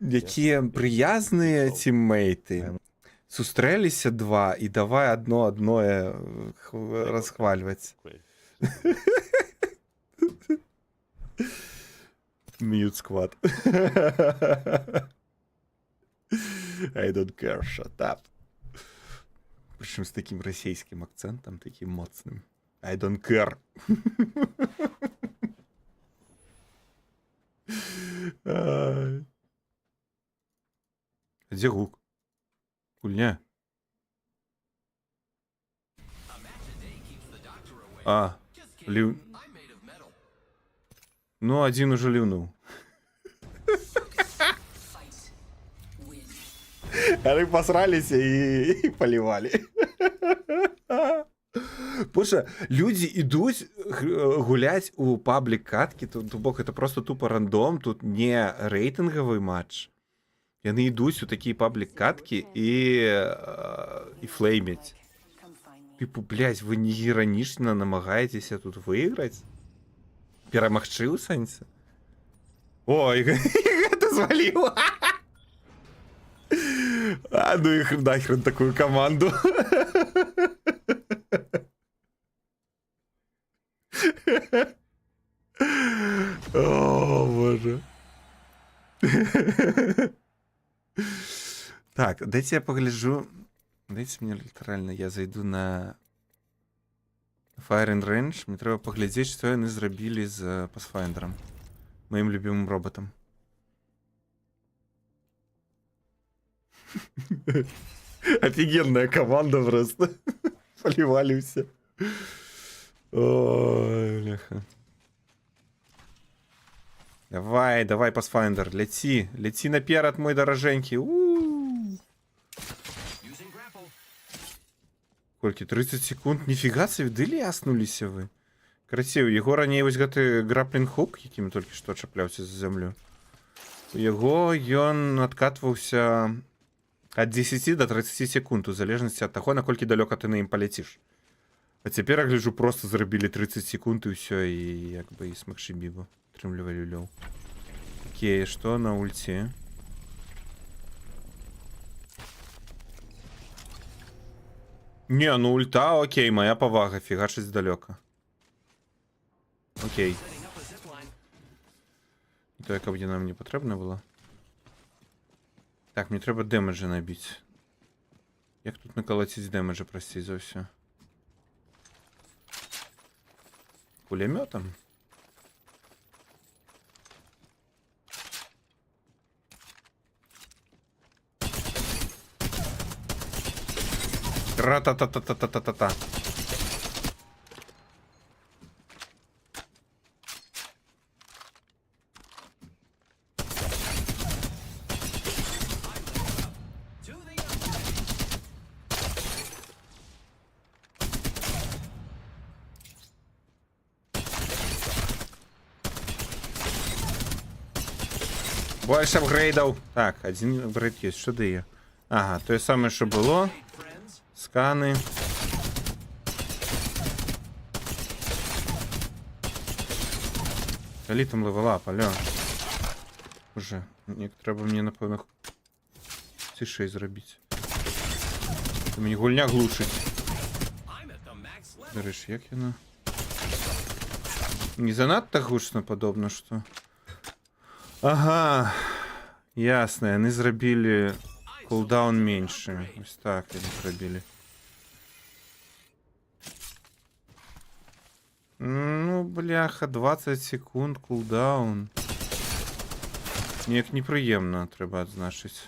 Які приязні тіммейти. Сустрелися 2 і давай одно розхвалювати. Quiz. Мьют сквад. I don't care, shut up. Причем з таким російським акцентом, таким моцним. I don't care. Ай. Где гук? Кульня. А, лив... Ну, один уже ливнул. Fight. Win. Они посрались и поливали. Боже, люди ідуть гулять у паблік катки, тут бок, це просто тупо рандом, тут не рейтинговий матч. Вони йдуть у такі паблік катки і флеймять. Come find me. Типу, блядь, ви не іронічно намагаєтеся тут виграти? Перемогчи у сенсі? О, і це звалило. А, ну і нахрен таку команду. О, боже. Так, дайте я погляжу. Дайте мені літерально, я зайду на Fire and Range. Мені треба поглядіти, що вони зробили з Pathfinder'ом. Моїм любимим роботом. Офигенная команда просто. Поливали все. Ой, бляха. Давай, давай, Pathfinder, лети. Лети наперед, мой дороженький. У-у-у. Колькі, 30 секунд. Ніфіга собі, де ляснуліся ви? Красиво. Його ранее вось гэты граплінг-хук, яким толькі што чапляўся за зямлю. Яго ён адкатваўся ад 10 до 30 секунд, у залежнасці ад таго, наколькі далёка ты на ім паляціш. А цяпер, я гляджу, просто зрабілі 30 секунд і ўсё, і як бы і смакшы бібу. Трымлівалі лёў. Окей, што на ульце? Не, ну ульта, окей, моя павага, фігачыць здалёка. Окей. То, яка б нам не патрэбна была. Так, мне трэба дэмэджа набіць. Як тут накалаціць дэмэджа, прасцей за ўсё? Пулемётом? Ра-та-та-та-та-та-та-та. Больше апгрейдов. Так, один апгрейд есть. Что дає? Ага, то самое, что было. Сканы. Калі там левелап, алло. Уже, треба мені, напевно, цішей зробити. Мені гульня глушить. До речі, як яна? Не занадто гучно подобно, что? Ага, ясно, они зробили кулдаун меньше. Ось так они зробили. Ну, бляха, 20 секунд кулдаун. Ніяк неприємно, треба відзначити.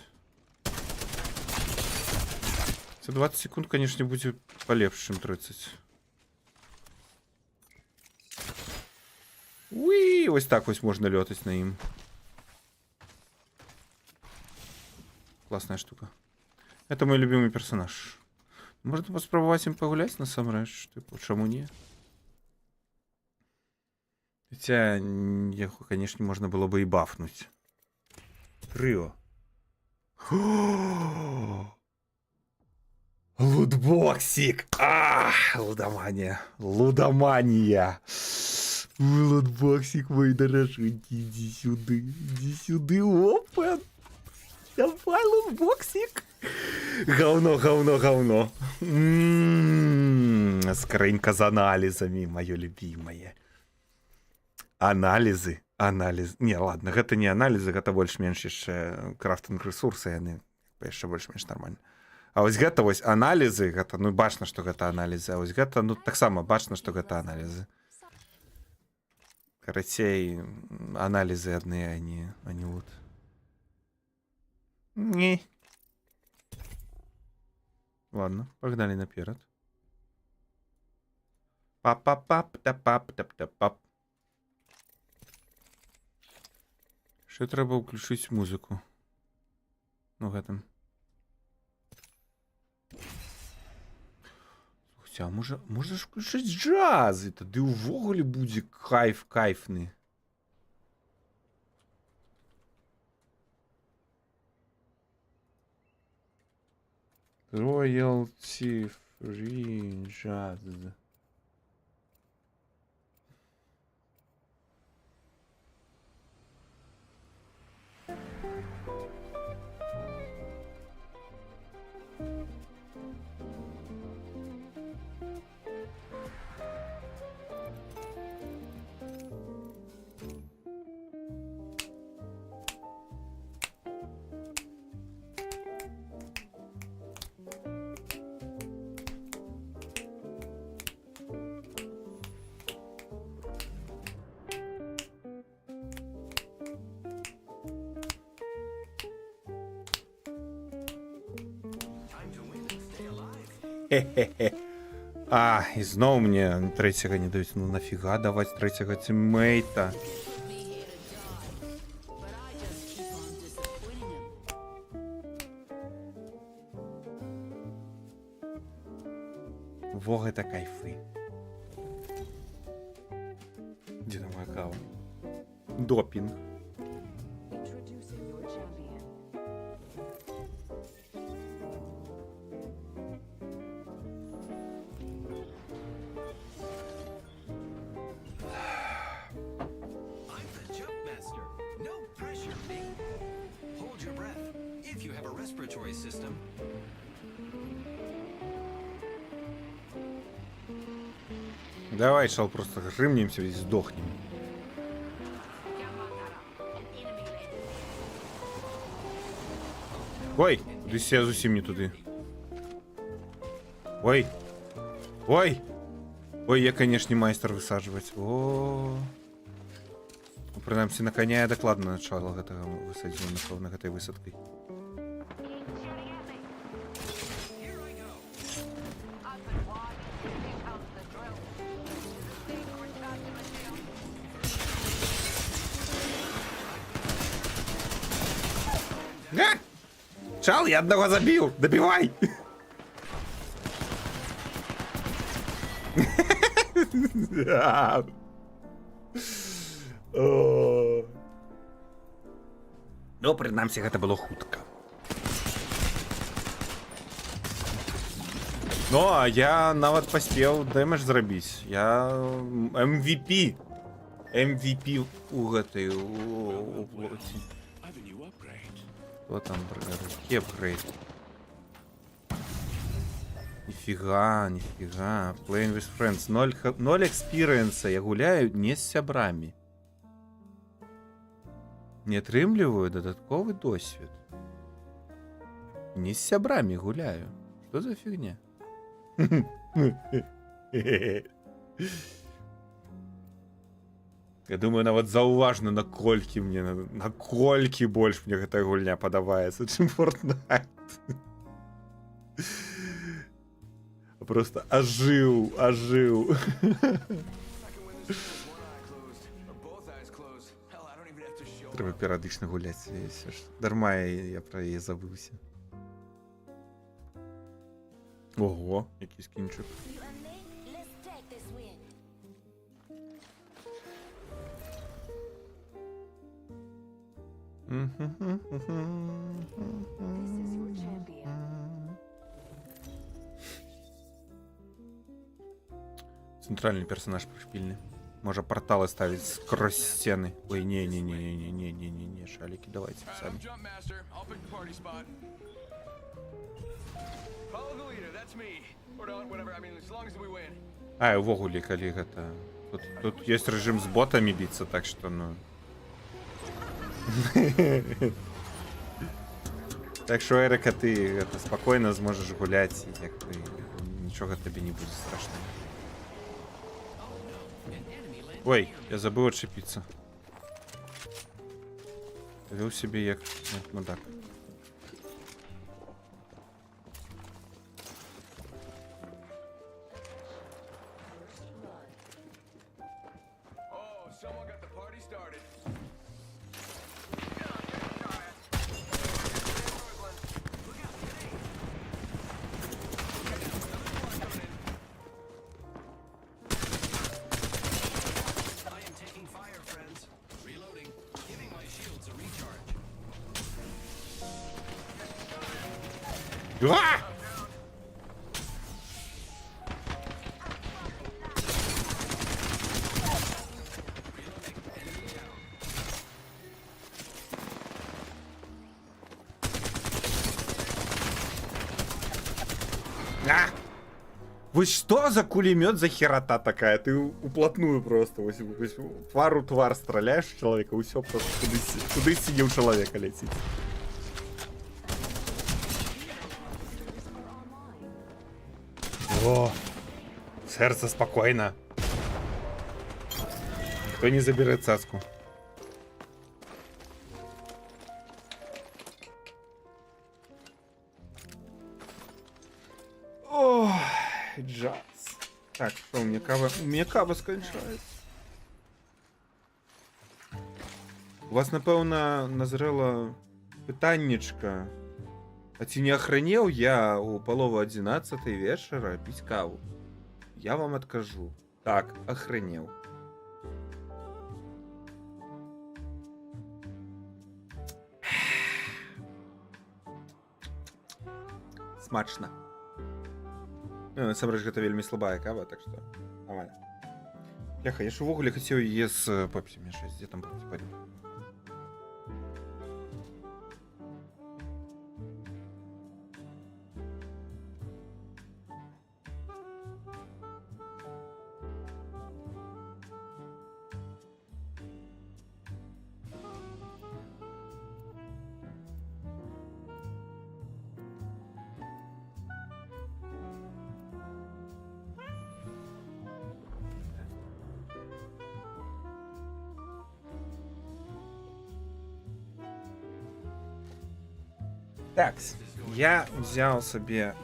Це 20 секунд, конечно, буде полегше, ніж 30. Уи, ось так ось можна льотати на їм. Классная штука. Это мой любимый персонаж. Можно поспробовать им погулять насамрэч, типу, чому ні? Хотя, его, конечно, можно было бы и бафнуть. Трио. Лутбоксик! Лудомания. Лудомания. Лутбоксик, мой дороженький, иди сюда. Иди сюда, опа. Давай, лутбоксик. Говно, говно, говно. Скрынька с анализами, мое любимое. Анализы. Анализ. Не, ладно, гэта не анализы, гэта больш-менш яшчэ крафтинг ресурсы, яны яшчэ больш-менш нормально. А вось гэта вось анализы, гэта, ну, бачна, што гэта анализы, а вось гэта, ну, таксама бачна, што гэта анализы. Карацей, анализы адныя, а не вот. Не. Ладно, погнали наперед. Пап-пап-пап-та-пап-тап-та-пап. Ще треба включити музику. Ну, гэтым. Слухайте, а може ж включити джаз? І тоді увогуле буде кайф кайфний. Royalty free jazz. Хе-хе-хе. А, і знову мені третього не дають. Ну нафіга давати третього тіммейта? Вог это кайфи. Где там моя кава? Допинг. Introducing your champion. I'm the jump master. No pressure, me. Hold your breath. If you have a respiratory system. Давай, шал, просто грымнемся и сдохнем. Ой, ты себя зусім не туды. Ой. Ой. Ой, я, конечно, майстер высаживать. О. Ну, принаймсі, на коня я докладно начало гэтага высадзіў, напэўна, гэтай высадкай. А! Чал, я одного забил! Добивай! Ну, прынамсі, гэта было хутка. Ну, а я нават паспеў дэмэдж зрабіць. Я MVP. MVP у гэтай у плоці. Что там, какие апгрейд? Нифига, нифига. Playing with friends. 0 экспириенса. Я гуляю не с сябрамі. Не атрымліваю дадатковы досвед. Не с сябрамі гуляю. Что за фигня? Я думаю, нават заўважна, наколькі больш мне гэтая гульня падабаецца, чым Fortnite. Просто ажыў. Трэба перыядычна гуляць. Дарма я пра яе забыўся. Ого, які скінчык. You and me, let's take this win. This is your champion. Центральный персонаж пришпильный. Можно порталы ставить сквозь стены. Ой, не, шалики, давайте сами. Jump master. I'll pick the party spot. Follow the leader. That's me. Or not, whatever. I mean, as long as we win. А, и увогуле, калі гэта... Тут есть режим с ботами биться, так что, ну... Так что, Эрика, ты спокойно зможешь гулять, и як бы ничего тебе не будет страшного. Ой, я забыл отшипиться. Вел себе як мудак. А! А! Вы что за кулемет за херота такая? Ты уплотную просто. Твар у твар стреляешь в человека, и все просто куди сидів чоловіка летить. О, сердце спокойно. Никто не заберет цаску. Ох, джаз. Так, что, у меня кава скончается. У вас, напевно, назрело питаннячка. А ці не охренел я у полова 11 вечера пить каву? Я вам откажу. Так, охренел. Смачно. Ну, насамрэч, гэта вельмі слабая кава, так что нормально. Бляха, я ж увогуле хацеў яе з пепсі мешаць. Дзе там пепсі, пойдем. Так, я взял себе,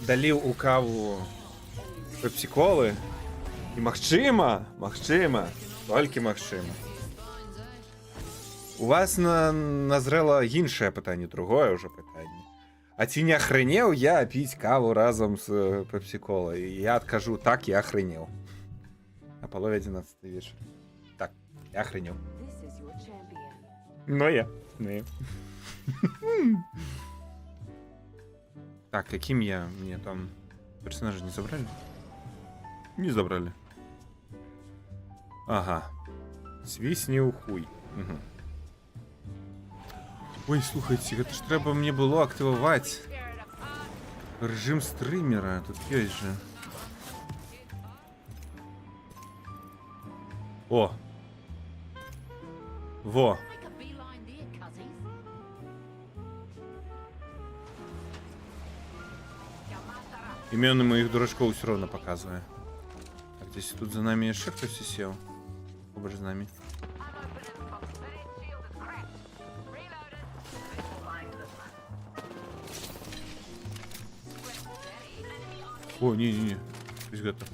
долил у каву пепсиколы, и магчыма, толькі магчыма. У вас назрело іншае пытанне, другое уже пытанне. А ці не охренел я пить каву разом с пепсиколой? Я откажу, так, я охренел. На половине 11 вечера. Так, я охренел. This is your champion. Но я. Так, каким я? Мне там персонажа не забрали? Не забрали. Ага. Свиснил хуй. Угу. Ой, слухайте, это ж треба мне было активовать режим стримера. Тут есть же. О. Во. Имены моих дурачков все равно показываю. Так, здесь тут за нами еще кто-то сел. Оба же с нами. О, не-не-не. Здесь готов.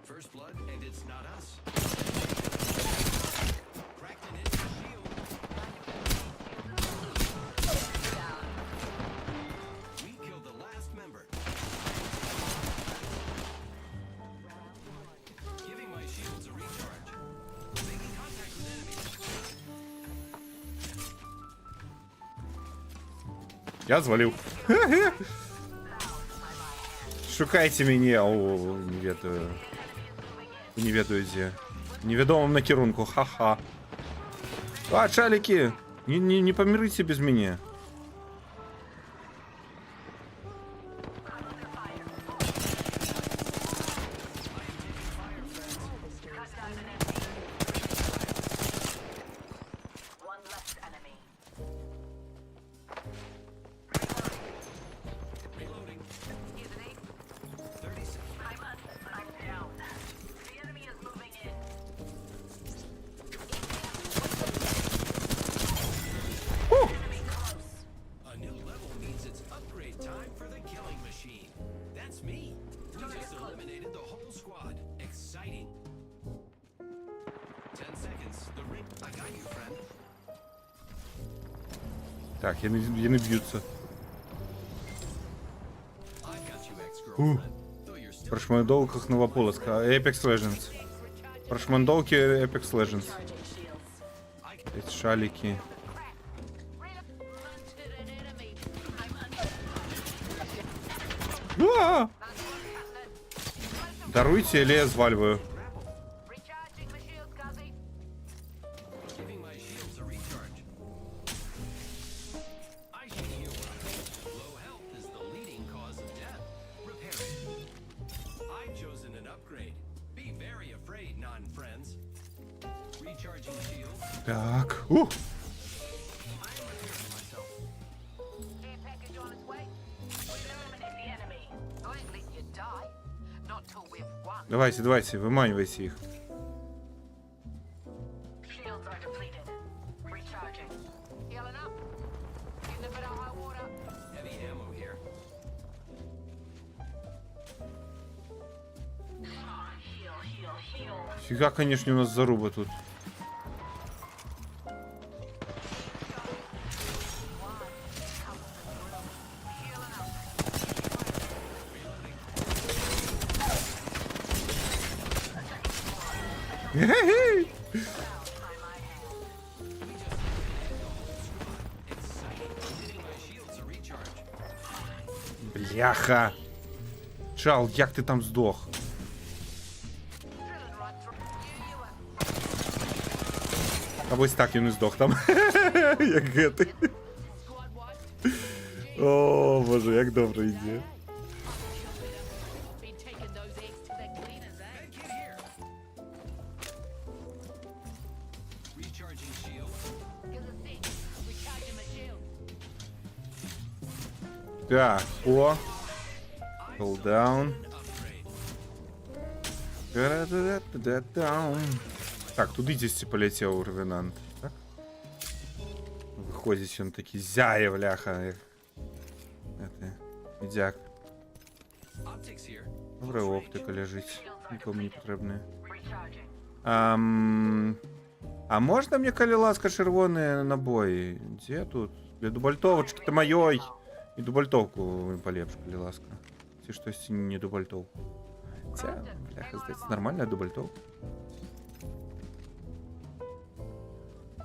First blood, and it's not us. Cracked an enemy shield. We killed the last member. Giving my shields a recharge. Making contact with enemies. Я звалил. Шукайте меня, о, не ведаю. Не ведаю где. Неведомым на керунку, ха-ха. А, чалики, не помирайте без меня. Reloading. 30 seconds. I'm down. The enemy is moving in. A new level means it's upgrade time for the killing machine. That's me. We just eliminated the whole squad. Exciting. 10 seconds. The ring. I got you, friend. Так, яны б'ються. I've got you, ex-girlfriend. Though you're still Про шмандовках Новополоцка. Apex Legends. Про шмандовки Apex Legends. Эти шалики. А! Даруйте, или я зваливаю. Recharging my shields, Guzzy. Giving my shields a recharge. I should heal up. Low health is the leading cause of death. Repair it. I've chosen an upgrade. Be very afraid, non-friends. Recharging shields. Так. I am repairing myself. Care package on its way. We'll eliminate the enemy. I ain't letting you die. Not till we've won. Давайте, давайте, выманивайте их. Shields are depleted. Recharging. Healing up. In a bit of high water. Heavy ammo here. Фига, конечно, у нас заруба тут. Хе-хе-хе. Hitting my shields a recharge. Бляха. Чал, як ти там здох? А ось так він і здох там. Як гети. О, боже, як добре йде. Been taking those eggs to the cleaners, eh? Medkit here. Recharging shields. Give us six. Recharging my shield. Так, о. I've Hold selected down. an upgrade. Га-да-да-да-да-дам. Так, туди десь полетів ревенант. Так? Виходить він такий зяє, бляха. Як... Это, Відяк. Optics here. Добре, оптика лежить. Нікому не потрібна. Recharging. А можна мені, коли ласка, червоні набої? Де тут? Для дубальтовочки-то моєї. І дубальтовку полепш, коли ласка. Ці щось не дубальтовку. Ця, бляха, здається, нормальна дубальтовка.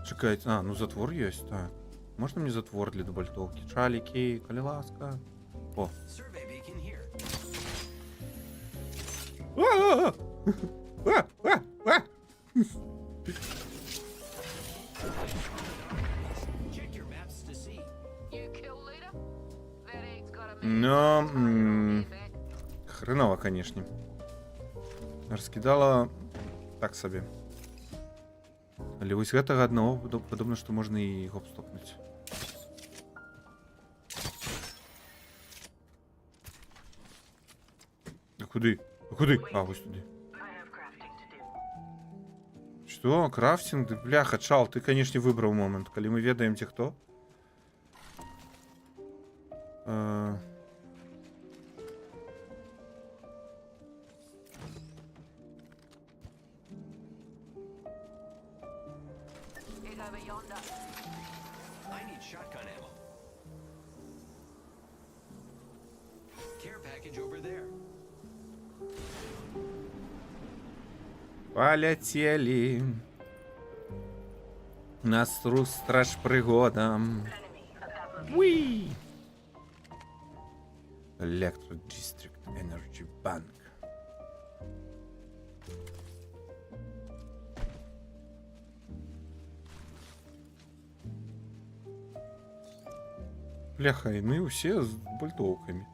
Чекайте, ну затвор є, так. Можна мені затвор для дубальтовки? Чаліки, коли ласка. О. Survey beacon here. А! Check your maps to see. You kill leader? That egg's got a Но... back. Хреново, конечно. Раскидала так собі. Але ось гэтага аднаго падобна, што можна і гоп-стопнуць. А куды? А куды? А, вось туды. Что? Крафтинг? Да, бляха, чал, ты, конечно, выбрал момент, калі мы ведаем те хто. Head over yonder. I need shotgun ammo. Care package over there. Полетели. Настраж пригодам. Уи! Electro District Energy Bank. Бляха, і ми усі з бальтовками.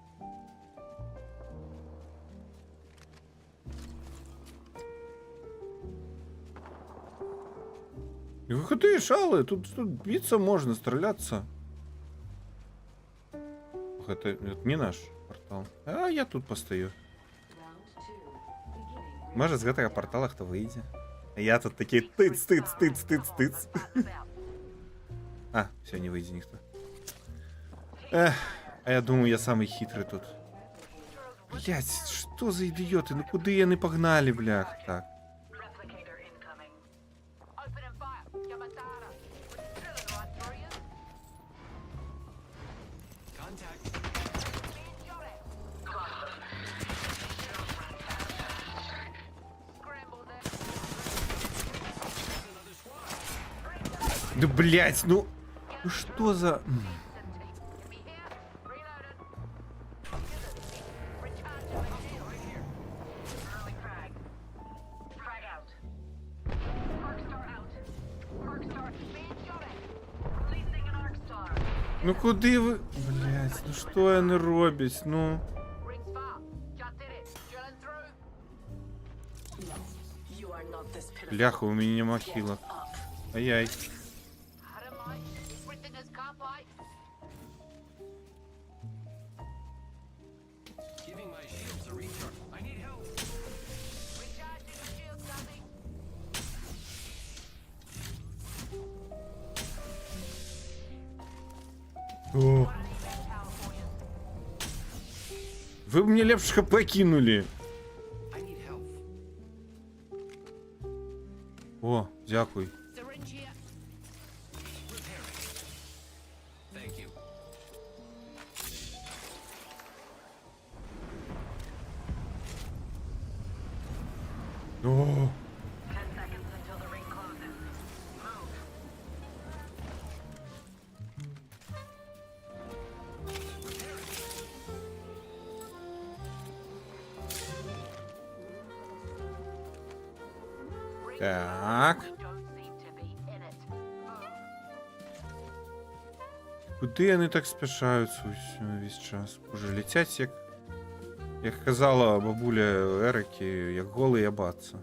Выходи, шалы, тут биться можно, стреляться. Ох, это не наш портал. А я тут постою. Round 2. Beginning. Може з гэтага портала хто выйдзе. А я тут такий тыц. А, все, не выйдзе ніхто. Эх, а я думаю, я самый хитрый тут. Блять, что за идиоты? Ну куды яны погнали, блях, так. Replicator incoming. Opening fire. Yamatara. We're drilling right through you. Contact. Being shot at. Scramble that. Another squad. Да блять, ну что за... Give me here. Reloaded. Ну куди ви. Блять, ну що вони роблять? Ну. Rings far. Just did it. Drilling through. You are not this pitiful. Бляха, у мене нема хілок. Ай-яй. Had a mic. Everything is carbide. Giving my shields a recharge. I need help. Recharging the shield, Gummy. О. Ви б мені лепш хп кинули. I need help. О, дякую. Syringe here. Repairing. Thank you. О. 10 seconds until the ring closes. Move. Так. Don't seem to be in it. Куди вони так спішаються весь час? Боже, летять як казала бабуля Ерики, як голий абатца.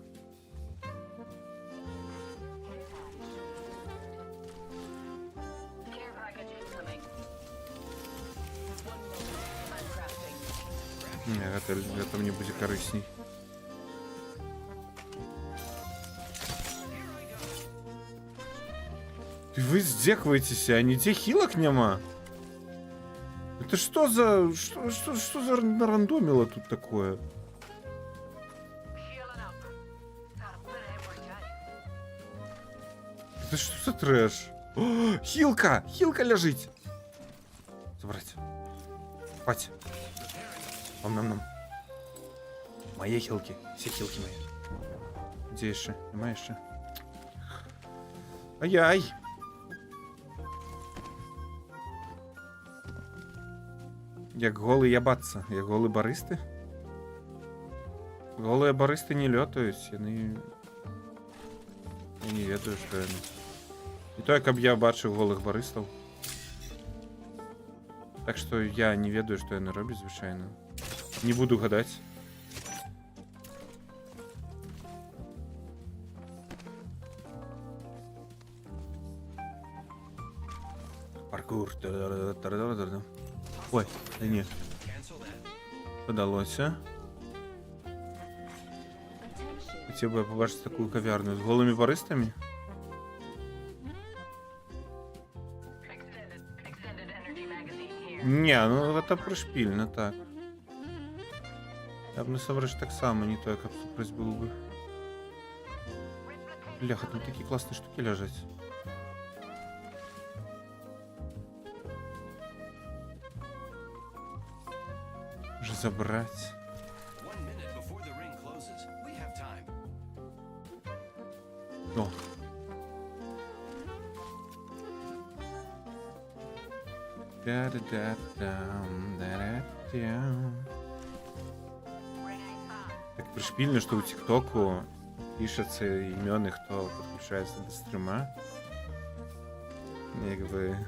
Care package incoming. One moment. I'm crafting. Ні, це мені буде корисній. Вы здехаетесь, а нигде хилок нема? Это что за... Что за нарандомило тут такое? Healing up. Got a bit every day. Это что за трэш? О, хилка! Хилка лежит! Забрать. Спать. Нам. Мои хилки. Все хилки мои. Где еще? Нема еще? Ай-яй! Як голий ябаться, як голі баристи. Голые баристы не летают, яны... Я не ведаю, что яны. Не то, каб я бачыў голых барыстаў. Так что я не ведаю, что яны робяць звычайна. Не буду гадаць. Паркур. Ой, да не. Удалося. Хотів би я побачити таку кав'ярню з голими баристами. Extended energy magazine here. Ні, ну це пришпільно, так. Я б насамрэч так само, не то, як супраць було би. Бляха, там такі класні штуки лежать. Може забрати. 1 minute before the ring closes. We have time. О. Так пришпільно, що у ТикТоку пишеться ім'яни, хто підключається до стрима. Якби...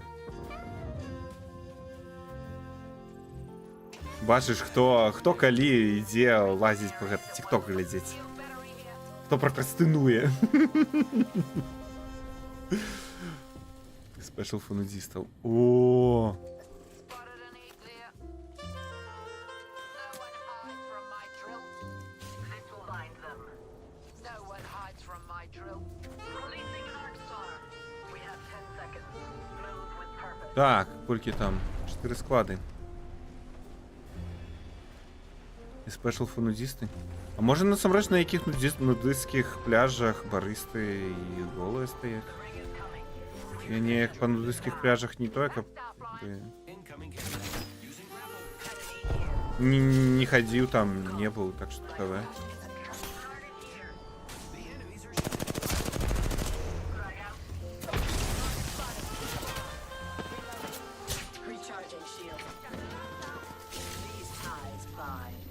Бачиш, хто калі йде лазить по гэта ТикТок глядзець. Хто прокрастинує. Спешл фонудистов. О. Spotted an egg there. No one hides from my drill. This will find them. No one hides from my drill. Releasing an arc star. We have 10 seconds. Move with purpose. Так, кольки там? 4 склади. І спешл фонудисти. А може насамрэч на яких нудистських пляжах баристи і голые стоять? Я не по нудистських пляжах не то, як Incoming camera. Using grapple. не ходил там, не был, так что давай. The enemies are Recharging shield. These ties bind.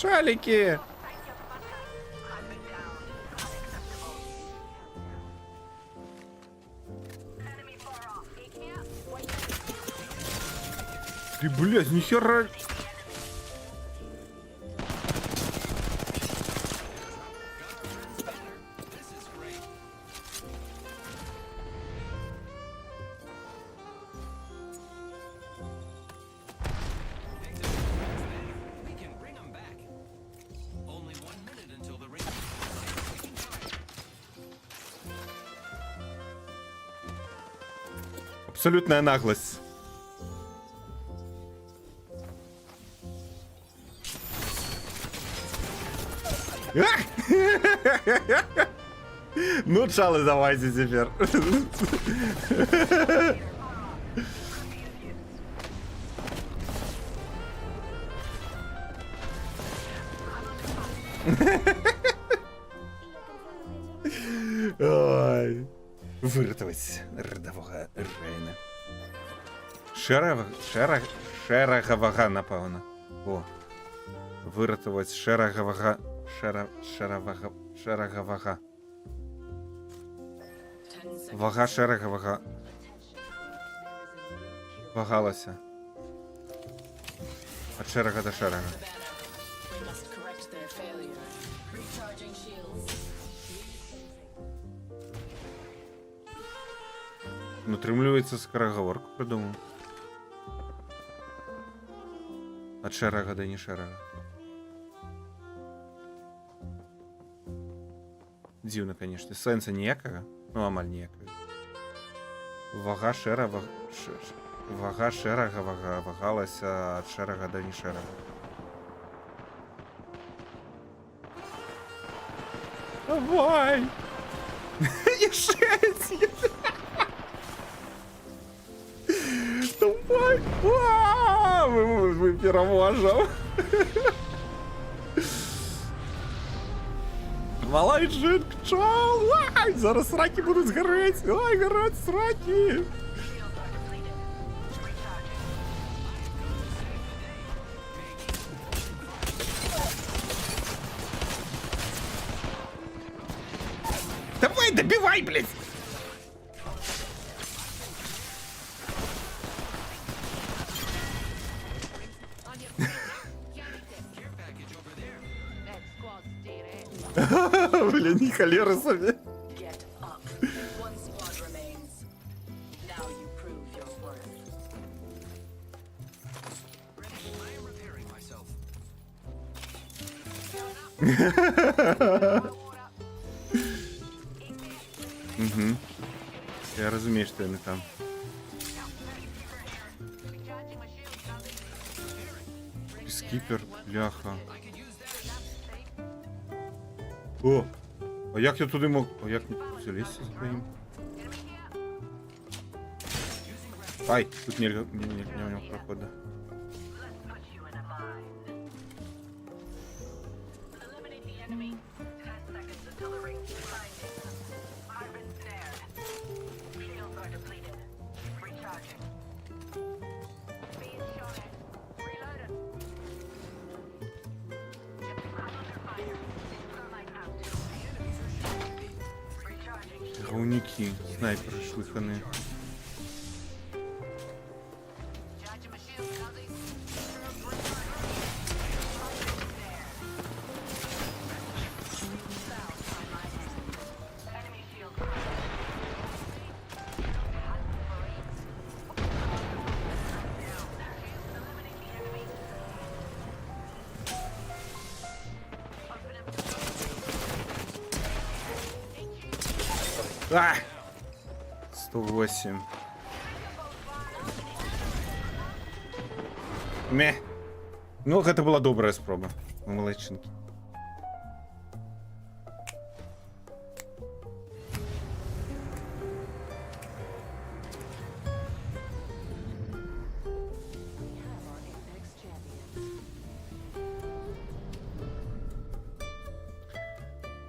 Шалики! Ты, блядь, нихера... This is great. We can bring 'em back. Only 1 minute until the ring. Taking fire. Абсолютная наглость. Ну, чалы, давайте теперь. Ой. Вирятуватись рядового Рейна. Шерагавага, напевно. О. Вирятувати Шерагавага. Шерагавага. 10 seconds. Вага Шерагавага. Вагалася. От Шерага до Шерага. Savannah. We must correct their failure. Recharging shields. Утримлюється скороговорку, придумав. От Шерага до не Шерага. Дивно, конечно. Сенса ніякого. Ну, амаль ніякого. Вага Шерага... Вага Шерага вагалася от Шерага до не Шерага. Давай! Я 6! Давай! Мы переможем! Малай джин пчол! Ай, зараз сраки будуть згорить! Ой, горять сраки! Давай, добивай, блядь! Care package over there. That squad's dead. Блин, ни холеры себе. Get up. One squad remains. Now you prove your worth. I am repairing myself. Угу. Я розумію, що я не там. Скіпер, бляха. О! А як я туди мог? А як не залізти своїм? Ай, тут нельзя в нього проходу. Eliminate the enemy. 10 seconds until the ring binding. I've been snared. Shields are depleted. Recharging. Being shot at. Reloaded. I'm under fire. Thermite out. The enemies are shooting me. Recharging. Говнюки, снайпери шлихани. Charging my shield, Nazi. Enemy shield cracked. Eliminate the enemy. А! 108. Ме. Ну, гэта была добрая спроба. Мы малайчынкі.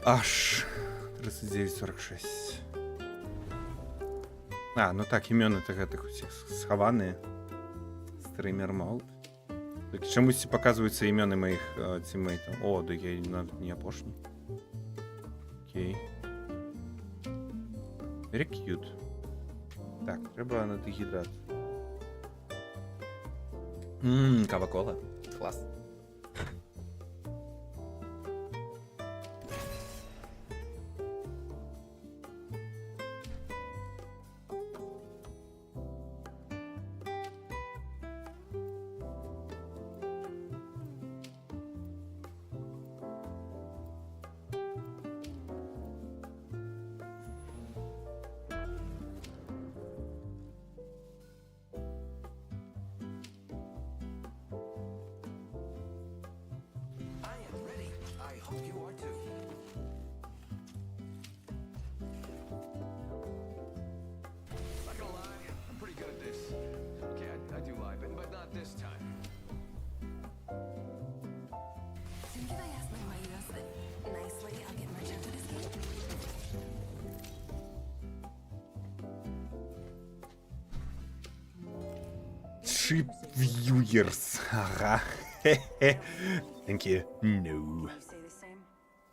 Аж 39-46. А, ну так, імёны-то гэтых усіх схаваныя. Стример Молд. Так чомусь показуються ім'яни моїх тіммейтів. О, да я навіть не опошній. Окей. Very cute. Так, треба на дегідрат. Кава-кола. Клас. I am ready. I hope you are too. Not gonna lie, I'm pretty good at this. Okay, I do lie, but not this time. Think if I ask my Mayuras that nicely, I'll get merch after this game? Ship viewers. Ага. Хе-хе. Thank you. No. You say the same?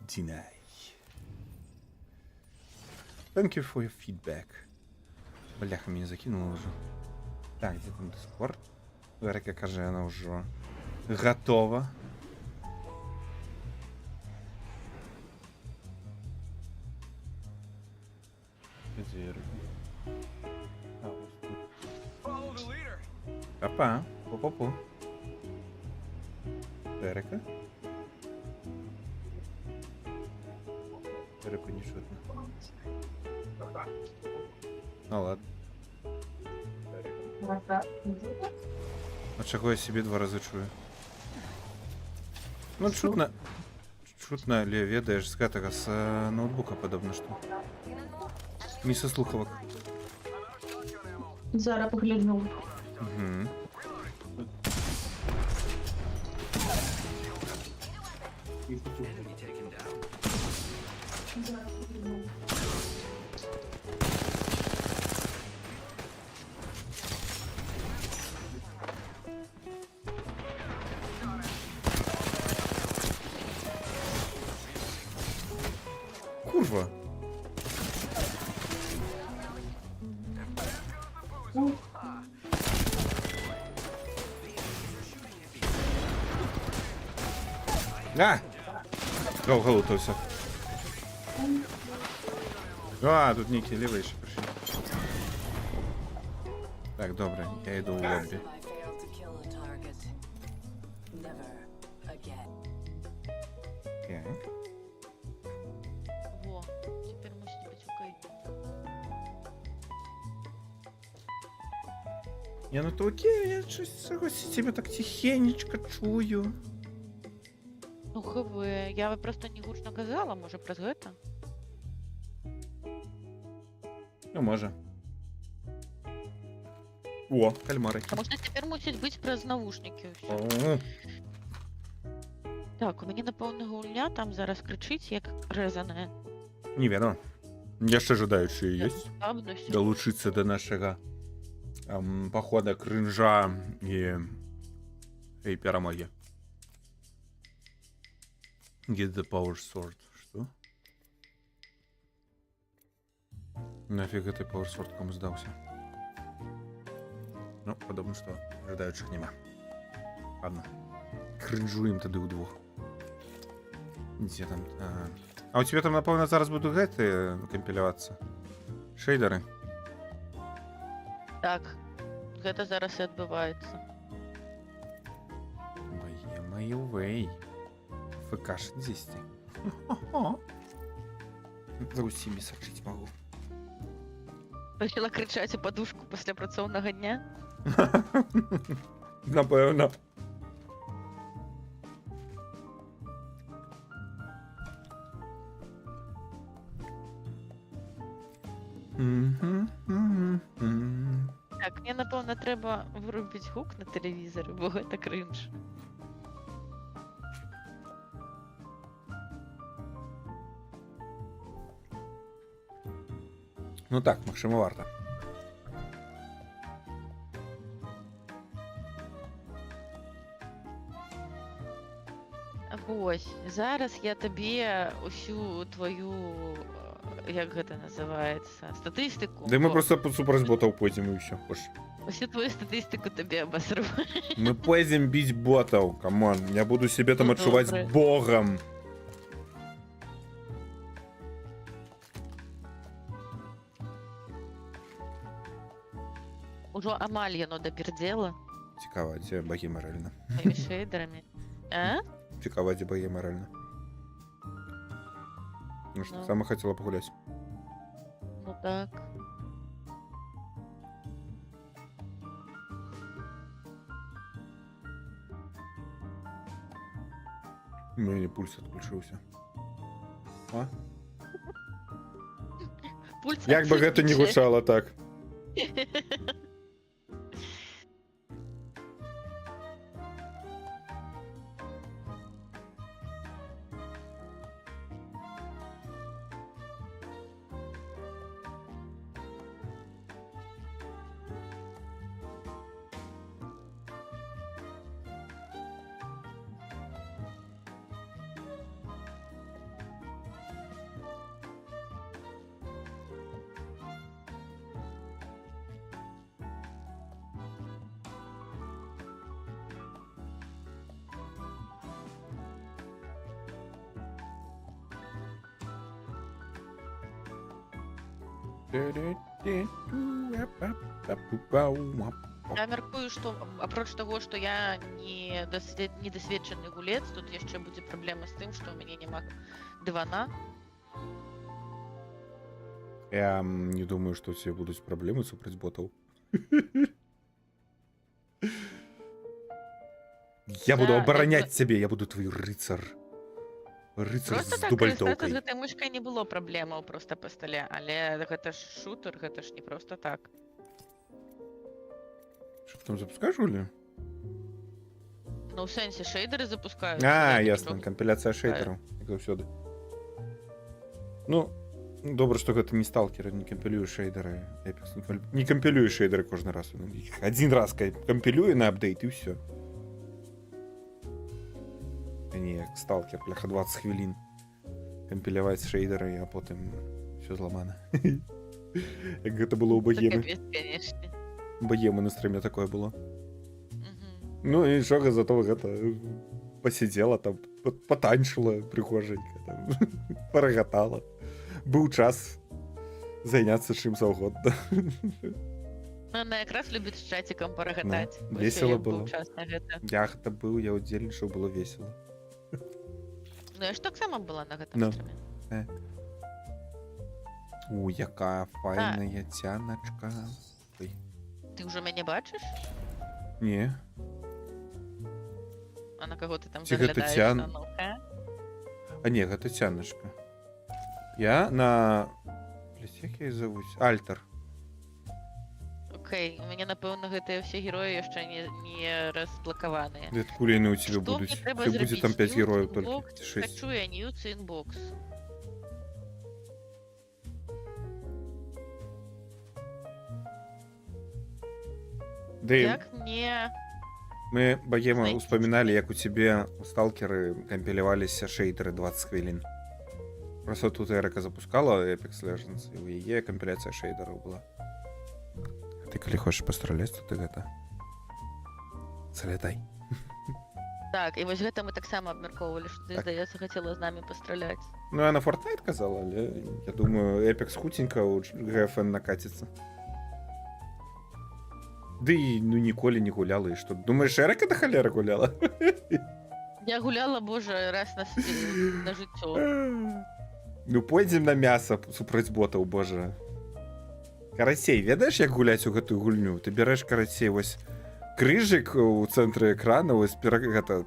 Deny. Thank you for your feedback. Бляха, меня закинуло уже. Так, где там Discord? Верка каже, она уже готова. Где Верка? А, вот тут. Follow the leader. Опа, по-по-по. Верка? Верку не шутно. Ну ладно. А чого я себе два рази чую? Ну, чутно. Чутно, але ведаєш з гэтага з ноутбука падобна што. Не са слухавак. Зараз погляну. Угу. Enemy taken down. Курва. А! Голутався. А, тут Нікі лівейші прийшли. Так, добре, я йду у лоббі. I failed to kill a target. Never again. Так. Во, теперь мусить быть окей. Я ну то окей, я щось согласись, тебе так тихенечко чую. Ну хв, я просто не гучно казала, може праз гэта? Ну, може. О, кальмари. Потому что теперь мусить быць праз навушники ўсё. О, Так, у мяне напэўна гульня там зараз крычыць як рэзаная. неведомо. Яшчэ жадаючыя ёсць Абнусь. далучыцца да нашага пахода крынжа і перамогі. Get the power sword. Што? Нафіг гэты power sword каму здаўся? Ну, падобна, што жадаючых няма. Ладно. Крынжуем тады ўдвух. Дзе там? А у тебе там, напэўна, зараз буду гэты кампілявацца? Шэйдеры? Так, гэта зараз і адбываецца. Мае вэй. ФК 60. За усімі сачыць магу. Пачала крычаць у падушку пасля працоўнага дня. Напэўна. Так, мне напэўна трэба вырубіць гук на тэлевізары, бо гэта крынж. Ну так, магчыма, варта. ось, зараз я тобі усю твою, як гэта называецца, статыстыку. Да мы о, просто под суперботов пойдем и все. Усю твою статыстыку тобі обосру. Мы пойдем бить ботов, камон. Я буду себе там Ну, отшивать добре. богом. Ужо амаль яно дабердзела Цікаво, дзе боги морально. твоими шейдерами. А? Цікаво, дзе боги морально. Ну что, Ну. сама хотела погулять. Ну так. У меня пульс отключился. А? Пульс Як би гэта не отсутствует. гучало так. Я мяркую, што апроч таго, што я недасведчаны гулец, тут яшчэ будзе праблема з тым, што ў мяне няма дывана. Я не думаю, что у тебя будут проблемы супраць ботов. Я буду Да, оборонять тебе, я буду твой рыцар. Рыцар Просто з так карыстацца з дубальтоўкай. гэтай мышкай не было праблемаў проста па стале, але гэта ж шутер, гэта ж не проста так. Что ты там запускаешь, Оля? Ну, ў сэнсе шейдеры запускаюць. А, я ясно, нічога кампіляцыя шейдераў, як заўсёды. Ну, добра, што гэта не сталкеры, не кампілюю шейдеры. Apex не кампілюю шейдеры кожны раз. Іх адзін раз кампілюю на апдейт і ўсё. А не, як сталкер, бляха, 20 хвілін кампіляваць шейдеры, а потым все зламана. Як гэта было ў Це багемы. капець, конечно. Багемы на стрыме такое было. Мгм. Ну і що зато гэта посидела там, потанчила прихоженька, там, порогатала. Быў час заняться чым заўгодна. Ну, она якраз любіць з чацікам парагатаць. Ну, весело Быў было. час на гэта. Я гэта быў, я удзельнічаў, было весело. Ну, я ж таксама была на гэтым Ну. стриме. У, якая файная цяначка. Ой. Ты ўжо мяне бачыш? Не, А на каго ты там Ці гэта заглядаеш? Цян? Ну-ка. а не, гэта цяначка. Я на... Блядь, як яе завуць? Альтер. Окей, у мяне, напэўна, гэтыя ўсе героі яшчэ не разблакаваныя. Де адкуль яны ў цябе Што будуць? мне трэба Хай будзе там 5 зрабіць? герояў News толькі, inbox? ці 6. Хачу я News Inbox. Ды, Як мне... мы, Багема, Знаете, успаміналі, як у цябе у сталкеры кампіляваліся шейдеры 20 хвілін. Просто тут Эрика запускала Apex Legends, і у яе кампіляцыя шейдераў была. А ты калі хочаш пастраляць, то ты гэта... Залятай. Так, і вось гэта мы таксама абмяркоўвалі, што ты, Так. здаецца, хацела з намі пастраляць. Ну, я на Fortnite казала, але я думаю, Apex хутенька у GFN накаціцца. Ды і ну ніколі не гуляла, і што? Думаеш, Эрика да халеры гуляла? Я гуляла, боже, раз на жыццё. Ну, пойдзем на мяса супраць ботаў, божа. Карацей, ведаеш, як гуляць у гэтую гульню? Ты бярэш, карацей, вось крыжык у цэнтры экрана, вось гэта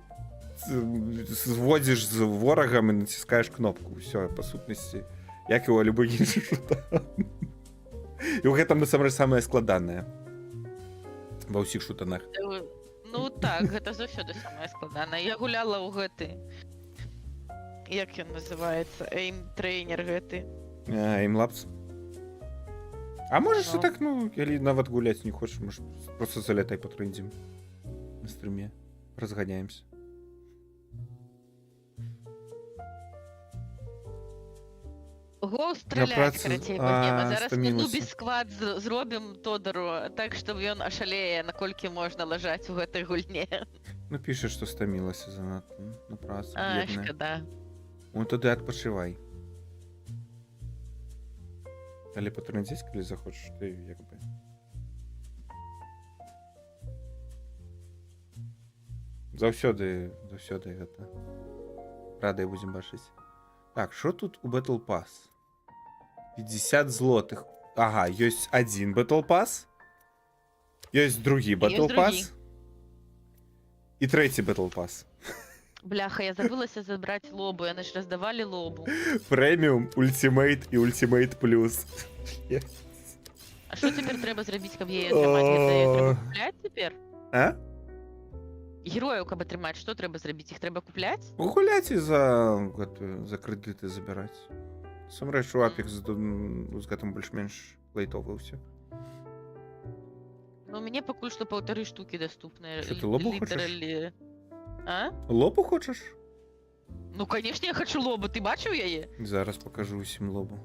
зводзіш з ворагам і націскаеш кнопку. Усё, па сутнасці, як і ў любой іншы шутан. І ў гэтым, насамрэч, самае складанае. Ва ўсіх шутанах. Ну так, гэта заўсёды самае складанае. Я гуляла ў гэты... Як ён называецца? Эйм-трейнер гэты. Эймлапс. А можаш Ну. і так, ну, калі нават гуляць не хочаш, можаш просто залятай патрындзім на стрыме. Разганяемся. Гоу страляць, працы карацей, павнем. А зараз мы стамілася. нубі сквад зробім Тодору так, што ён ашалее, наколькі можна лажаць у гэтай гульне. Ну, піша, што стамілася занадта на працу. А, бедная. шкада. Ну, тады адпачывай. Але патрандзіць, калі захочаш, ты як бы. Заўсёды гэта. Радыя будзем бачыць. Так, що тут у Battle Pass? 50 злотых. Ага, ёсць адзін Battle Pass. Ёсць другі Battle другі. Pass. І трэці Battle Pass. Бляха, я забылася забраць лобу, яны ж раздавалі лобу. Прэміум, Ультимейт і Ультимейт Плюс. А што цяпер трэба зрабіць, каб яе атрымаць? Гэта трэба купляць цяпер? А? Герояў, каб атрымаць, што трэба зрабіць? Іх трэба купляць? Гуляць і за крэдыты забіраць. Сам рэч у Апік з гэтым больш-менш лайтовы ўсё. Ну, у мяне пакуль што 1,5 штукі даступныя. Што, ты лобу хочаш? Literally. А? Лобу хочаш? Ну, конечно, я хочу лобу. Ты бачыў яе? Зараз пакажу усім лобу.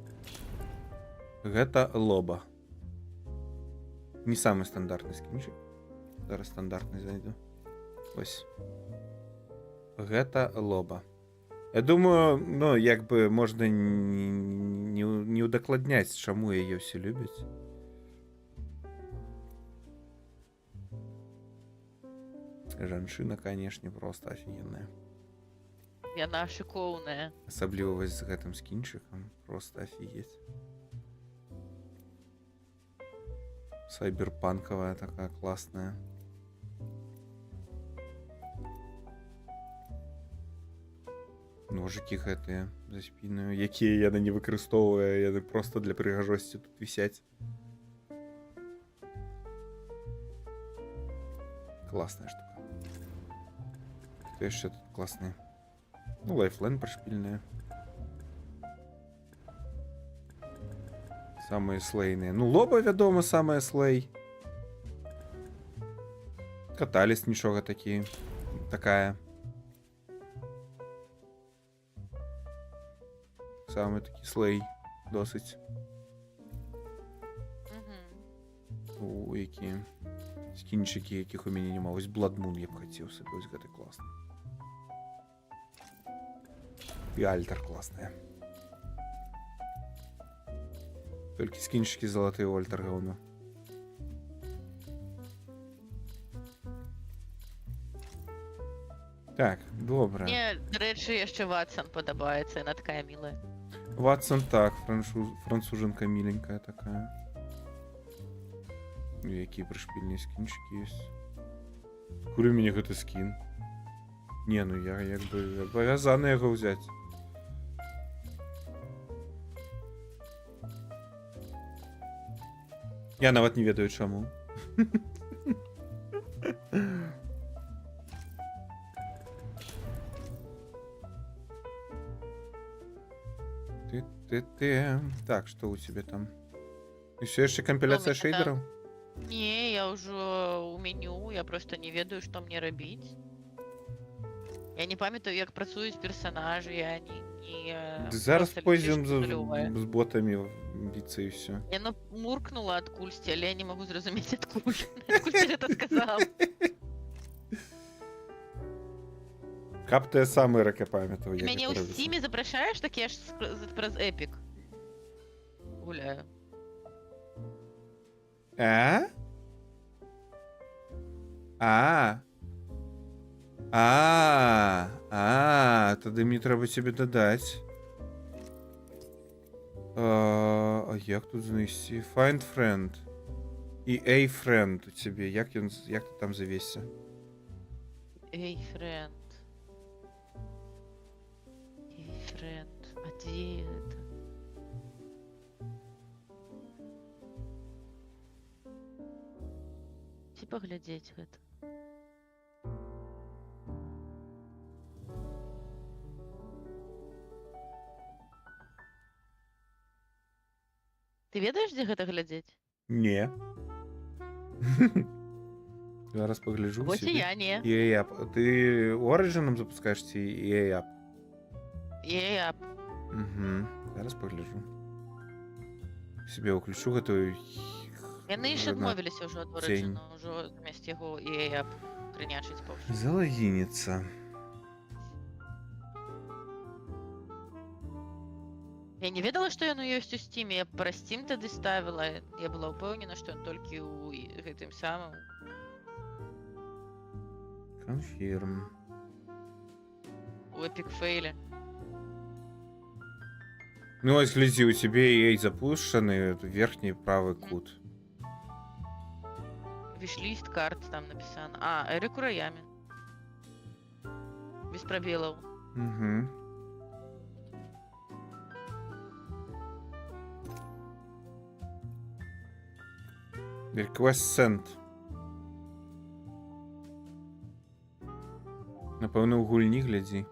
Гэта лоба. Не самы стандартны скінчык. Зараз стандартны зайду. Ось. Гэта лоба. Я думаю, ну, як бы можна не удакладняць, чаму яе ўсе любяць. Жанчына, канешне, просто офігенная. Яна шыкоўная. Асабліва вось з гэтым скінчыкам. Просто офігеть. Сайберпанкавая такая класная. Ножыкі гэтыя за спінаю, якія яна не выкарыстоўвае, яны просто для прыгажосці тут вісяць. Класная штука. Што яшчэ тут класная? Ну, лайфлайн прышпільная. Самыя слейныя. Ну, лоба, вядома, самая слей. Каталіс нічога такі. Такая. Самый такі слей. Досыць. У які скінчыкі, якіх у мяне няма. Вось Бладмун я б хацеў сабе. Вось гэта класна. І Альтер класная. Толькі скінчыкі залатыя ў Альтер гаўно. Так, добра. Мне, до рэчы, яшчэ Ватсон падабаецца, яна такая мілая. Ватсон, так, францужанка міленькая такая. Якія прышпільныя скінчыкі ёсць. Куры мяне гэты скін. Не, ну я як бы абавязаны яго ўзяць. Я нават не ведаю чаму. Ты. Так, што ў цябе там? Усё яшчэ кампіляцыя шэйдераў? Не, я ўжо ў меню, я просто не ведаю, што мне рабіць. Я не памятаю, як працуюць персанажы, я не... Зараз пойдзем з ботамі біцца і ўсё. Яно муркнула адкульсьці, але я не магу зразумець адкуль. Адкуль ты гэта сказаў? Каб ты самы рэка памятаў, Ты як мяне гэта ў робіцца. Стімі запрашаеш, так я ж праз Эпік гуляю. Тады мне трэба цябе дадаць. А як тут знайсці? Find friend. І A-friend у цябе. Як ты там завесся? A-friend. A-friend. А дзе гэта? Ці паглядзець гэта? Ты ведаеш, дзе гэта глядзець? Не. Зараз пагляджу. Вось і я не. EA-App. Ты Origin запускаеш ці EA-App? EA-App. Зараз погляджу. Себе уключу гэтую... Яны ж Ладно. адмовіліся ўжо ад Цень. Origin, ўжо замест яго EA прынячыць паўсюль. Залогиниться. Я не ведала, што яно ёсць у Steam, я пра Steam тады ставіла, я была ўпэўнена, што ён толькі ў гэтым самым. Конфирм. У Epic Fail. Ну, ось глядзі, у тебе EA запушаны верхні правы кут. Вишліст карт там напісана. А, Эрик Ураями. Без пробелаў. Угу. Request sent. Напэўна, у гульні глядзі.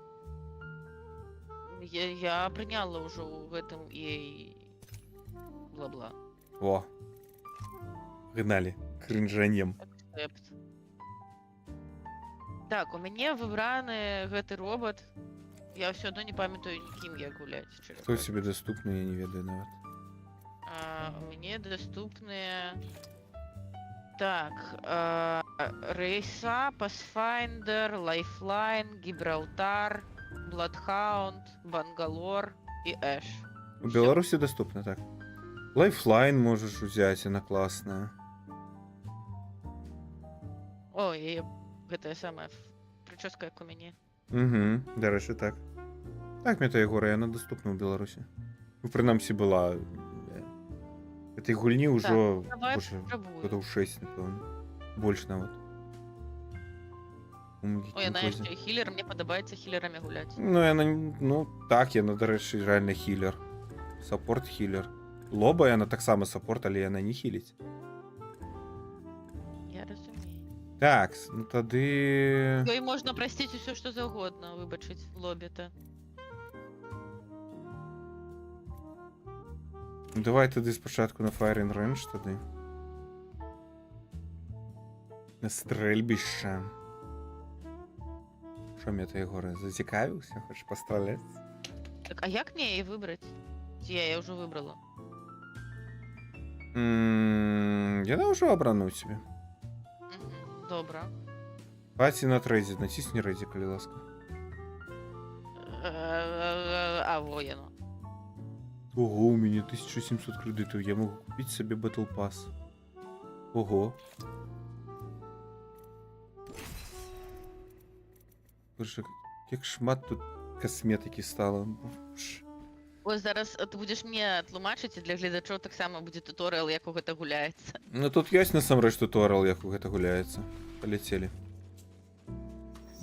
Я прыняла ўжо ў гэтым EA бла-бла. О. Гналі. Крынжаньем. Акцепт. Так, у мяне выбраны гэты робот. Я ўсё адно не памятаю, кім я гуляць. Хто себе даступны, я не ведаю нават. У мяне даступныя... Так, Рейса, Pathfinder, Lifeline, Гибралтар, Bloodhound, Бангалор і Эш. У Беларусі даступна, так. Lifeline можаш узяць, яна класная. О, і гэтая самая прычоска, як у мяне. Угу, дарэчы, так. Так, Метаегора, яна даступна ў Беларусі. Ну, прынамсі, была... Этой гульні ўжо... давай Боже, спрабую. года ў 6, напэўна. Больш нават. Ой, яна яшчэ хілер, мне падабаецца хілерамі гуляць. Ну, яна... Ну, так, яна, дарэчы, рэальна хілер. Саппорт-хілер. Лоба яна таксама саппорт, але яна не хіліць. Я разумею. Так, ну тады... Ёй можна прасціць усё, што заўгодна, выбачыць, лобі-то. Ну, давай тады спачатку на Firing Range тады. На стрэльбішча. Што, Метаегора, зацікавіўся? Хочаш пастраляць? Так, а як мне яе выбраць? Ці я ўжо выбрала? Яна ўжо абрана ў цябе. Добра. Паці на трэдзе, націсні рэдзе, калі ласка. А, во яно. Ого, у мяне 1700 крэдытаў, я могу купіць сабе Battle Pass. Ого. Боже, як шмат тут касметыкі стала. Ось зараз ты будзеш мне тлумачыць, і для гледачоў таксама будзе туторыял, як у гэта гуляецца. Ну тут ёсць насамрэч туторыял, як у гэта гуляецца. Паляцелі.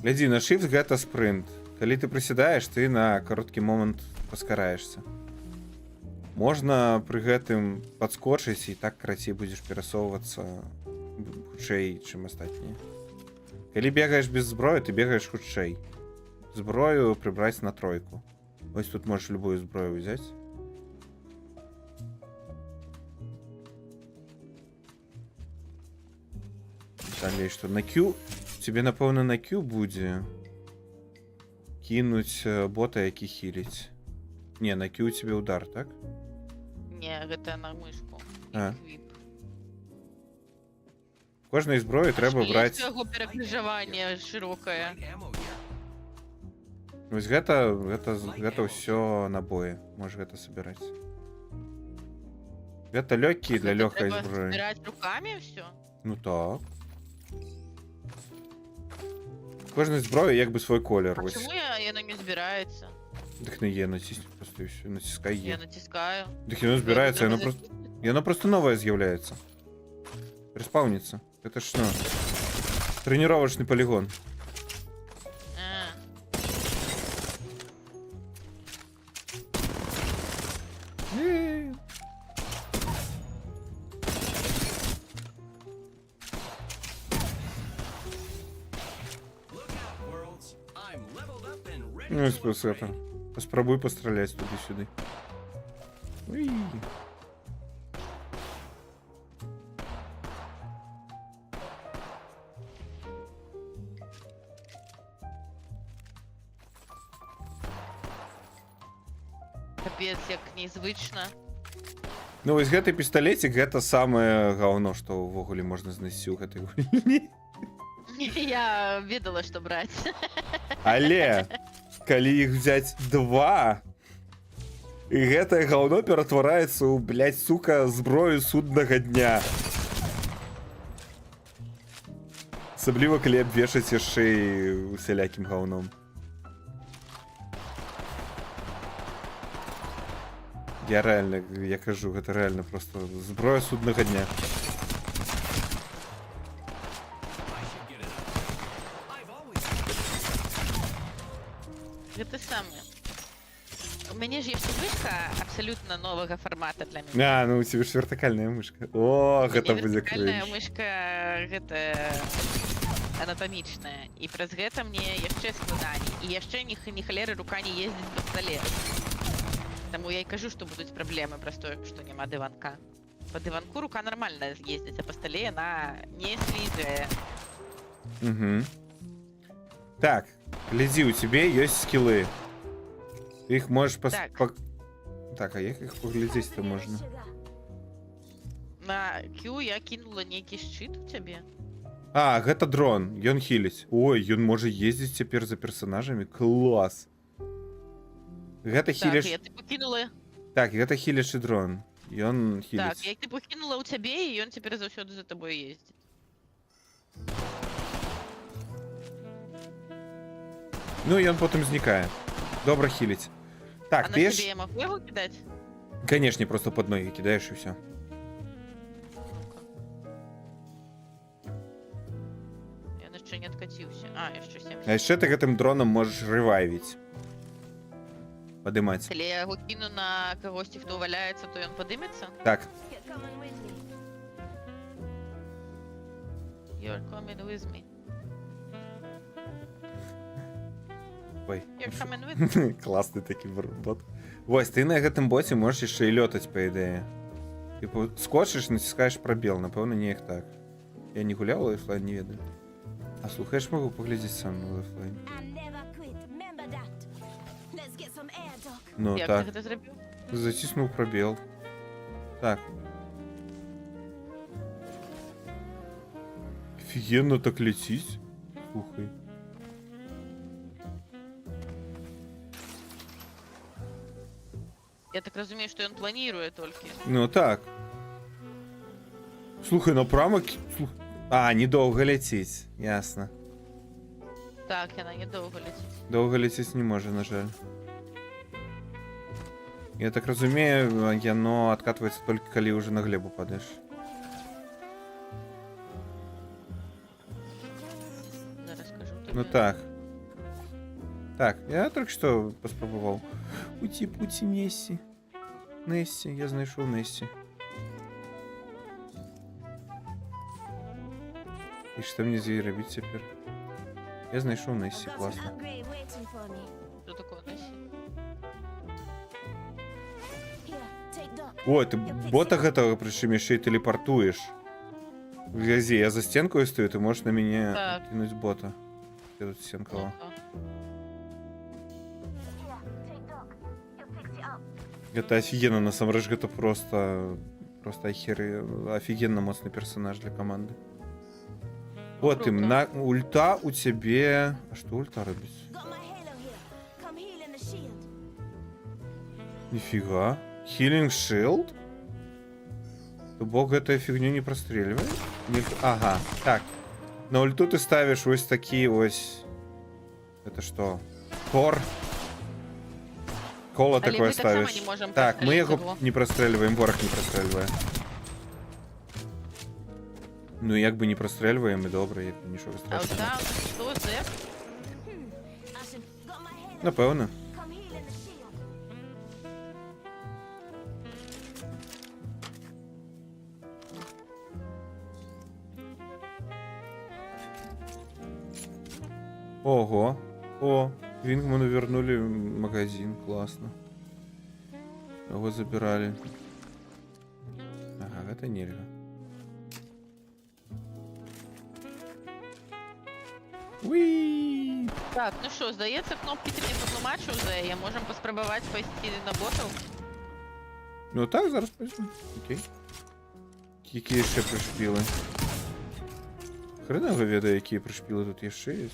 Глядзі, на Shift гэта спрынт. Калі ты прысядаеш, ты на кароткі момант паскараешся. Можна пры гэтым падскочыць і так крацей будзеш перасоўвацца хутчэй, чым астатнія. Калі бегаеш без зброі, ты бегаеш хутчэй. Зброю прыбраць на тройку. Ось тут можаш любую зброю ўзяць. Далей што на Q? Тебе, напэўна, на Q будзе кінуць бота, які хіліць. Не, на Q у тебе удар, так? Не, гэта на мышку. А. Кожнай зброі трэба браць... Яго перакрыжаванне шырокае. Вось гэта ўсё набоі. Можа гэта сабіраць. Гэта лёгкі для лёгкай зброі. Збіраць рукамі ўсё? Ну так. Кожнай зброі як бы свой колер. А чаму яно не збіраецца? Дык на Е націсні просто і ўсё. Націскай Е. Я націскаю. Дык яно збіраецца, яно просто новае з'яўляецца. Респаўніцца. Это ж, ну, трэніровачны полігон. Ну, это. Спробуй постріляти туди-сюди. Уй. Капец, як незвычна. Ну вось гэты пісталецік гэта самае гаўно, што ўвогуле можна знайсці ў гэтай гульні. Я ведала, што браць. Але калі іх взяць два, і гэтае гаўно ператвараецца ў, блядь, сука, зброю суднага дня. Асабліва, калі абвешаць яшчэ і усялякім гаўном. Я реально, я кажу, гэта реально просто зброя суднага дня. Гэта самае. У мяне ж ёсць мышка абсалютна новага фармата для мяне. А, ну у тебе ж вертыкальная мышка. О, гэта будзе Вертыкальная крыч. мышка гэта анатамічная. І праз гэта мне яшчэ складаней. І яшчэ ні халеры рука не ездзіць па стале. Таму я і кажу, што будуць праблемы праз тое, што няма дыванка. Па дыванку рука нармальна ездзіць, а па стале яна не слізгае. Угу. Так, гляди, у тебя есть скиллы. Ты их можешь Так, а як их поглядеть-то можно? На Q я кинула нейкі шчыт у цябе. А, гэта дрон, ён хіліць. Ой, ён можа ездзіць цяпер за персонажамі. Клас. Гэта Так, хіліш... я тыпу кинула. Так, гэта хілячы дрон. Ён Так, хіліць. я тыпу кинула ў цябе, і ён цяпер заўсёды за табой ездзіць. Ну, ён потым знікае. Добра хіліць. Так, А ты на ж... цябе я магу яго кідаць? Конечно, просто под ноги кидаешь и все. Ён яшчэ не адкаціўся. А, яшчэ 7. А яшчэ ты гэтым дроном можешь ревайвить. Падымаць. Калі я яго кіну на кагосьці, хто валяецца, то ён падымецца? Так. You're coming with me. You're coming with me. Ой. You're coming with me. Классный такі бот. Вось, ты на гэтым боце можаш яшчэ і лётаць, па ідэі. Типу, скочыш, націскаеш прабел, напэўна, неяк так. Я не гуляў у Lifeline, не ведаю. А слухаеш, могу паглядзець сам на Lifeline. I never quit. Remember that. Let's get some air, Doc. Ну, Як так. ты гэта зрабіў? Заціснуў прабел. Так. Офігенно так ляціць. Слухай. Я так разумею, што ён планіруе толькі. Ну так. Слухай, напрямок... А, недоўга ляціць. Ясна. Так, яна недоўга ляціць. Доўга ляціць не можа, на жаль. Я так разумею, яно адкатваецца толькі калі ўжо на глебу падаеш. Зараз скажу табе. Ну так. Так, я только что паспрабаваў. Пуці, Несси. Несси, я знайшоў Несси. І што мне з ёй рабіць цяпер? Я знайшоў Несси, Got an класна. upgrade waiting for me. Што такое Несі? Here, take Doc. Ой, ты бота гэтага прычым яшчэ і тэлепартуеш. Глядзі, я за стенкою стою, ты можаш на мяне Так. кінуць бота. Я тут стенкаваў. Here, take Doc. He'll fix you up. Гэта офігенно, насамрэч гэта просто офігенно моцны персонаж для каманды. Вот им, Круто. на ульта у цябе... А што ульта робіць? Got my halo here. Come heal in the shield. Ніфіга. Healing Shield? То бок гэтая фігню не прастрэльвае? Ага, так. На ульту ты ставіш вось такі ось... Это што? Тор? Кола Але такое мы таксама ставіш. не можам Так, мы прастрэліць яго яго. не прастрэльваем, вораг не прастрэльвае. Ну як бы не прастрэльваем і добра, як бы нічога А от страшнага. там, што це? Ashen, got my halo. Напэўна. Come heal in the shield. Ого. О, Вингману вернули магазин. Классно. Его забирали. Ага, это нельзя. Уи! Так, ну що, здається, кнопки ти не потлумачив, Зея. Можемо поспробувати пойти на ботов. Ну так, зараз поїздимо. Окей. Які ще пришпіли? Хрена його відає, які пришпіли тут є ще є.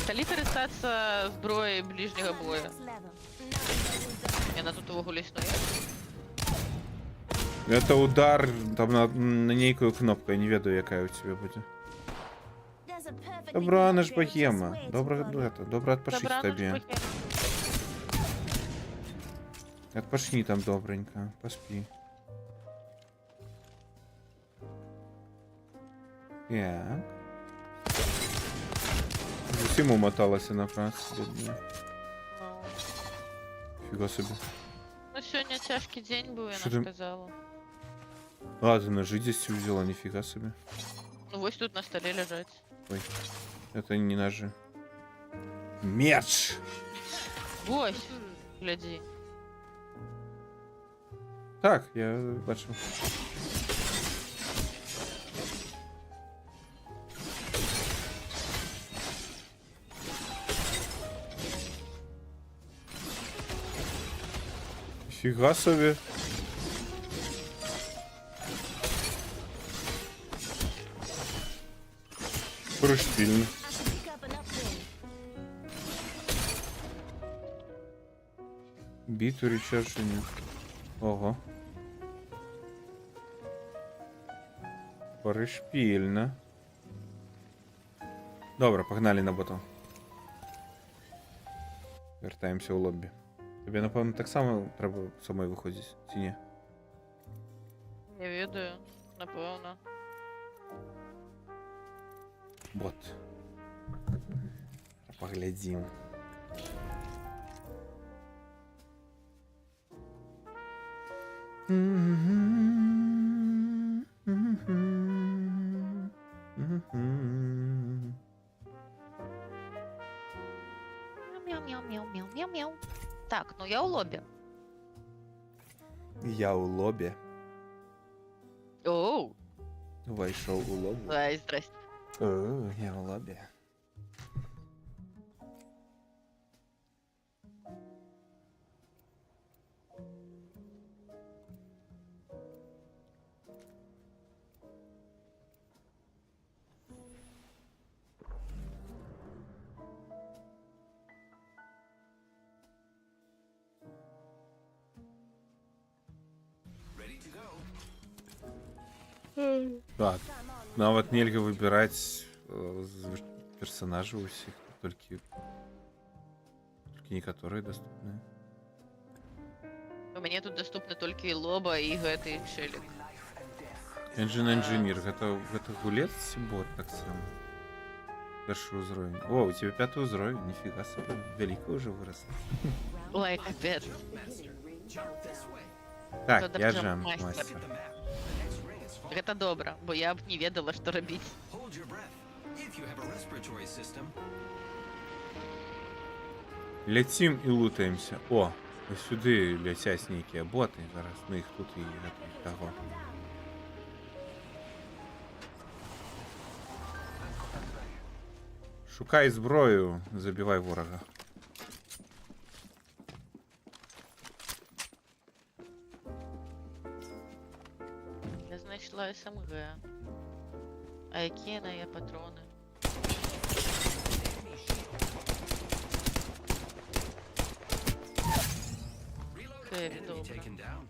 Стали користатися зброєю ближнього бою. Next level. Я на тут увагу існує. Это удар там на нейкую кнопку, я не ведаю, яка у тебе буде. There's a perfectly Добра, не ж good богема. way to Добре, run. ну это, добре отпашись Добра, ну, тобі. спокійно. Отпашни там добренько, поспи. Так. Усім умоталася на працю, бідня. Ну, Фіга собі. ну, сьогодні тяжкий день був, я Що нам ти- сказала. А, ти ножи здесь взяла, нифига себе. Ну, ось тут на столі лежать. Ой, это не ножи. Меч! Ось, гляди. Так, я бачу. Фига собі. Пришпільно. I can pick up an upgrade. Біту речершення. Ого. Пришпільно. Добре, погнали на боту. Вертаємося у лоббі. Тобі, напевно, так само треба самой виходити, чи ні? Не ведаю, напевно. Бот. Поглядим. Мяу-мяу-мяу-мяу-мяу-мяу. Так, ну я у лобі. Я у лобі. Оу, Войшов у лобі. ай, здрасте. О, я у лобі. Ready to go. Так. Нават нельга выбирать персонажей у всех, только некоторые доступны. У меня тут доступны только и лоба, и гэты, и челик. Engine Engineer, это гулец бот так само. Перший узровень. О, у тебя 5-й узровень, нифига себе, велико уже вырос. Ой, капец. Jump this way. Так, Кто я там джамп мастер? мастер. The map. The next ring is far. Это добро, бо я б не ведала, что робить. Hold your breath. If you have a respiratory system, Летим і лутаємося. О, ось сюди летять некие боти. Зараз ми їх тут і того. Шукай зброю, забивай ворога. Я знайшла СМГ. А які на є патрони? Хеві, enemy добре. taken down.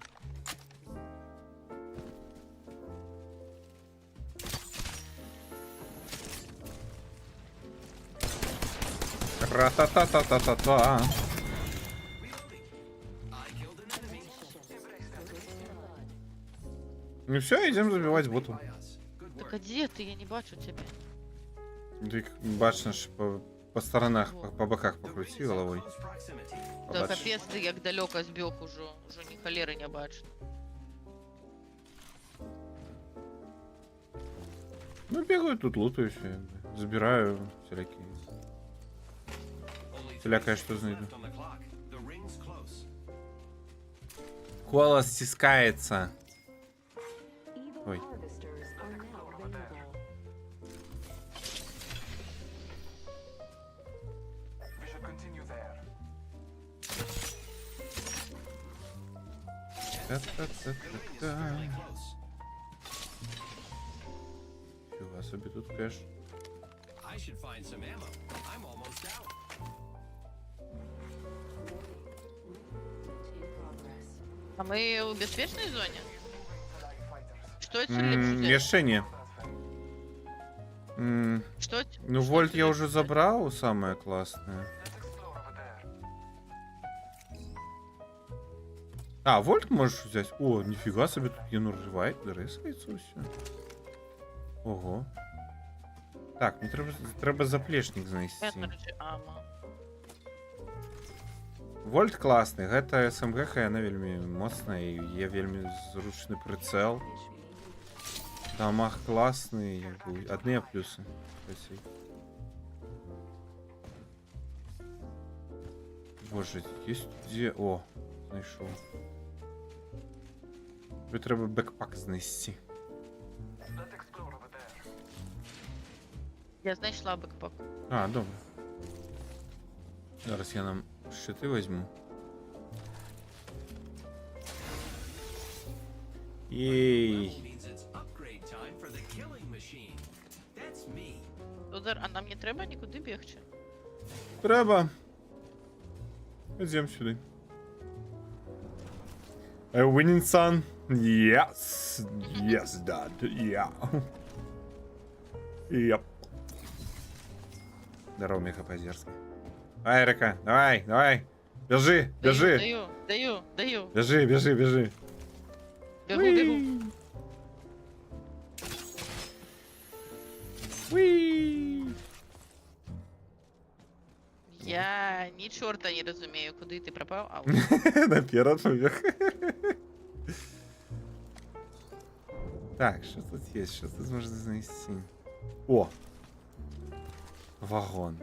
Ра-та-та-та-та-та-та. Reloading. I killed an enemy. Ну все, идем забивать боту. By us. Good Так work. а де ти? Я не бачу тебе. Ты бачиш по сторонах, по боках The покрути rings in головой. close proximity. Та Побачиш. капець, ти як далеко збіг уже. Уже ні холери не бачу. Ну бегаю тут, лутаюсь, забираю всякие. Only Всякое, 3 что seconds знайду. left on the clock. The ring's close. Голос стискается. Ой. Та-та-та-та-та. Really close. Фіга собі тут кеш. I should find some ammo. I'm almost out. А мы в безопасной зоне? Что это Яшчэ не. Что? Ну, вольт я уже забрал, самое классное. А, вольт можешь взять? О, нифига себе, тут Янур рисується все. Ого. Так, мені треба заплечник знайти. Ама. Вольт класний, гэта СМГ, яна вельмі моцная, і є вельмі зручны прицел. Дамаг класний, одни плюси. Спасибо. Боже, есть где... О, знайшов. Тобі треба бекпак знести. Я знайшла бекпак. А, добре. Зараз я нам щити візьму. Єй. Means it's upgrade time for the killing machine. That's me. Тодор, а нам не треба нікуди бігти? Треба. Йдемо сюди. A winning son? Yes. Yes, dad. Yeah. Yep. Здорово, Миха Позерский. Давай, Река, давай, давай. Бежи, бежи. Даю. Бежи, бежи, бежи. Бегу. Уи. Я ні чорта не розумію, куди ти пропав, а Наперед побег. Так, что тут есть? Что тут можно занести? О! Вагон.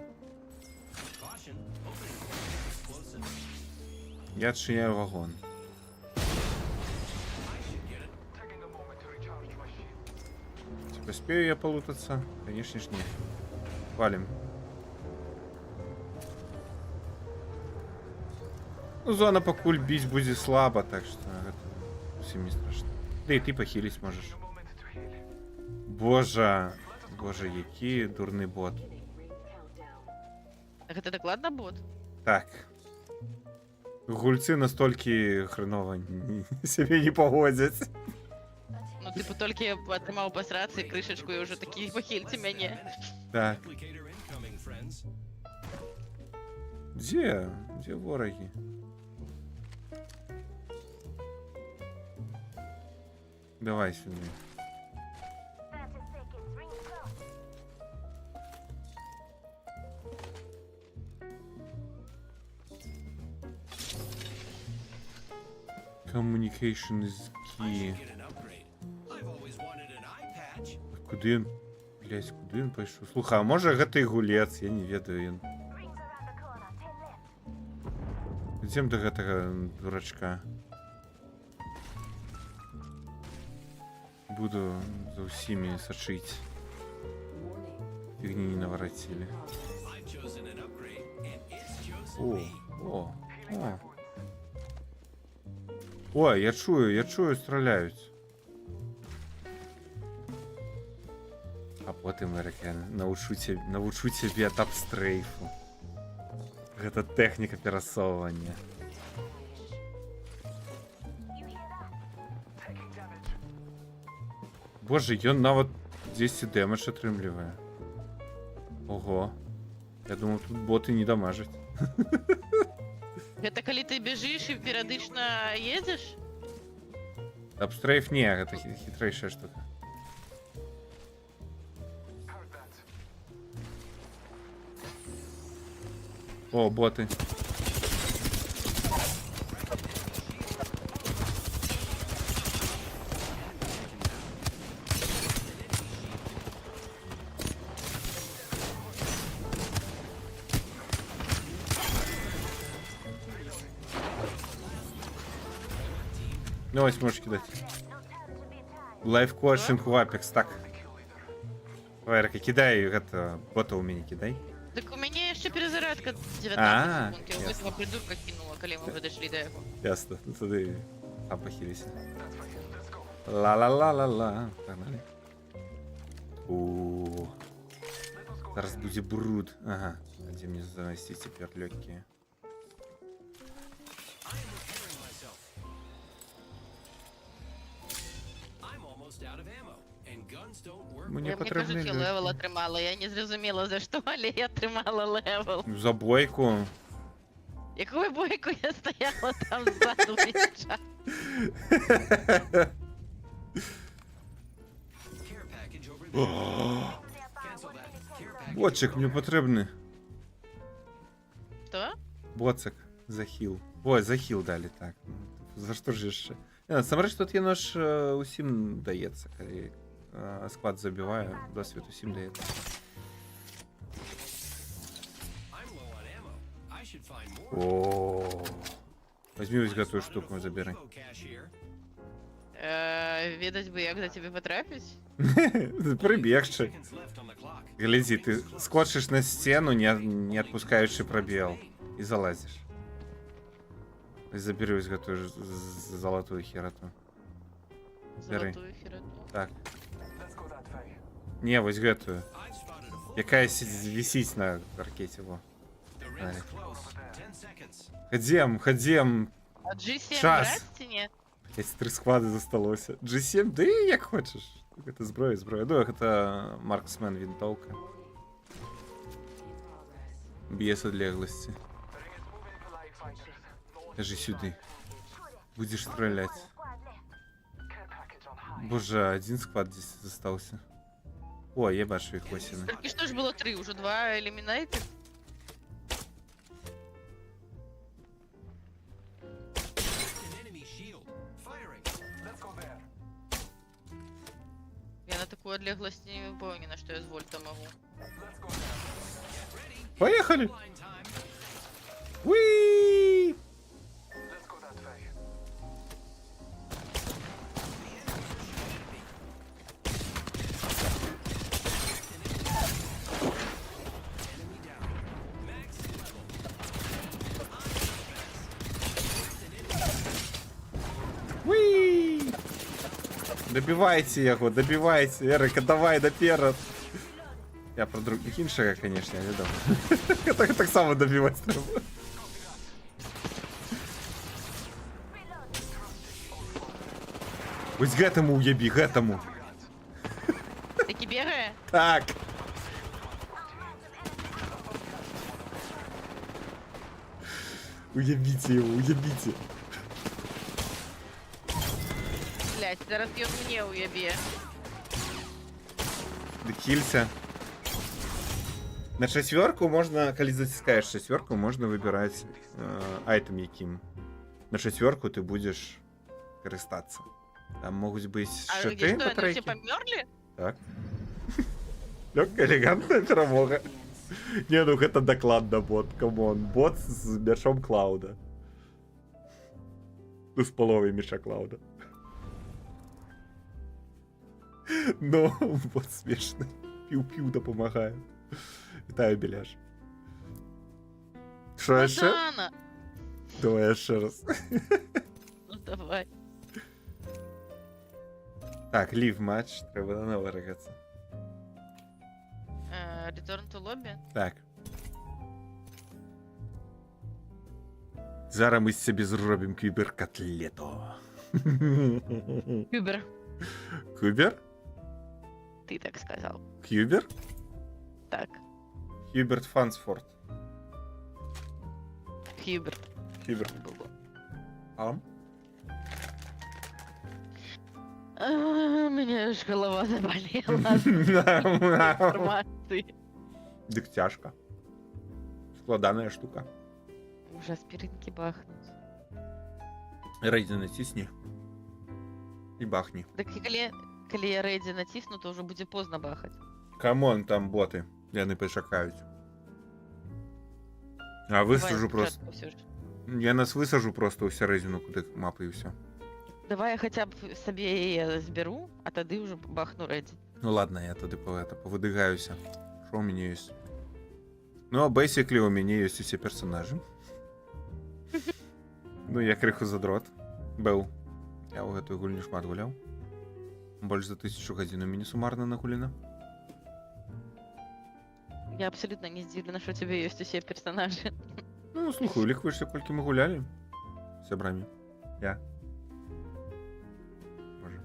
Caution. Opening explosive. Я отшияю вагон. I should get it. Типа, успею я полутаться? Конечно ж нет. Валим. Ну, зона покуль бить будет слабо, так что это всем не страшно. Да и ты похилить можешь. Боже. Боже, який дурний бот. так це докладно бот? Так. Гульцы настолько хреново себе не поводять. Ну, типу, тільки отримав посраці кришечку і вже такі похильці мене. Так. Replicator incoming, friends. Где? Где вороги? Давай сюда. Communication is I key. should get an upgrade. I've always wanted an eye patch. Куди він? Блять, куди він пішов? Слухай, а може гэта і гулец, я не ведаю. Він. Ідем до гэтага дурачка. Буду за усімі сачыць. Фігні не наворотили. I've chosen an upgrade, and it's chosen О, me. о. Ой, я чую, стріляють. А потім, Ерика, навчу тебе етап стрейфу. Гэта тэхніка перасоўвання. Боже, ён нават 10 дэмэдж атрымлівае. Ого. Я думаў, тут боты не дамажаць. Гэта калі ты бежиш і перыядычна едзеш? Апстрейф не, гэта хітрэйшая штука. О, боты. Ну, ось можеш кидати. Лайфкоучинг в Apex, так. Давай, Река, кидай это, бота у меня кидай. Так у мяне яшчэ перезарядка 19 А, секунд. Я ясно. гэтага придурка кинула, калі мы падышлі да яго. Ясно, ну туди Там похилися. Ла-ла-ла-ла-ла. Погнали. О, зараз буде бруд. Ага. А где мне занести теперь легкие? I'm almost out of ammo, and guns don't work. Мені Мені потрібні кажуть, що легкі. левел отримала. Я не зрозуміла за що, але я отримала левел. За бойку. Якою бойку я стояла там ззаду весь час? Care package over there. Cancel that. Care package. Ботчик мені потрібний. Що? Боцик за хіл. Ой, за хіл дали, так. За що ж ще? Насамрэч тут є нож усім дається, коли склад забиває, досвід усім дається. I'm low on ammo. I should find more. О, возьми ось гэтую штуку, забери. Evo cache here. Відать би, як до тебе потрапить? Прибігши. Seconds left on the clock. Гляди, ты скочишь на стену, не отпускающий пробел, и залазишь. И забери ось гэтую золотую хероту. Бери. Золотую хероту. Так. Не, ось гэтую. I've spotted a full. Якая висить на ракете, во. The ring's Давай. close. 10 seconds. Ходім. А G7 Час. брать чи ні? Есть 3 склады засталося. G7, да і як хочеш. Это зброя. Ну, это марксмен винтовка. Б'є з одлеглості. Даже сюди. Будешь стрелять. Боже, один склад здесь застался. О, я бачу їх осіни. Тільки що ж було 3, уже 2 елімінейти. An enemy shield. Firing. Let's go there. Я на таку одлеглость не впевнена, що я з вольта можу. Поехали! Line time. Уи! Enemy down. Max level. Уи! Добивайте його, добивайте. Ерика, давай наперед. Я про других інших, конечно, не дам. Так само добивати треба. Ось гетому уєбі, гетому. Такі бігає? Так. Уебите его, уебите. Блять, зараз він мені уєбє. Докілься. На четверку можна, коли затискаєш четверку, можна вибирати айтем яким. На четверку ти будеш користатися. Там можуть бути А щити где что, по они все треки. померли? Так. Легкая, элегантная перемога. Не, ну это докладно бот, камон. Бот с мешом Клауда. Ну, с половой меша Клауда. Но бот смешный. Пиу-пиу допомагає. Вітаю, Біляш. Що ще? Ладно. Давай ще раз. Ну давай. Так, лів матч, треба наново ригатися. Return to lobby? Так. Зараз ми собі зробимо кіберкотлету. Кюбер. Кубер? Ты так сказал. Кубер? Так. Хьюберт Фансфорд. Хьюберт. Хьюберт. Ам? Меня аж голова заболела от информации. Дик тяжко. Складаная штука. Уже аспиринки бахнуть. Рейді натисни. І бахни. Так коли я рейді натисну, то вже буде поздно бахать. Камон, там боти. Я не пошакають. А висажу Давай просто. спочатку всё ж. Я нас висажу просто у середину, куди мапи і все. Давай я хоча б собі її зберу, а тоді вже бахну рейді. Ну ладно, я тоді повидигаюся. Що у мене є? Ну, а basically у мене є усі персонажі. Ну, я криху задрот. Был. Я ў гэтую гульню шмат гуляў. Больш за 1000 гадзін у мяне сумарна нагулена. Я абсолютно не здивлена, что у тебя есть усе персонажи. Ну, слухай, улікваешся, колькі мы гулялі. З сябрамі. Я. Боже.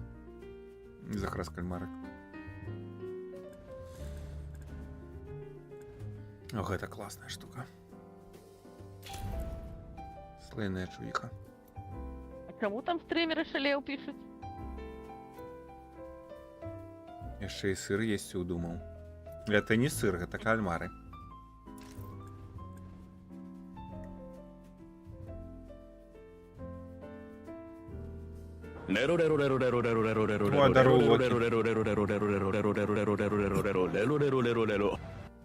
Захар з кальмарак. О, гэта класная штука. Слейная чуйка. А кому там стримеры шалеў пишут? Яшчэ і сыр есці удумаў. Это не сыр, гэта кальмары.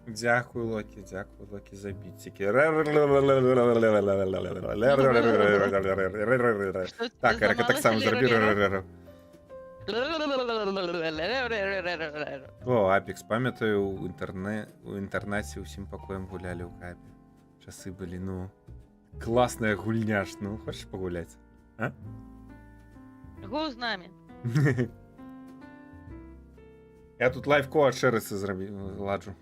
Дякую, Локі, за бітики. Так, Ерика так само зробив. О, Апекс, пам'ятаю, у інтернаті усім покоєм гуляли у Капі. Часи були, ну, класная гульня ж, ну, хочеш погулять? А? Го з нами. Я тут лайф-коа шереси ладжу.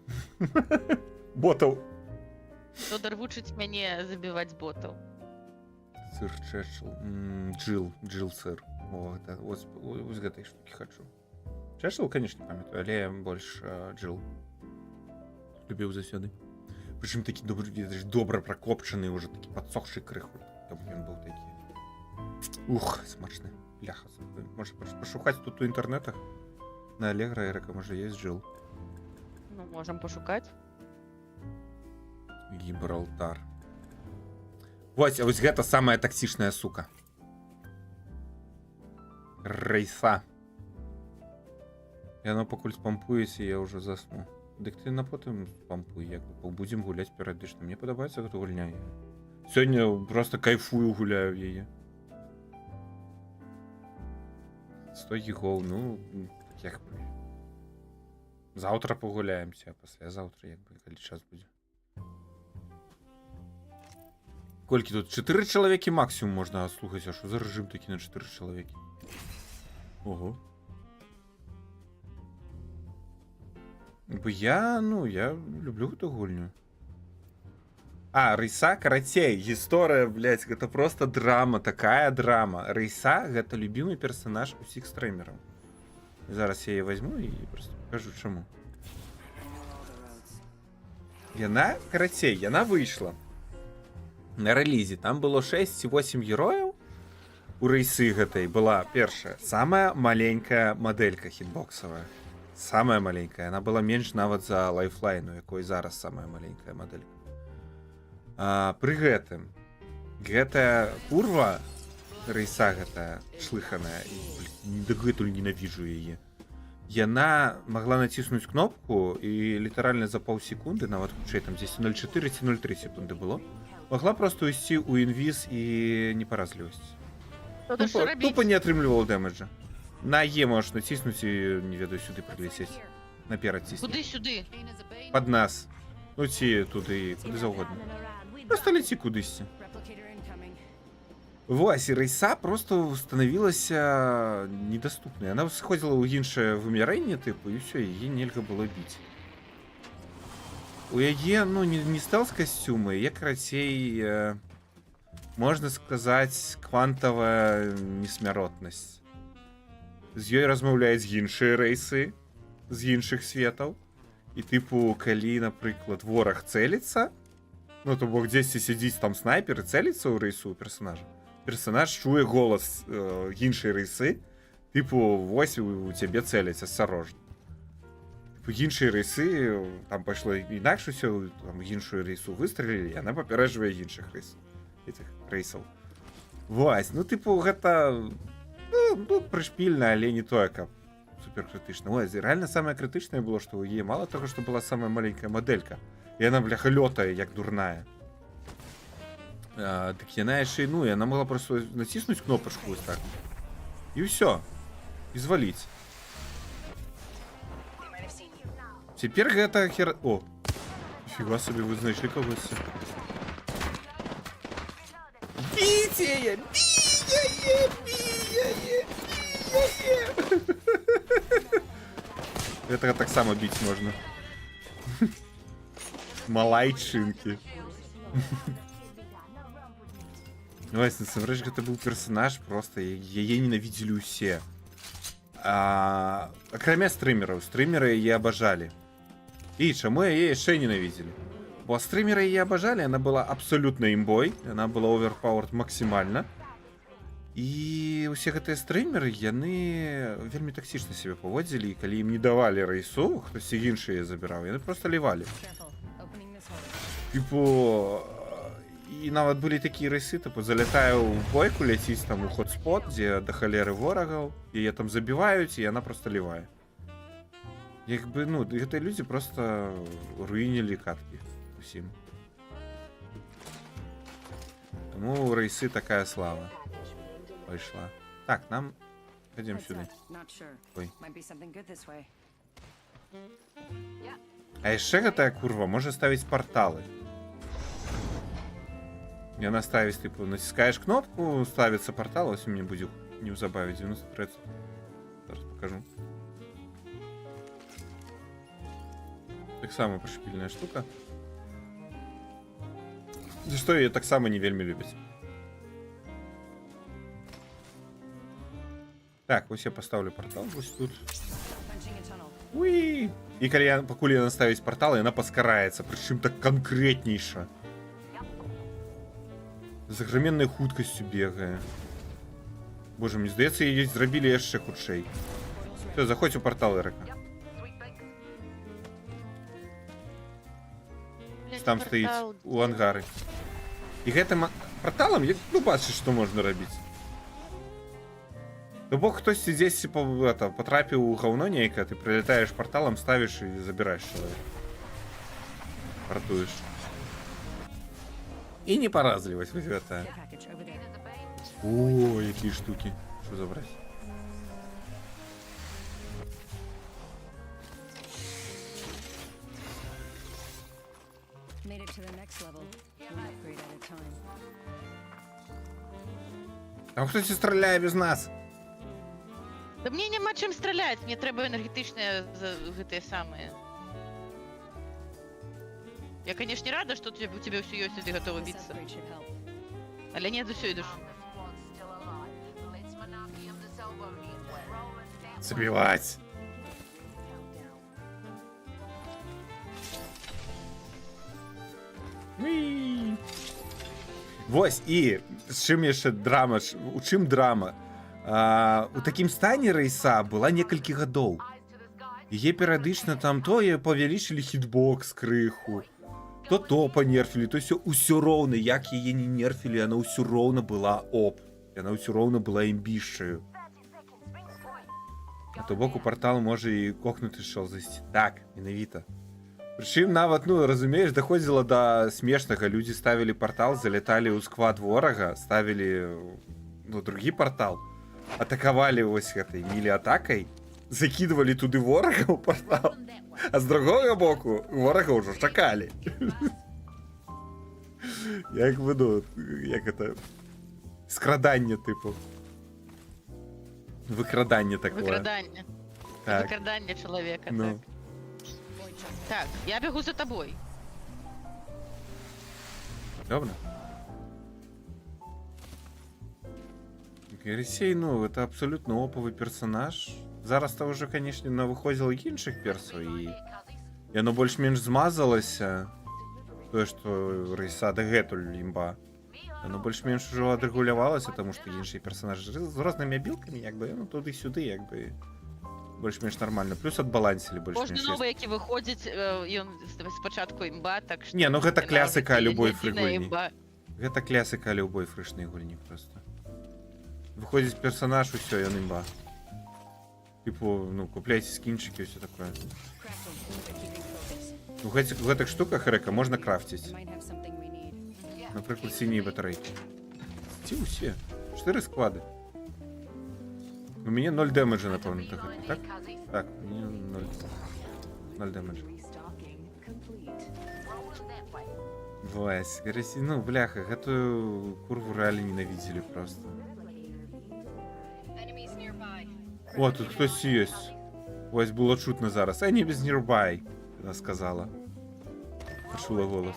Ботов. Тодор вучить мяне забіваць ботаў. Сыр Чешл. Джил сыр. О, это, ось гэтай штуки хочу. Чешл, конечно, памятаю, але я больш Джил. Любіў заўсёды. Прычым такі добра прокопчаны, уже такі подсохший крыху. Каб ён быў такі. Ух, смачны. Бляха. Можа пошукаць тут у інтэрнетах. На Алегра, Эрика, може, є Джил? Ну, можем пошукать. Гібралтар. Вось гэта самая токсичная сука. Рейса. Яно пакуль спампуецца, я ўжо засну. Дык ты на потым спампуй, як будзем гуляць перыядычна. Мне падабаецца гэта гульня. Сёння просто кайфую гуляю яе. 100 гігоў, ну, як бы. Заўтра пагуляемся, а паслязаўтра, як бы, калі час будзе. Колькі тут? 4 чалавекі максімум можна слухаць, а што за рэжым такі на 4 чалавекі? Ого. Бо я люблю гэту гульню. А, Рейса, карацей, гісторыя, блядь, гэта просто драма, такая драма. Рейса — гэта любімы персонаж усіх стреймераў. Зараз я яе возьму і просто покажу, чаму. Яна, карацей, яна выйшла на рэлізе. Там было 6 ці 8 герояў. У Рейсы гэтай была першая, самая маленькая мадэлька хітбоксавая. Самая маленькая. Яна была менш нават за Лайфлайн, у якой зараз самая маленькая мадэлька. Пры гэтым гэтая курва Рейса гэтая шлыханая, дагэтуль ненавіжу яе. Яна магла націснуць кнопку і літаральна за паўсекунды, нават хутчэй там здесь 0,4 ці 0,3 секунды было, магла просто ісці ў інвіз і непаразлівасць. Тупо не атрымліваў дэмэджа. На Е можаш націснуць і, не ведаю, сюды прылецець. Наперад цісні. Куды сюды? Пад нас. Ну ці туды, куды заўгодна. Просто леці кудысьці. Вось, і Рейса просто становілася недоступнай. Яна сходзіла ў іншае вымярэнне, тыпу, і ўсё, яе нельга было біць. У яе, ну, не стэлс касцюмы, яе, карацей, можна сказаць, квантавая несмяротнасць. З ёй размаўляюць іншыя рэйсы з іншых светаў. І, тыпу, калі, напрыклад, вораг цэліцца, ну, то бок дзесьці сядзіць там снайпер і цэліцца ў рэйсу персонажа. Персонаж чуе голас іншай рэйсы, тыпу, вось у цябе цэляць, асцярожна. Тыпу, іншыя рэйсы, там пайшло інакш усё, там іншую рэйсу выстралілі, яна папярэджвае іншых рэйсаў. Вось, ну, тыпу, гэта, ну, прышпільна, але не тое, каб суперкрытычна. Ой, реально самае крытычнае было, што ў яе мала таго, што была самая маленькая мадэлька. І яна, бляха, лётае, як дурная. Так яна яшчэ, ну, яна могла просто націснуць кнопачку ось так. І ўсё. І зваліць. Цяпер гэта хер... О! Фіга сабе, вы знайшлі кагосьці. Біце яе! Бі яе! Это так само бить можно. Малайчинки. Ось, насамрэч, гэта быў персонаж просто, яе ненавідзелі ўсе. Акрамя стрымеры яе абажалі. І чаму яе яшчэ ненавідзелі? Бо стрымеры яе абажалі, яна была абсалютна імбой, яна была оверпауэрд максімальна. І ўсе гэтыя стрымеры, яны вельмі таксічна сябе паводзілі, і калі ім не давалі рэйсу, хтосьці іншы яе забіраў, яны просто лівалі. Типу, і нават былі такія рэйсы, типу, залятае ў бойку, ляціць там у хотспот, дзе да халеры ворагаў, яе там забіваюць, і яна просто лівае. Як бы, ну, гэтыя людзі просто руінілі каткі усім. Таму у рэйсы такая слава пайшла. Так, нам пойдем сюды. Ой. А яшчэ гэтая курва можа ставіць парталы. Яна ставіць, типу, націскаеш кнопку, ставіцца партал, ось у мяне будзе неўзабаве 93. Зараз покажу. Таксама пашпільная штука. За што яе таксама не вельмі любяць. Так, ось я поставлю портал вось тут. Уи! І калі пакуль яна ставіць портал, яна паскараецца, прычым так канкрэтнейша. З аграменнай хуткасцю бегае. Боже, мне здаецца, яе зрабілі яшчэ хутчэй. Всё, заходзь у портал, Эрыка. Там стаіць у ангары. І гэтым порталам, ну, бачыш, што можна рабіць. То бок хтосьці дзесьці патрапіў у гаўно нейкае, ты прилетаеш порталам, ставіш і забіраеш чалавека. Партуеш. І непаразлівасць вось гэтая. О, якія штукі. Што забраць? Там хтось страляе без нас. Да мне няма чым страляць, мне трэба энергетычныя гэтыя самыя. Я, конечно, рада, что у тебя все есть, и ты готова биться. Але нет, за все идешь. Забивать. Вось, і з чым яшчэ драма, у чым драма? У такім стане рэйса была некалькі гадоў. Яе перыядычна там то павялічылі хітбокс крыху, то панерфілі, то ўсё роўна, як яе не нерфілі, яна ўсё роўна была яна ўсё роўна была імбішчаю. А то бок у партал можа і кокнуты шэл зайсці. Так, менавіта. Прычым нават, ну, разумееш, даходзіла да смешнага. Людзі ставілі партал, заляталі ў сквад ворага, ставілі, ну, другі партал, атакавалі вось гэтай мілі-атакай, закидывали туды ворага ў партал, а з другога боку ворага ўжо чакалі. Як бы, ну, як это, скраданне, типу. Выкраданне такое. Выкраданне. Так. Выкраданне чалавека, ну. так. Так, я бегу за тобой. Добре. Гересей, ну, это абсолютно оповый персонаж. Зараз-то уже, конечно, навыходзіла іншых персаў, і яно больш-менш змазалася. Тое, што рэйса дагэтуль імба. Яно больш-менш ужо адрэгулявалася, таму што іншыя персонажы з рознымі абілкамі, як бы, ну, туды-сюды, як бы, больш-менш нармальна. Плюс адбалансілі больш-менш. Кожны новы, які выходзіць, ён спачатку імба, так што... Не, ну гэта класіка любой фры-гульні. Гэта класіка любой фрышнай гульні, просто. Выходзіць персонаж, усё, ён імба. Типу, ну, купляйте скинчики и все такое. В гэтых штуках, Эрыка, можна крафціць. Напрыклад, сінія батарэйкі. Ці ўсе. 4 склады. У мяне 0 дэмэджа, напэўна, так? Так, у мяне 0 дэмэджа. Вась, Гересей, ну, бляха, гэтую курву рэальна ненавідзелі просто. О, тут хтось есть. Ось було чутно зараз. Enemies nearby, вона сказала. Почула голос.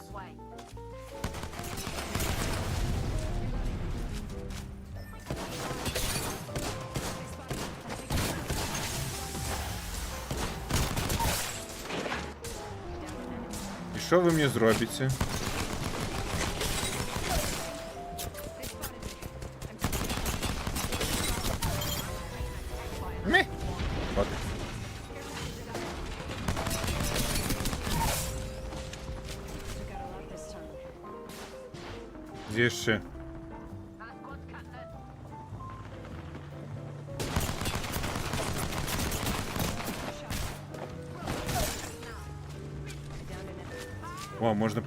І що ви мені зробите? Мeh. От. Got a lot this time. Де ще? О, можна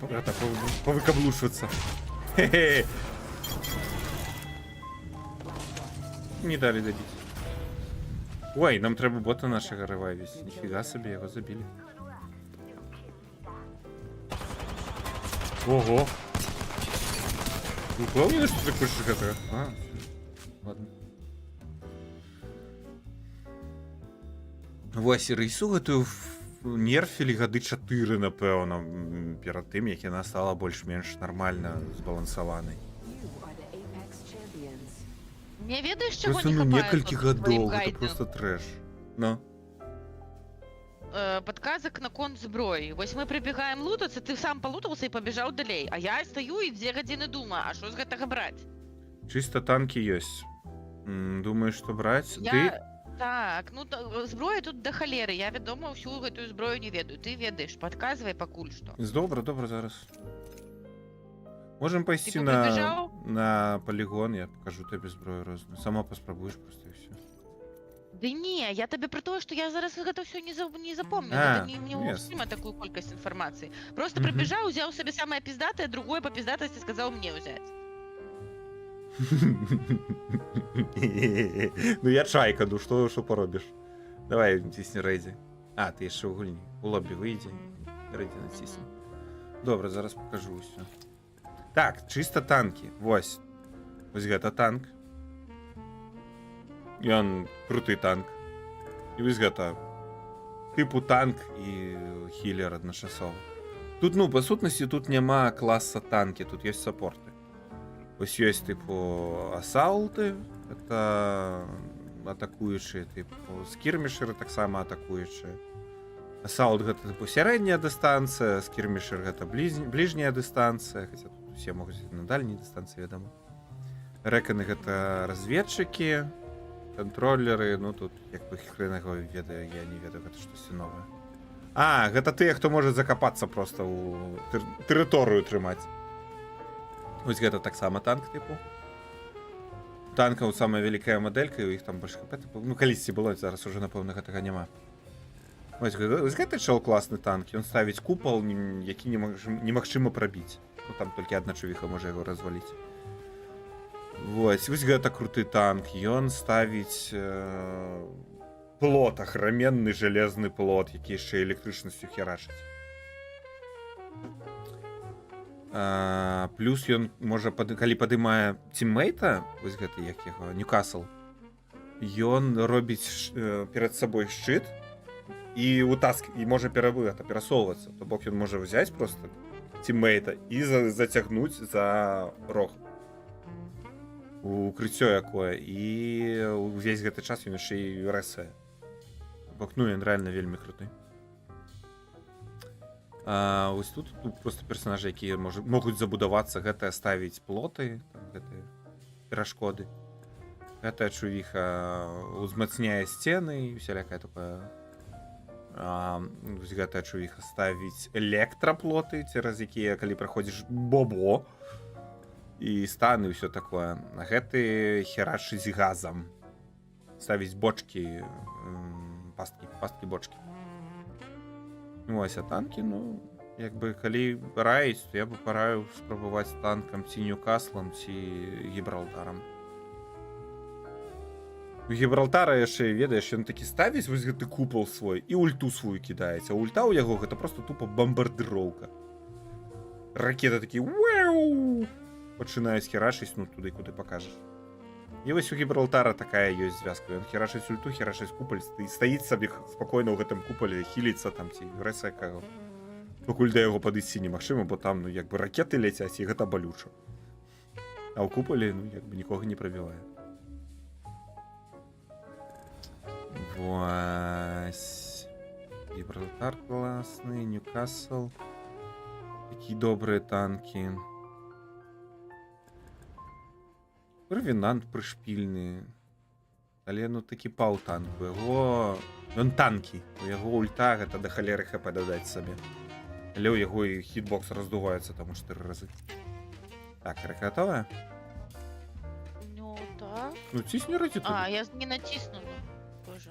повикаблушуватися. Хе-хе. Не дали добити. Ой, нам треба бота нашого ревайвити. Ніфіга собі, його забили. Ого. Вы помните, что такое ШГТ? А, ладно. Вось, рейсу гэтую нерфілі гады 4, напэўна, перад тым, як яна стала больш-менш нармальна збалансаванай. Не ведаешь, чего Просто, не ну, хапает некалькі вот в твоим гадоў, гэта гайде? просто трэш. Ну. Подказок на конт зброі. Вось мы прибегаем лутаться, ты сам полутался и побежал далей. А я стою и 2 гадзіны думаю, а что з гэтага брать? Чисто танки ёсць. Думаешь, что брать? Я... Ты... Так, ну зброя тут до холеры. Я, вядома, всю гэтую зброю не ведаю. Ты ведаешь, подказывай пакуль что. Добра, зараз. Можем пойти Ты побежал? на полигон, я покажу тебе зброю розную. Сама поспробуешь просто и все. Да не, я тебе про то, что я зараз гэта все не запомню. А, Это не ясно. неуяснимо такую колькость информации. Просто Мгм. прибежал, взял себе самое пиздатое, другое по пиздатости сказал мне взять. Ну я чайка, ну что поробишь? Давай, тисни рейді. А, ти ще у гульні. У лобі вийди. Рейді натисни. Добре, зараз покажу все. Так, чисто танки. Вось. Ось гэта танк. І он крутий танк. І ось гэта типу танк і хілер одночасово. Тут, ну, по сутності, тут нема класа танки, тут є саппорти. Ось є, типу, асаулти, це атакуючі, типу, скірмішери так само атакуючі. Асаулт гэта, типу, сярэдняя дыстанцыя, скірмішер гэта бліжняя дыстанцыя, хаця тут усе могуць на дальняй дыстанцыі, вядома. Рэканы гэта разведчыкі, кантролеры, ну тут, як бы хрен яго ведаю, я не ведаю, гэта штосьці новае. А, гэта тыя, хто можа закапацца проста ў тэрыторыю трымаць. Вось гэта таксама танк, типу. Танка вот самая вялікая мадэлька, і у іх там больш хп, типу. Ну, калісьці было, зараз уже, напэўна, гэтага няма. Вось гэты чел класны танк, ён ставіць купал, які немагчыма прабіць. Ну, там толькі адна чувіха можа яго разваліць. Вось гэта круты танк, ён ставіць плот, ахраменны жалезны плот, які яшчэ электрычнасцю херачыць. Плюс ён можа, калі падымае тіммейта, вось гэты, як яго, Ньюкасл, ён робіць перад сабой шчыт і можа перасоўвацца. То бок ён можа взяць просто тіммейта і зацягнуць за рог. Укрыццё якое, і увесь гэты час ён яшчэ і рэсае. Бок, ну, ён рэальна вельмі круты. Ось тут просто персонажы, якія могуць забудавацца, гэта ставіць плоты, гэтыя перашкоды. Гэтая чувіха узмацняе сцены і усялякае такое. Гэтая чувіха ставіць электраплоты, цераз якія, калі праходзіш бобо, і станы, і ўсё такое. Гэты херачыць газам. Ставіць бочкі, пасткі бочкі. Ось, а танкі, ну, як бы, калі раіць, то я бы параю спрабаваць танкам ці Ньюкаслам, ці Гібралтарам. У Гібралтара яшчэ, ведаеш, ён такі ставіць вось гэты купол свой і ульту свою кідаецца. А ульта ў яго гэта просто тупо бомбардыроўка. Ракеты такі уэу! Пачынаюць херачыць, ну, туды, куды пакажаш. І ось у Гібралтара такая ёсць звязка. Ён херашыць ульту, херашыць куполь, стаіць сабе спакойна ў гэтым куполе, хіліцца там ці рэсэка яго. Пакуль да яго падысці немагчыма, бо там, ну, як бы ракеты ляцяць, і гэта балюча. А ў куполі, ну, як бы нікога не прабівае. Вось. Гібралтар класны, Ньюкасл. Такія добрыя танкі. Ревенант прышпільны. Але ну такі паўтанк. У яго... Ён танкі. У яго ульта гэта да халеры хп дадаць сабе. Але ў яго і хітбокс раздуваецца там у 4 разы. Так, ракатовая? Ну, так. Ну цісні ракету. А, я не натиснула. Боже.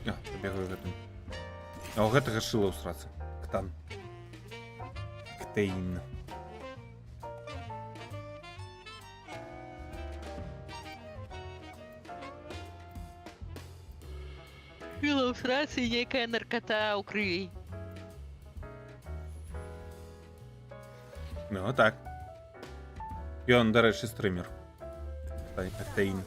А, побегаю гэтым. А ў гэтага шыла ў срацы. Ктан. Ктейн. Ілюстрації, якая наркота укрий. Ну, так. Ён, дарэчы, стрымер. Ктейн.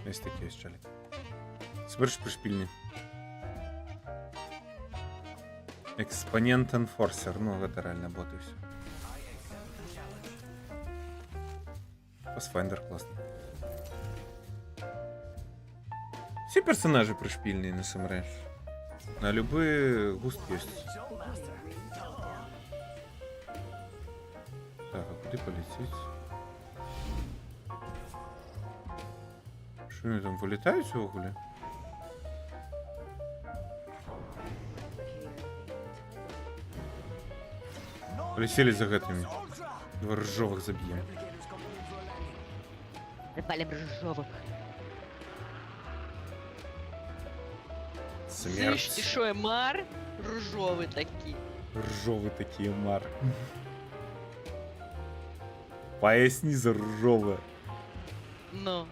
Есть такие есть чалик. Смерч пришпильни. Экспонент Enforcer. Ну, это реально бот и все. Pathfinder классно. Все персонажи пришпильные на самреш. На любые густ есть. Так, а куда полететь? Что они там вылетают увогуле? Присели за гэтымі. Два ржовых заб'ем. Запалим ржовых. Смерть. Ти що, мар? Ржові такі. Ржовые такие, мар. Поясни за ржовые. Ну.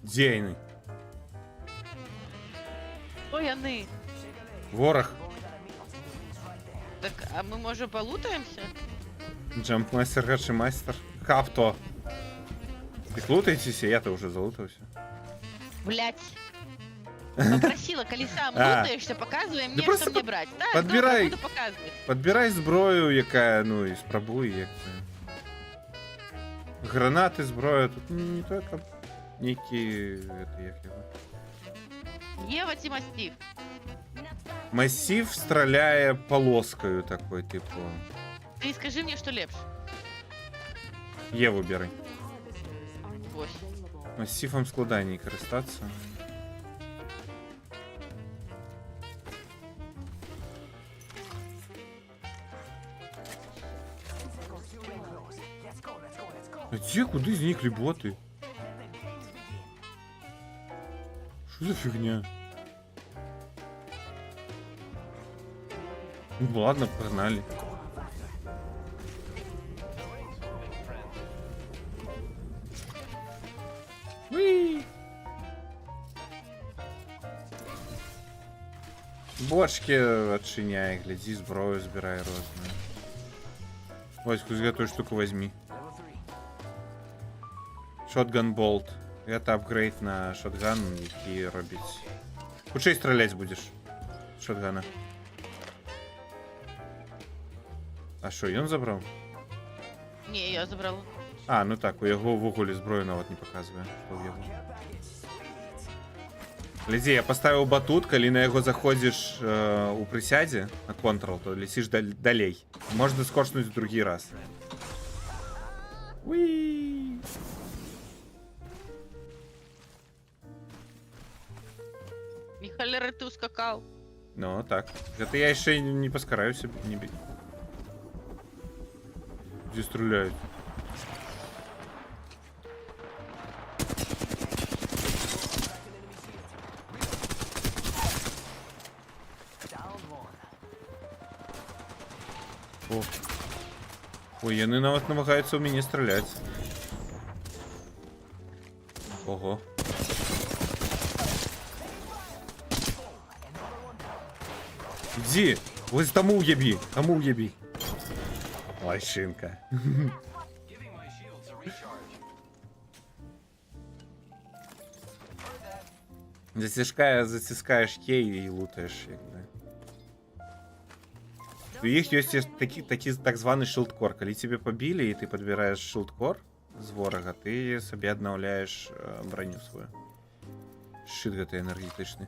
Где они? Хто яни? Ворог. Так, а ми може полутаємося? Джампмастер, гашимастер. Хапто. Их лутаетесь, я-то уже залутался. Блять. Попросила, коли сам лутаешься, показывай мне, просто что мне брать. Так, подбирай. добре, буду показывать. Подбирай зброю, яка, ну, і спробуй, як це. Гранати, зброя, тут не только некий, это, як його. Єва ці мастів. Массив стріляє полоскою такой, типу. Ти скажи мені, що лепше. Єву бери. Ось. Массивом складаній користатися. А где, куди зникли боти? Что за фигня? Ну ладно, погнали. Уи! Бочки отчиняй, гляди, зброю збирай розную. Ваську, эту штуку возьми. Шотган болт. Это апгрейд на шотган, який робить. Хутчэй стрелять будешь з шотгана. А що, ён забрав? Ні, я забрала. А, ну так, у яго ввогуле зброю нават не показвае, што ў яго. Глядзі, я поставіў батут, калі на яго заходзіш у прысядзе на контрол, то летишь далей. Можна скочнуць другі раз. Уи! Михалера, ты ускакал. Ну, так. Гэта я яшчэ не паскараюся не бить. Где стреляют? О. Ой, яны нават намагаюцца ў мяне страляць. Ого. Ідзі! Ось таму ўебі! Таму ўебі! Лайшинка. Giving my shields a recharge. Заціскаєш Е і лутаєш, якби. У їх є такі так званий шилдкор. Коли тебе побили і ти підбираєш шилдкор з ворога, ти собі обновляєш броню свою. Щит гэта енергетичний.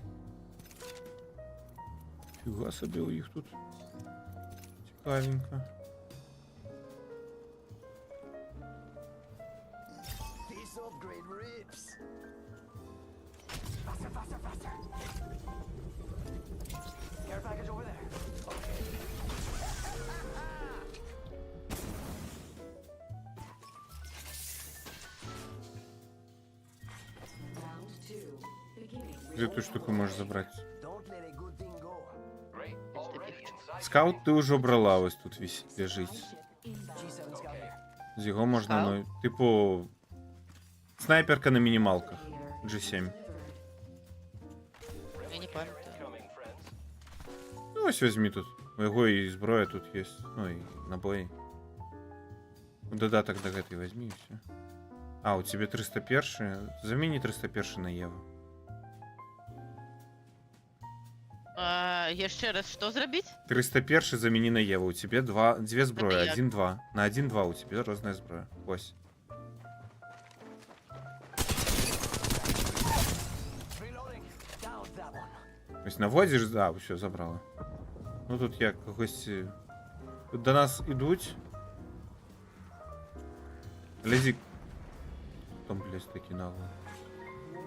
Фіга собі у їх тут. Цікавенько. These upgrade rips. Faster, faster, faster. Care package over there. Okay. Round 2. Beginning. Где ту штуку можеш забрати? Don't let a good thing go. Great. Already inside. Скаут ти вже брала, ось тут лежить. G7 scout. З його можна, Скаут? ну, типу... Снайперка на мінімалках. G7. Я не пам'ятаю. Coming, friends. Ну, ось візьмі тут. У його і зброя тут є. Ну, і набої. Додаток до этой возьми и все. А, у тебя 301. Замени 301 на Еву. Я ще раз що зробити? 301 замени на Еву. У тебя две зброї. Это як? 1-2. На 1-2 у тебя разная зброя. Ось. Reloading. Down that one. Ось наводиш, да, все, забрала. Ну тут я когось... Тут до нас ідуть. Лезі... Там, блядь, такі нагло.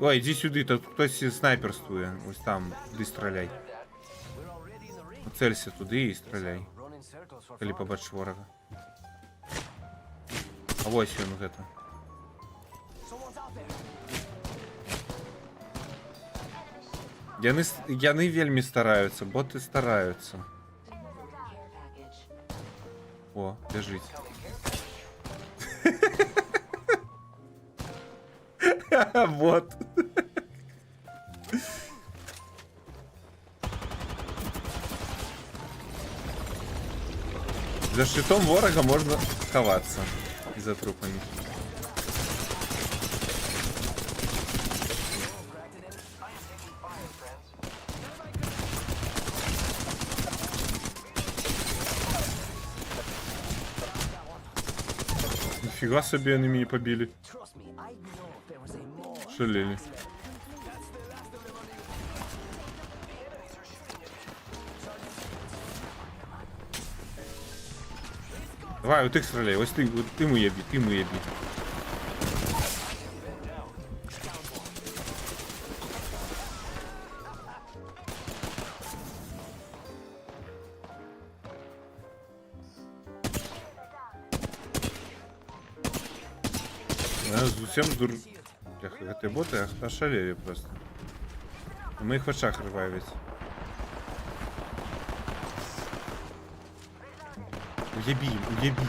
Ой, іди сюди, тут хтось снайперствує. Ось там, іди стріляй. We're already in the ring. Целься туди і стріляй. Run in circles for Коли fun. побачиш ворога. А ось він, вот это. Someone's out there. Яни вельми стараються, боти стараються. Care package. О, лежить. Вот. За щитом ворога можна ховатися. І за трупами. Нифига себе они меня побили. Trust me, I know if there was a more. Шалели. Давай, от їх стріляй, ось ти моє бій, ти моє бій. Зовсім дур... Бляха, ті боти ошалели просто. Ми їх в очах ревайвить. Уеби, уеби.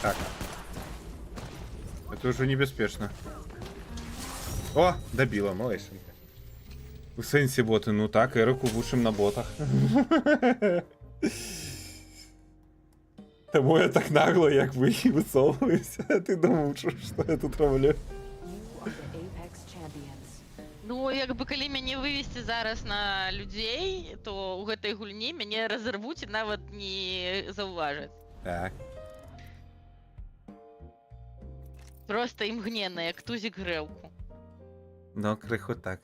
Так. Это уже небеспечно. О, добила, малышенька. У сенсі боти, ну так, Ерику вушим на ботах. Тому я так нагло, як ви висовуюся. Ти думав, що я тут роблю? You are the Apex champions. Ну, якби калі мяне вывесці зараз на людзей, то ў гэтай гульні мяне разарвуць і нават не заўважаць. Так. Просто імгненна, як тузік грэлку. Ну, криху так.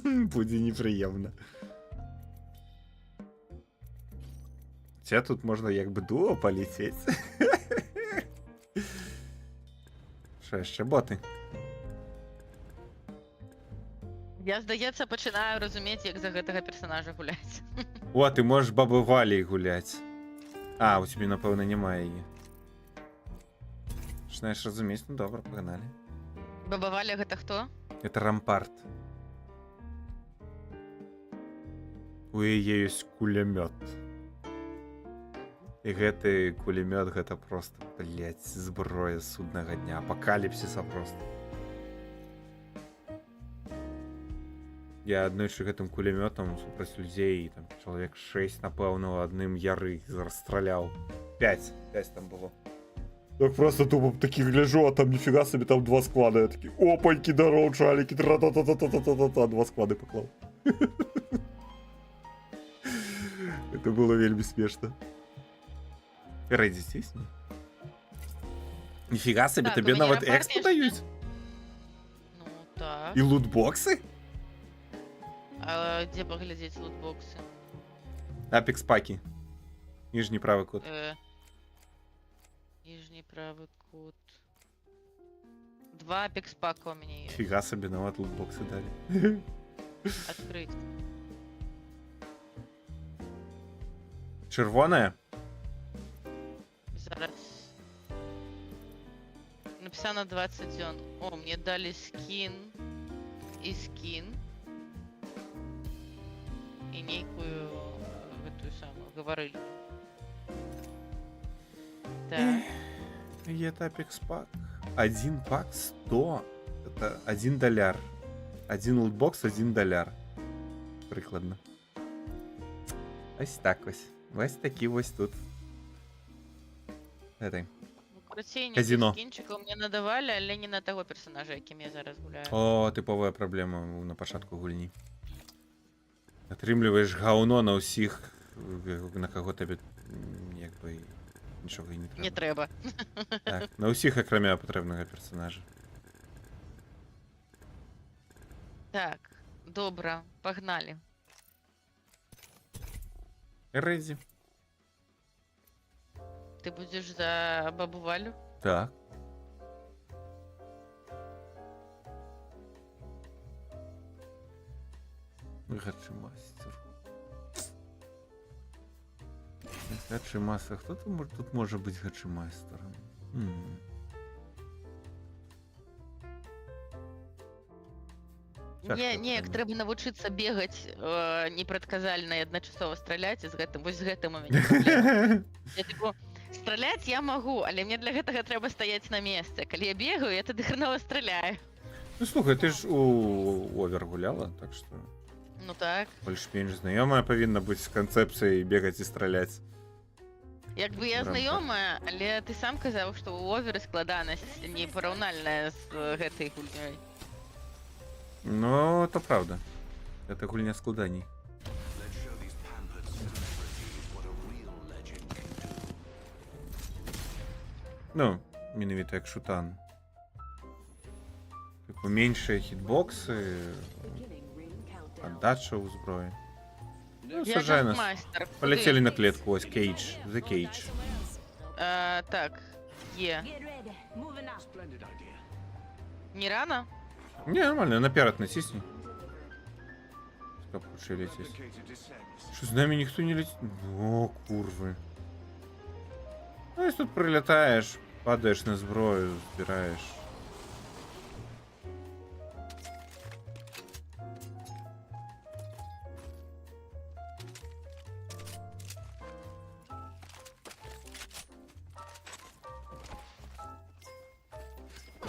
Буде неприємно. Хоча тут можна якби дуо полетіти. Що, ще боти? Я, здається, починаю розуміти, як за гэтага персонажа гуляць. О, ти можеш баби Валі гуляти. А, у тебе, напевно, немає її. Починаєш розуміти? Ну добре, погнали. Баба Валя гэта хто? Это рампарт. У яе ёсць кулямёт. І гэты кулямёт гэта просто, блядь, зброя суднага дня. Апакаліпсіса просто. Я аднойчы гэтым кулямётам супраць людзей, там, чалавек 6, напэўна, адным яры расстраляў. 5 там было. Так просто тупо такі гляжу, а там ніфіга собі, там 2 склады. Я такі, опанькі, дароў, чалікі, тра-та-та-та-та-та-та-та, 2 склады паклаў. Это было вельмі смешно. Рэдзі здесь? Нифига себе, Так, тебе у меня нават рапорт экспо есть, дают? Ну, так. И лутбоксы? А где поглядеть лутбоксы? Апекс паки. Нижний правый код. Нижний правый кут. 2 Apex пака у меня есть. Фига себе, нават лутбоксы дали. Открыть. Червоная? Зараз. Написано 20 дзён. О, мне дали скин. И скин. И некую эту самую говорили. Так. И это Apex пак. Один пак 100. Это $1. Один лутбокс $1. Прикладно. Ось так ось. Ось такі ось тут. Этой. Ну, коротше, Казино. скінчика мне надавали, але не на того персонажа, яким я зараз гуляю. О, типовая проблема на початку гульні. Атрымліваеш гаўно на ўсіх, на каго табе якби нічога і не трэба. Не трэба. Так, на ўсіх акрамя патрэбнага персонажа. Так, добра, погнали. Рэдзі. Ты будешь за бабу Валю? Так. Гачы мастер. Гачы мастер. Хто тут можа быць гачы мастером? Неяк трэба навучыцца бегаць непрадказальна і адначасова страляць, і з гэтым вось з гэтым у мяне праблема. Я тыпу, страляць я магу, але мне для гэтага трэба стаяць на месцы. Калі я бегаю, я тады хрэнова страляю. Ну слухай, ты ж у Овер гуляла, так што Ну так. больш-менш знаёмая павінна быць з канцэпцыяй бегаць і страляць. Як бы я Прям знаёмая, але ты сам казаў, што ў Оверы складанасць непараўнальная з гэтай гульнёй. Ну, это правда. Это гульня складаний. Ну, менавіта як шутан. Типу, меншыя хітбоксы, аддача ў зброі. Ну, Я сажай нас. мастер. Полетели на клетку, ось, кейдж. The Cage. Так, є. Get ready. Moving out. Splendid idea. Не рано? Не, нормально, наперед натисни. Стоп, лучше лететь. Complicated descent. Что, с нами никто не летит? О, курвы. Ну, если тут прилетаешь, падаешь на сброю, сбираешь.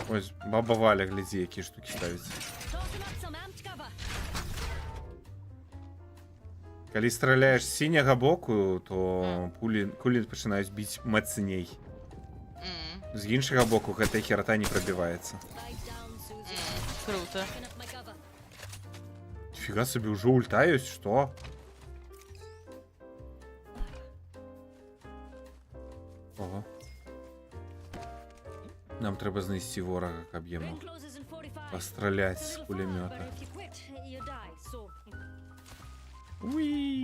Ось, баба Валя, гляди, які штуки ставиться. Tossing up some amped cover. Калі страляеш з сіняга боку, то кулі пачынаюць біць мацней. З іншага боку гэтая херата не прабіваецца. Lie down, Susie. Круто. Open up my cover. Фіга собі, ўжо ульта ёсць, што? Ого. Нам трэба знайсці ворага, каб я Ring мог closes in 45. пастраляць It's з a little far, пулемёта. but if you quit, you die. So, Уи!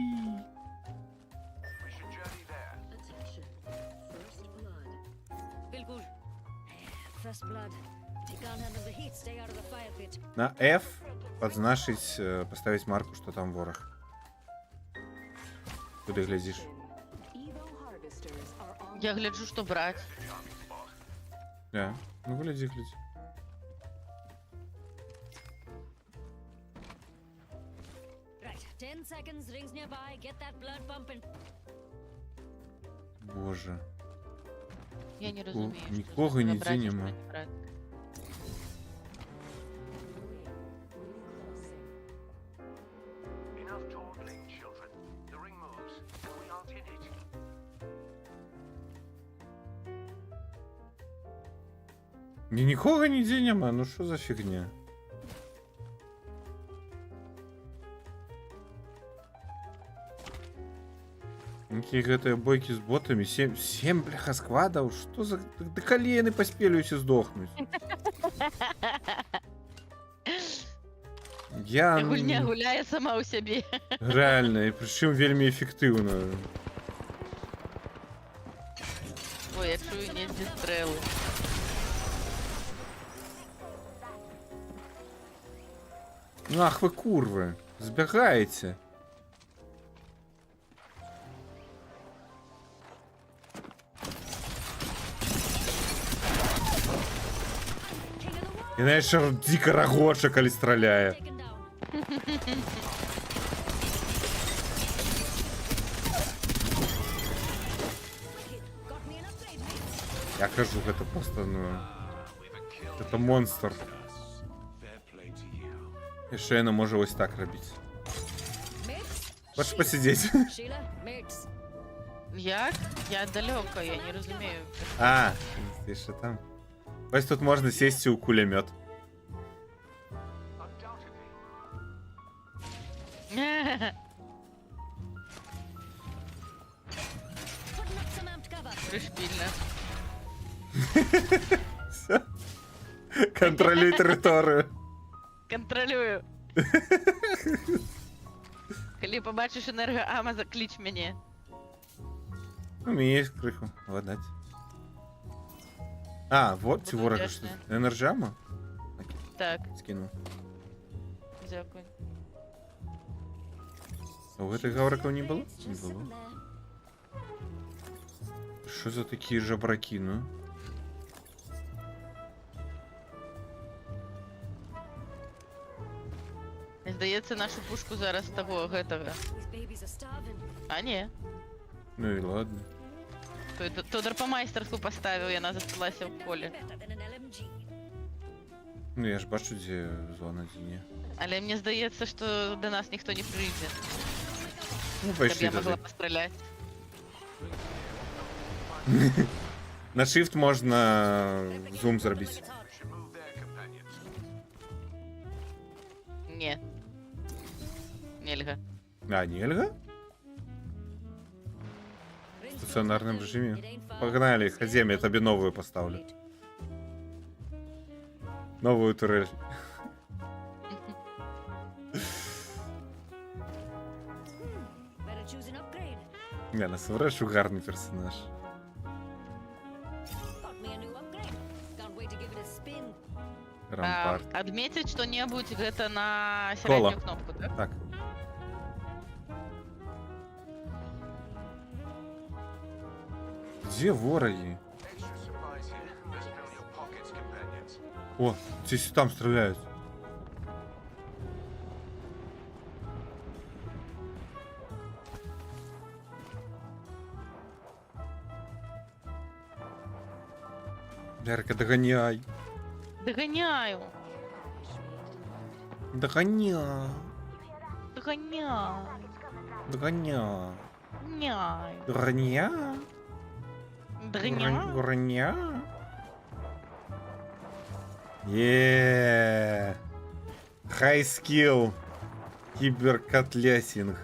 We should journey there. attention. First blood. Bilgul. First blood. You can't handle the heat, stay out of the fire pit. На F подзначить, поставить марку, что там ворог. Куда глядишь? Evo harvesters are on. Я гляджу, що брать. Да. Ну, гляди, гляди. Right, 10 seconds, rings nearby, get that blood pumping. Боже. Я не розумію, що нікого це ніде брати, що нема. не брати. Enough dawdling, children. The ring moves, and we aren't in it. Ні, нікого ніде нема, ну що за фігня? Какие гэтыя бойки с ботами? 7 бляха сквадов? Что за... Да колени поспели усе сдохнуть. Я... Гульня гуляє сама у себе. Реально, і причому вельми ефективно. Ой, я чую незі стрели. Ну ах ви курви, збігаєте. І навіть ще дико рагоче, коли стріляє. Taken down. Got me an upgrade, mate. Я кажу, гэта просто, ну... Это монстр. Fair play to you. І ще яна може ось так робити. Mates? Хочеш посидіти? Sheila, mates. Як? Я далеко, я не розумію. А, ти ще там. Ось тут можна сісти у кулемет. Undoubtedly. Putting up some amped cover. Пришпільно. Все. Контролюй територію. Контролюю. Коли побачиш енергоама, заклич мене. У мене є криху. Ладать. А, вот ці Буду вороги. вдячна. Що? Енержама? Так, Скинув. дякую. А у гэтых гавриків не було? It's Не just було. sitting there. Що за такі жабраки, ну? Здається, нашу пушку зараз того гетого. These babies are starving. А, ні. Ну і ладно. Тодор по майстерську поставив, і вона засталася в полі. Better than an LMG. Ну я ж бачу, де зона Діні. Але мені здається, що до нас ніхто не прийде. Ну, Щоб пошли я могла тоді. постріляти. На shift можна зум зробити. It's hard. Should move their companions. Ні. Нельга. А, нельга? В стационарном режиме. Погнали, Хазем, я тебе новую поставлю. Новую турель. Better choose an upgrade. Не, на соврешу гарний персонаж. Got me a new upgrade. Can't wait to give it a spin. Рампарт. Отметить что-нибудь где-то на Кола. среднюю кнопку, да? Так. Где вороги? Extra supplies here. Let's fill your pockets, companions. О, здесь и там стреляют. Ярко, догоняй. Догоняю. Догоняй. Догоняю. Догоняй. Догоняю. Догоняй. Догоняю. Догоняй. Yeah. High skill. Киберкотлясинг.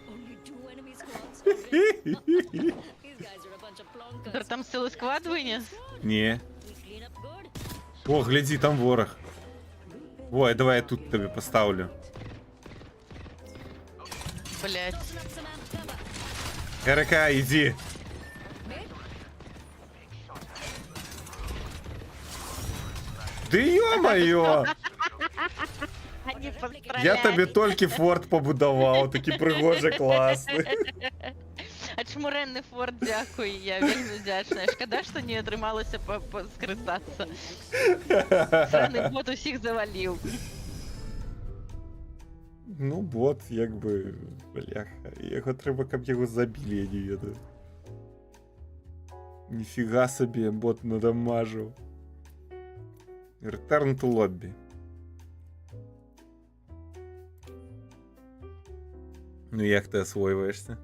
Only 2 enemy squads. These guys are a bunch of Тодор plonkers. там целый склад вынес? Не. We clean up good. О, гляди, там ворог. Ой, давай я тут тебе поставлю. Блять. РК, иди. Да ё-моё! Они Я тобі тільки форт побудував, такий пригожий, класний. А чмуренний форт, дякую, я вельми вдячна. Шкода, що не отрималося скористатися. Сраний бот усіх завалив. Ну, бот, якби, бляха. Його треба, щоб його забили, я не веду. Ніфіга собі, бот надамажив. Return to lobby. Ну, як ти освоюєшся?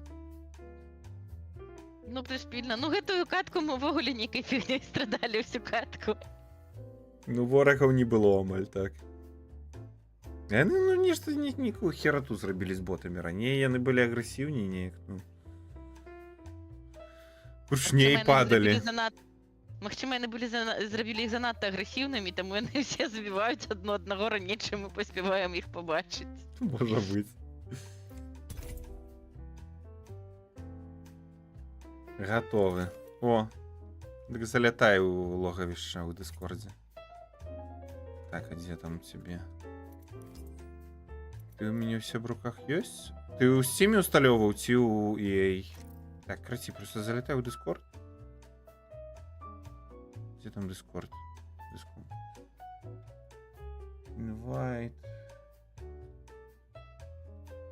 Ну, приспільно. Ну, гэтую катку ми вогулі нейкай фігнёй страдали всю катку. Ну, ворогов не было, амаль так. Ну, нешта ніякую херату зрабілі з ботами. Раней яны былі агрэсіўней неяк, ну. Кучней падалі. Магчыма, яны зрабілі іх занадта агрэсіўнымі, таму яны все забіваюць адно аднаго раней, чым мы паспяваем іх пабачыць. Можа быць. Готовы. О, так залятай у логовища у Дискорде. Так, а где там тебе? Ты у меня все в руках есть? Ты у Steam усталёваў ці у EA? Так, краці, просто залятай у Discord. Где там Discord? Invite.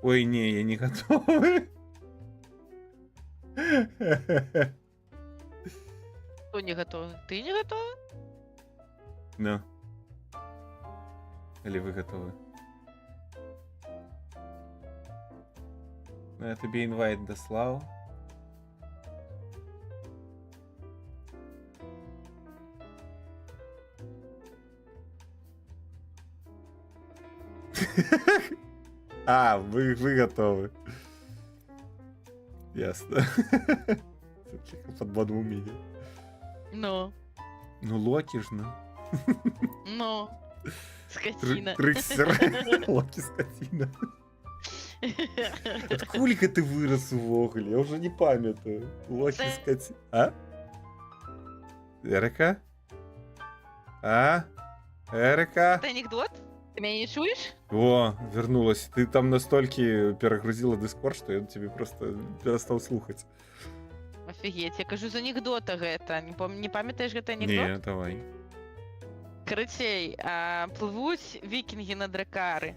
Ой, не, я не готовый. Кто не готовы? Ты не готовы? Ну. Или вы готовы? Ну, я тебе инвайт дослал. А, вы готовы. Ясно. Подбодрил меня. Ну. Ну, Локи ж, ну. Ну. Скотина. Триксер. Локи скотина. Откуда ты вырос в Оголе? Я уже не памятаю. Локи скотина. А? Эрика? А? Эрика? Это анекдот? Ты меня не чуешь? О, вернулась. Ты там настолько перегрузила Discord, что я тебе просто перестал слухать. Офигеть, я кажу з анекдота гэта. Не памятаеш гэта анекдот? Не, давай. Карацей, плывуць вікінгі на дракары.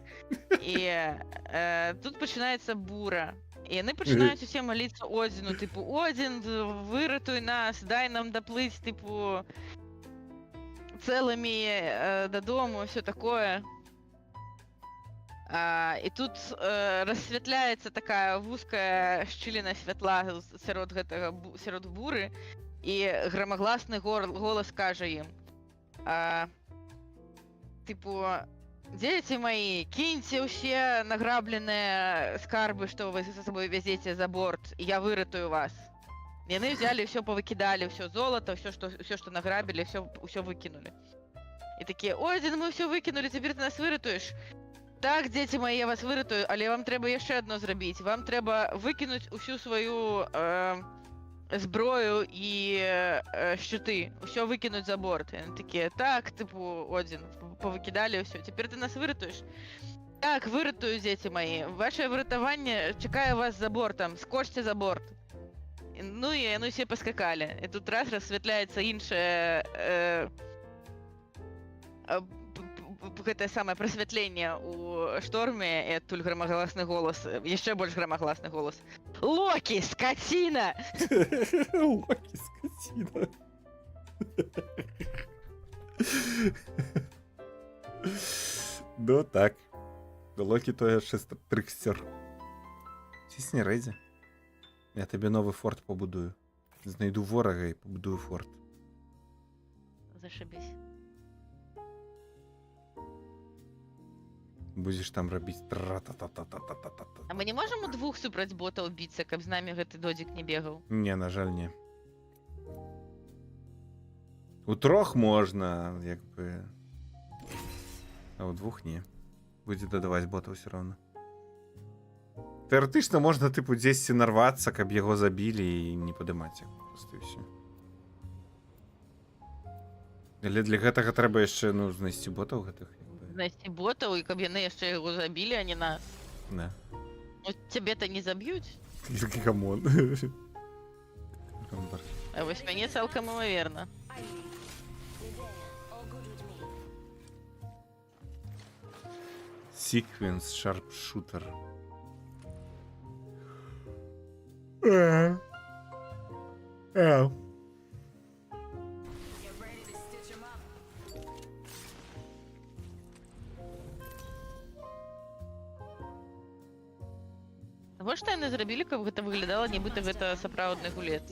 І тут пачынаецца бура. І яны пачынаюць усе маліцца Одзіну, типу, Одзін, выратуй нас, дай нам даплыць, типу, цэлымі дадому, все такое. І тут рассвятляецца такая вузкая шчыліна святла сярод буры, і грамагласны голас кажа ім, типу, дзеці маі, кіньце ўсе награбленыя скарбы, што вы за сабой вязеце за борт, і я выратую вас. Яны взяли, все повыкидали, все золото, все, что награбили, все выкинули. И такие, Одзін, мы все выкинули, теперь ты нас выратуешь. Так, дзеці мои, я вас выратую, але вам трэба яшчэ адно зрабіць. Вам трэба выкінуць усю сваю зброю і шчыты, усё выкінуць за борт. Яны такія, так, типу, Одзін, повыкидали ўсё, теперь ты нас выратуешь. Так, выратую, дзеці мои. Ваше выратаванне чакае вас за бортом, скочце за борт. Ну і яны все паскакалі. І тут раз рассвятляецца іншае гэтае самае прасвятленне ў шторме, і адтуль грамагласны голас, яшчэ больш грамагласны голас. Локі, скаціна! Локі, скаціна. Ну так. Локі то яшчэ трикстер. Цісні рэдзі. Я табе новы форт пабудую. Знайду ворага і пабудую форт. Зашибись. Будзеш там рабіць тра-та-та-та-та-та-та-та. А мы не можам удвух супраць ботаў біцца, каб з намі гэты додзік не бегаў? Не, на жаль, не. У трох можна, як бы. А у двух не. Будзе дадаваць ботаў все равно. Теоретично можна, типу, десь нарватися, каб його забили і не подимати. Просто і все. Але для гэтага трэба яшчэ, ну, знайсці ботаў гэтых. Знайсці ботаў, і каб яны яшчэ яго забілі, а не нас. Да. Ну, цябе-то не заб'юць, Камон. а вось мяне цалкам імаверна. All good with me. Sequence Sharpshooter. Get ready to stitch 'em up. Навошта яны зрабілі, каб гэта выглядала, нібыта гэта сапраўдны гулец?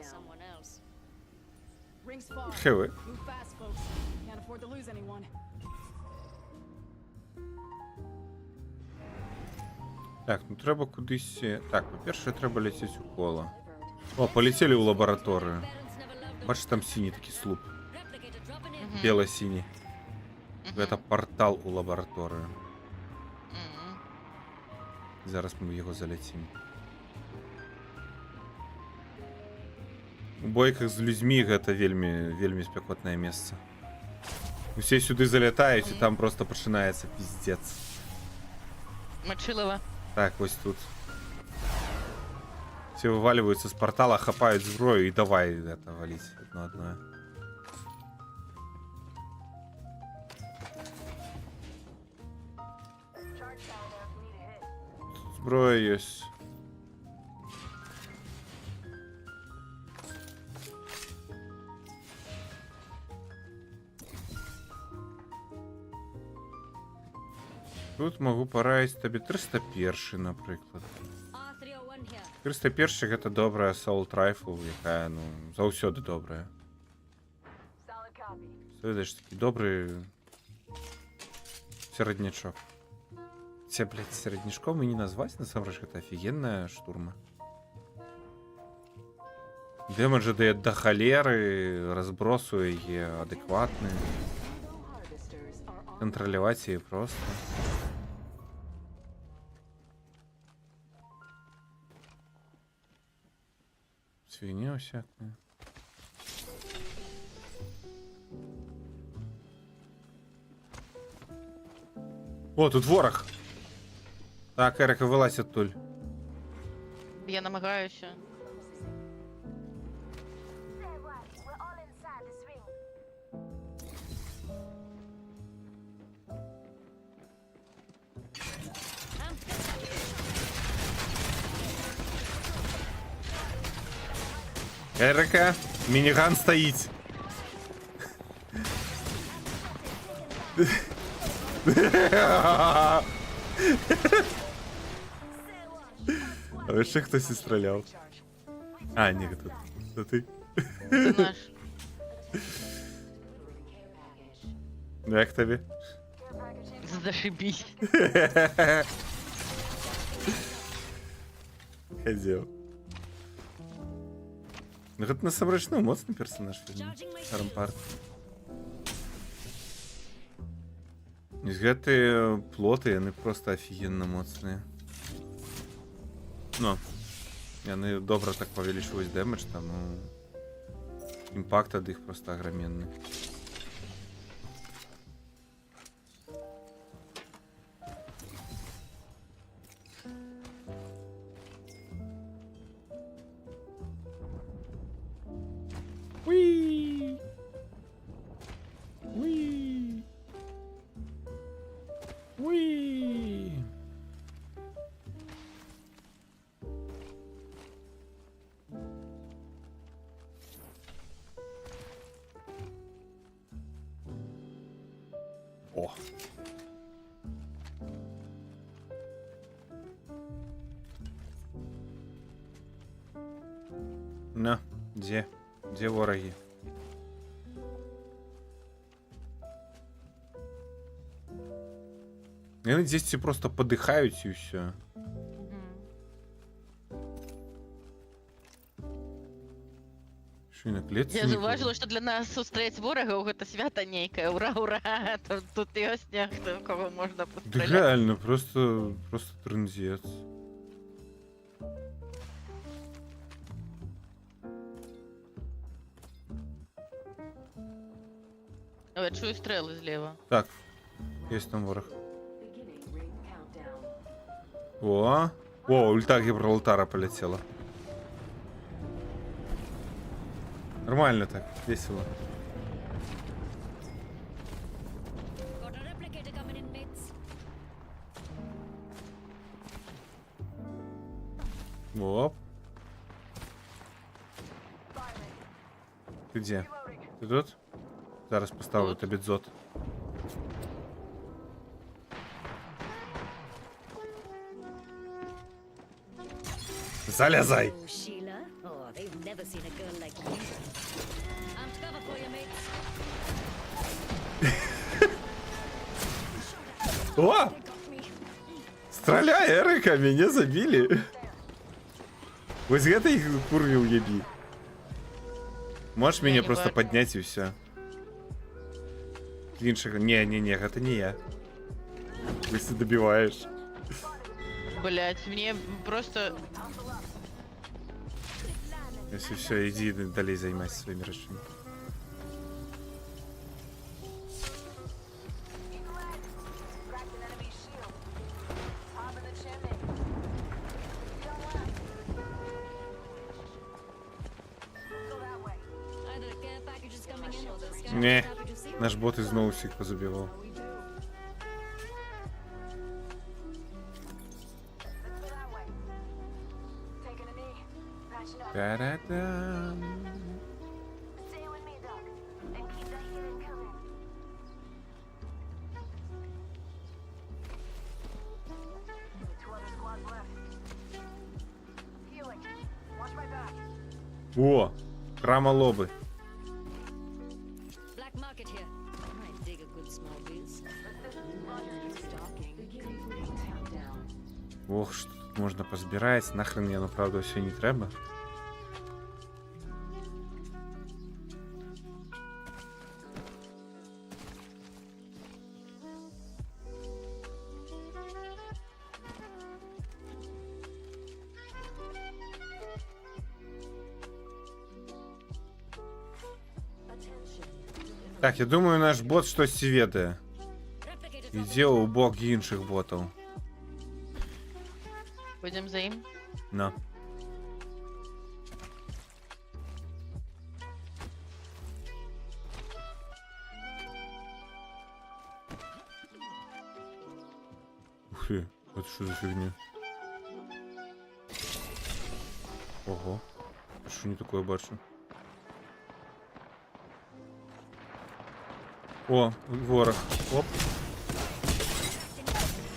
Someone else. Rings far. Хевы. Move fast, folks. Can't afford to lose anyone. Так, ну треба кудись. Так, по-перше, треба летіти у коло. О, полетіли у лабораторію. Бачиш, там синій такий слуп. Replicator dropping in. Бело-синій. Це портал у лабораторію. Мгм. Зараз ми в його залетім. У бойках з людьми гэта вельмі спякотнае месца. Усе сюди залятають, і там просто починається піздець. Мочилова. Так, ось тут. Все вываливаются с портала, хапают зброю и давай это валить одно. Тут зброя есть. Тут могу порадить тобі 301, наприклад. R301 here. 301 гэта добрая Assault Rifle, якая, ну, заўсёды добрая. Solid copy. Следуешь такі добрый середнячок. Це, блядь, середнячком і не назваць, насамрэч, гэта офігенная штурма. Дэмэджа дае да халеры, разбросу яе адэкватны. Кантраляваць яе проста. Свинья всякая. О, тут ворог. Так, Ерика, вилазь оттуль. Я намагаюся. We're all inside this ring. Ерика, мініган стоїть. А ви ще хтось і стріляв? А, ні, тут. Це ти? Це наш. Ну, як тобі? Зашибись. Ходив. Ну, гэта насамрэч, ну, моцны персонаж фільму. Рампарт. Гэтыя плоты, яны просто офігенна моцныя. Ну, яны добра так павялічваюць дэмэдж, таму імпакт ад іх просто аграменны. Уи! Уи! Уи! О! На, где? Где вороги? Яны дзесьці просто падыхаюць і ўсё. Що і на клетці Я нікого? зауважила, що для нас сустрець ворога гэта свята нейкае. Ура, ура! Тут ёсць нехто, кого можна Да постріляти. реально, просто трындец. О, я чую стріли зліва. Так, есть там ворог. О, ульта Гибралтара полетела. Нормально так, весело. Got a replicator coming in, mates. Оп. Ты где? Ты тут? Зараз поставлю тобі дзот. Залезай! Oh, Sheila. Oh, they've never seen a girl like you. I'm to cover for you, mates. О! They got me. Стреляй, Эрика, меня забили. Вось гэта их курве уеби. Можешь меня не просто бачу. поднять и все. Іншого. Не, это не я. Если добиваешь. Блять, мне просто... Если все, иди далее займайся своими речами. Either a care package is coming in or the scanner Не, is happy to see наш бот из ноу всех позабивал. Та-да-дам. О, храма лобы. Black market here. I dig a good small biz. Ох, что тут можно позбирать. Нахрен мне, ну правда, все не треба. Так, я думаю, наш бот щось ведає. Replicator Іде у бок інших ботів. Пойдем за им. На. Ух ты, это что за фигня? Ого. Что не такое бачу? О, ворог. Оп.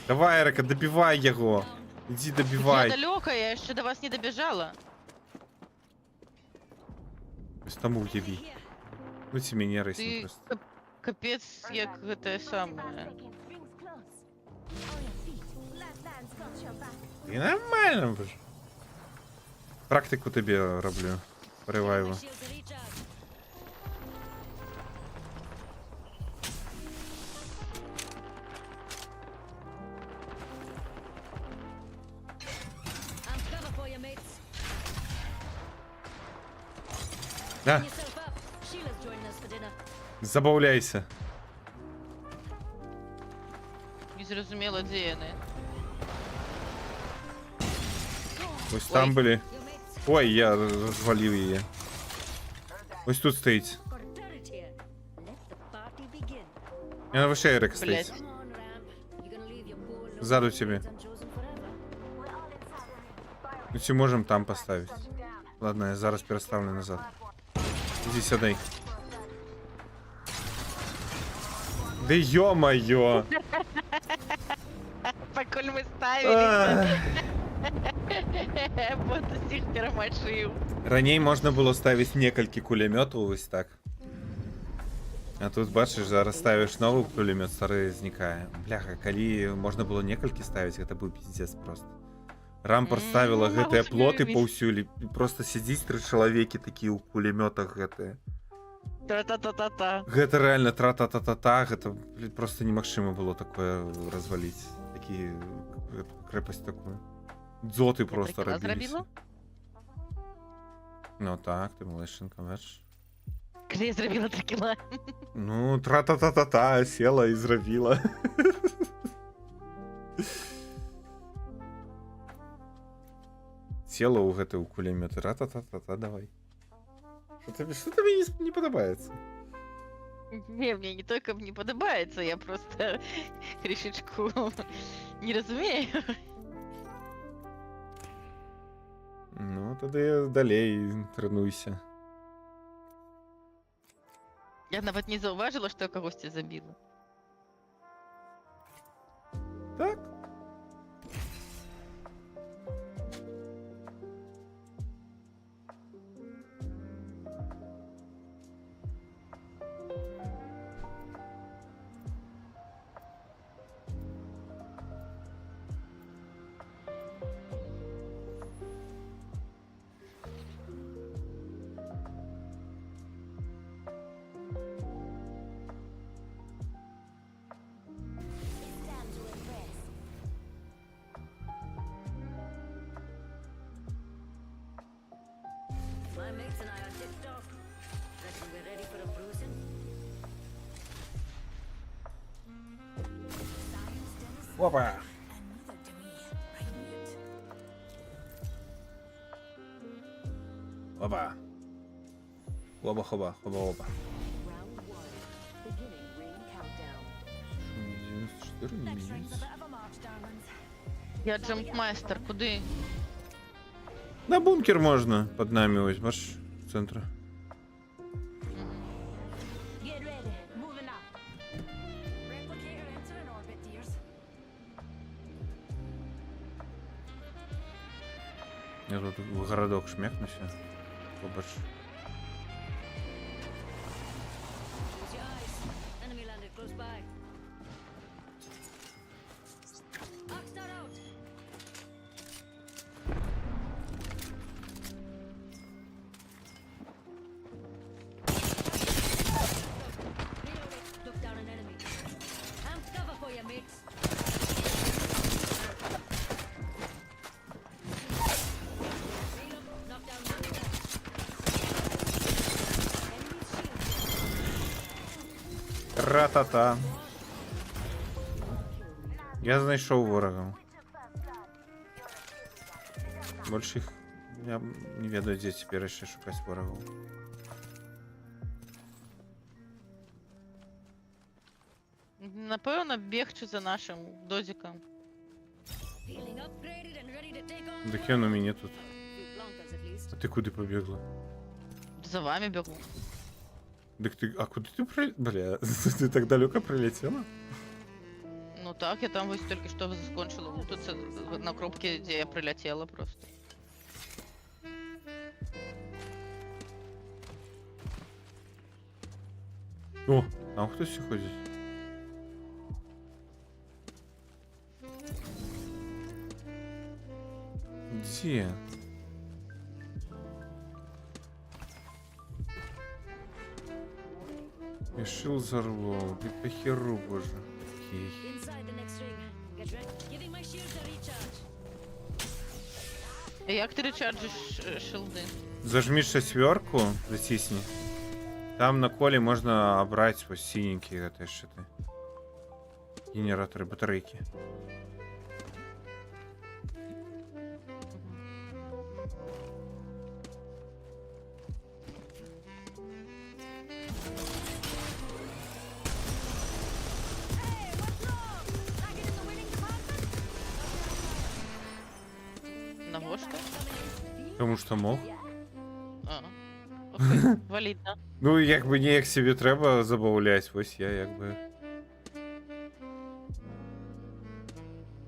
Давай, Ерика, добивай його. Иди Я добивай. далеко, я ще до вас не добежала. Ось там уебі. Ну ці мені рейсинг Ти просто. капець, як це саме. І нормально вже. Практику тобі роблю. Ревайву. shields to recharge. I'm to cover for you, mates. Да, Clean yourself up. Sheila's joining us for dinner. забавляйся. Не зрозуміло, де вони. Ось там були. Your mates Ой, я розвалив її. Ось тут стоїть. got a turret here. Let the party begin. Я на вище Ерик стоїть. Блять. Come on, Ramp. You're gonna leave your poor low Ззаду тебе. unchosen forever. Ну ці можемо там поставити. Ладно, я зараз переставлю назад. Иди сюда. Да ё-моё! Покуль ми ставили, бот усіх перемочив. Раней можна було ставити некалькі кулеметів ось так. А тут бачиш, зараз ставиш новий кулемет, старий зникає. Бляха, коли можна було некалькі ставити, це був пиздец просто. Рампор ставила Ну, могу гэтыя себе плоты уявить. паўсюль і просто сядзіць 3 чалавекі такія ў кулемётах гэтыя. Та-та-та-та-та. Гэта реально тра-та-та-та-та, гэта блин, просто немагчыма было такое разваліць. Такі крэпасць такую. Дзоты просто кіла рабіліся. зрабіла? Ну так, ты малайшынка, бачиш. Калі я зрабіла 3 кіла. Ну, тра-та-та-та-та, села і зрабіла. Села ў гэты ў кулемёт, ра-та-та-та-та, давай. Что тебе не подобается? Не, мне не только не подобається, я просто трішечку не розумію. Ну, тоді далей тренуйся. Я навіть не зауважила, що я когось забила. Так. It's time to impress. My mates and I are tipped off. Reckon we're ready for a bruising? Science, Dennis. Опа. And neither do we. Right, Newt? Опа. Хоба-хоба, хоба-хоба. Round 1. Beginning ring countdown. 94 не Next ring's a мінус. bit of a march, darlings. Я джемпмайстер, куди? На бункер можна. Под нами ось, бачиш, центр. Get ready. Moving up. Replicator entering orbit, dears. Я тут в городок шмякнуся. Побач. Close your eyes. Enemy landed close by. Oxstar out. Reloading. Took down an enemy. I'm cover for you, mates. Reload. Knock down one. Ра-та-та. Я знайшов ворогів. Больше їх... Я не ведаю, де тепер ще шукати ворогів. Напевно, бігчу за нашим дозиком. Feeling upgraded and ready to take on. Так він у мене тут. Few blancas at least. А ти куди побігла? За вами бігу. Так ти... А куди ти при... Бля, ти так далеко прилетіла? Ну так, я там ось тільки що закончила лутаться на кропці, де я прилетіла просто. О, там хтось ходить. Где? Решил взорвал. Ты по херу, боже. Окей. Inside the next ring. Get ready. Giving my shields a recharge. Як ти речарджиш шилди? Зажми шестерку, затисни. Там на коле можно обрать вот синенькие это щиты. Генераторы, батарейки. Наго що? Потому что мог. А. Окей, валідно. Ну, якби не як собі треба забавлять, ось я якби.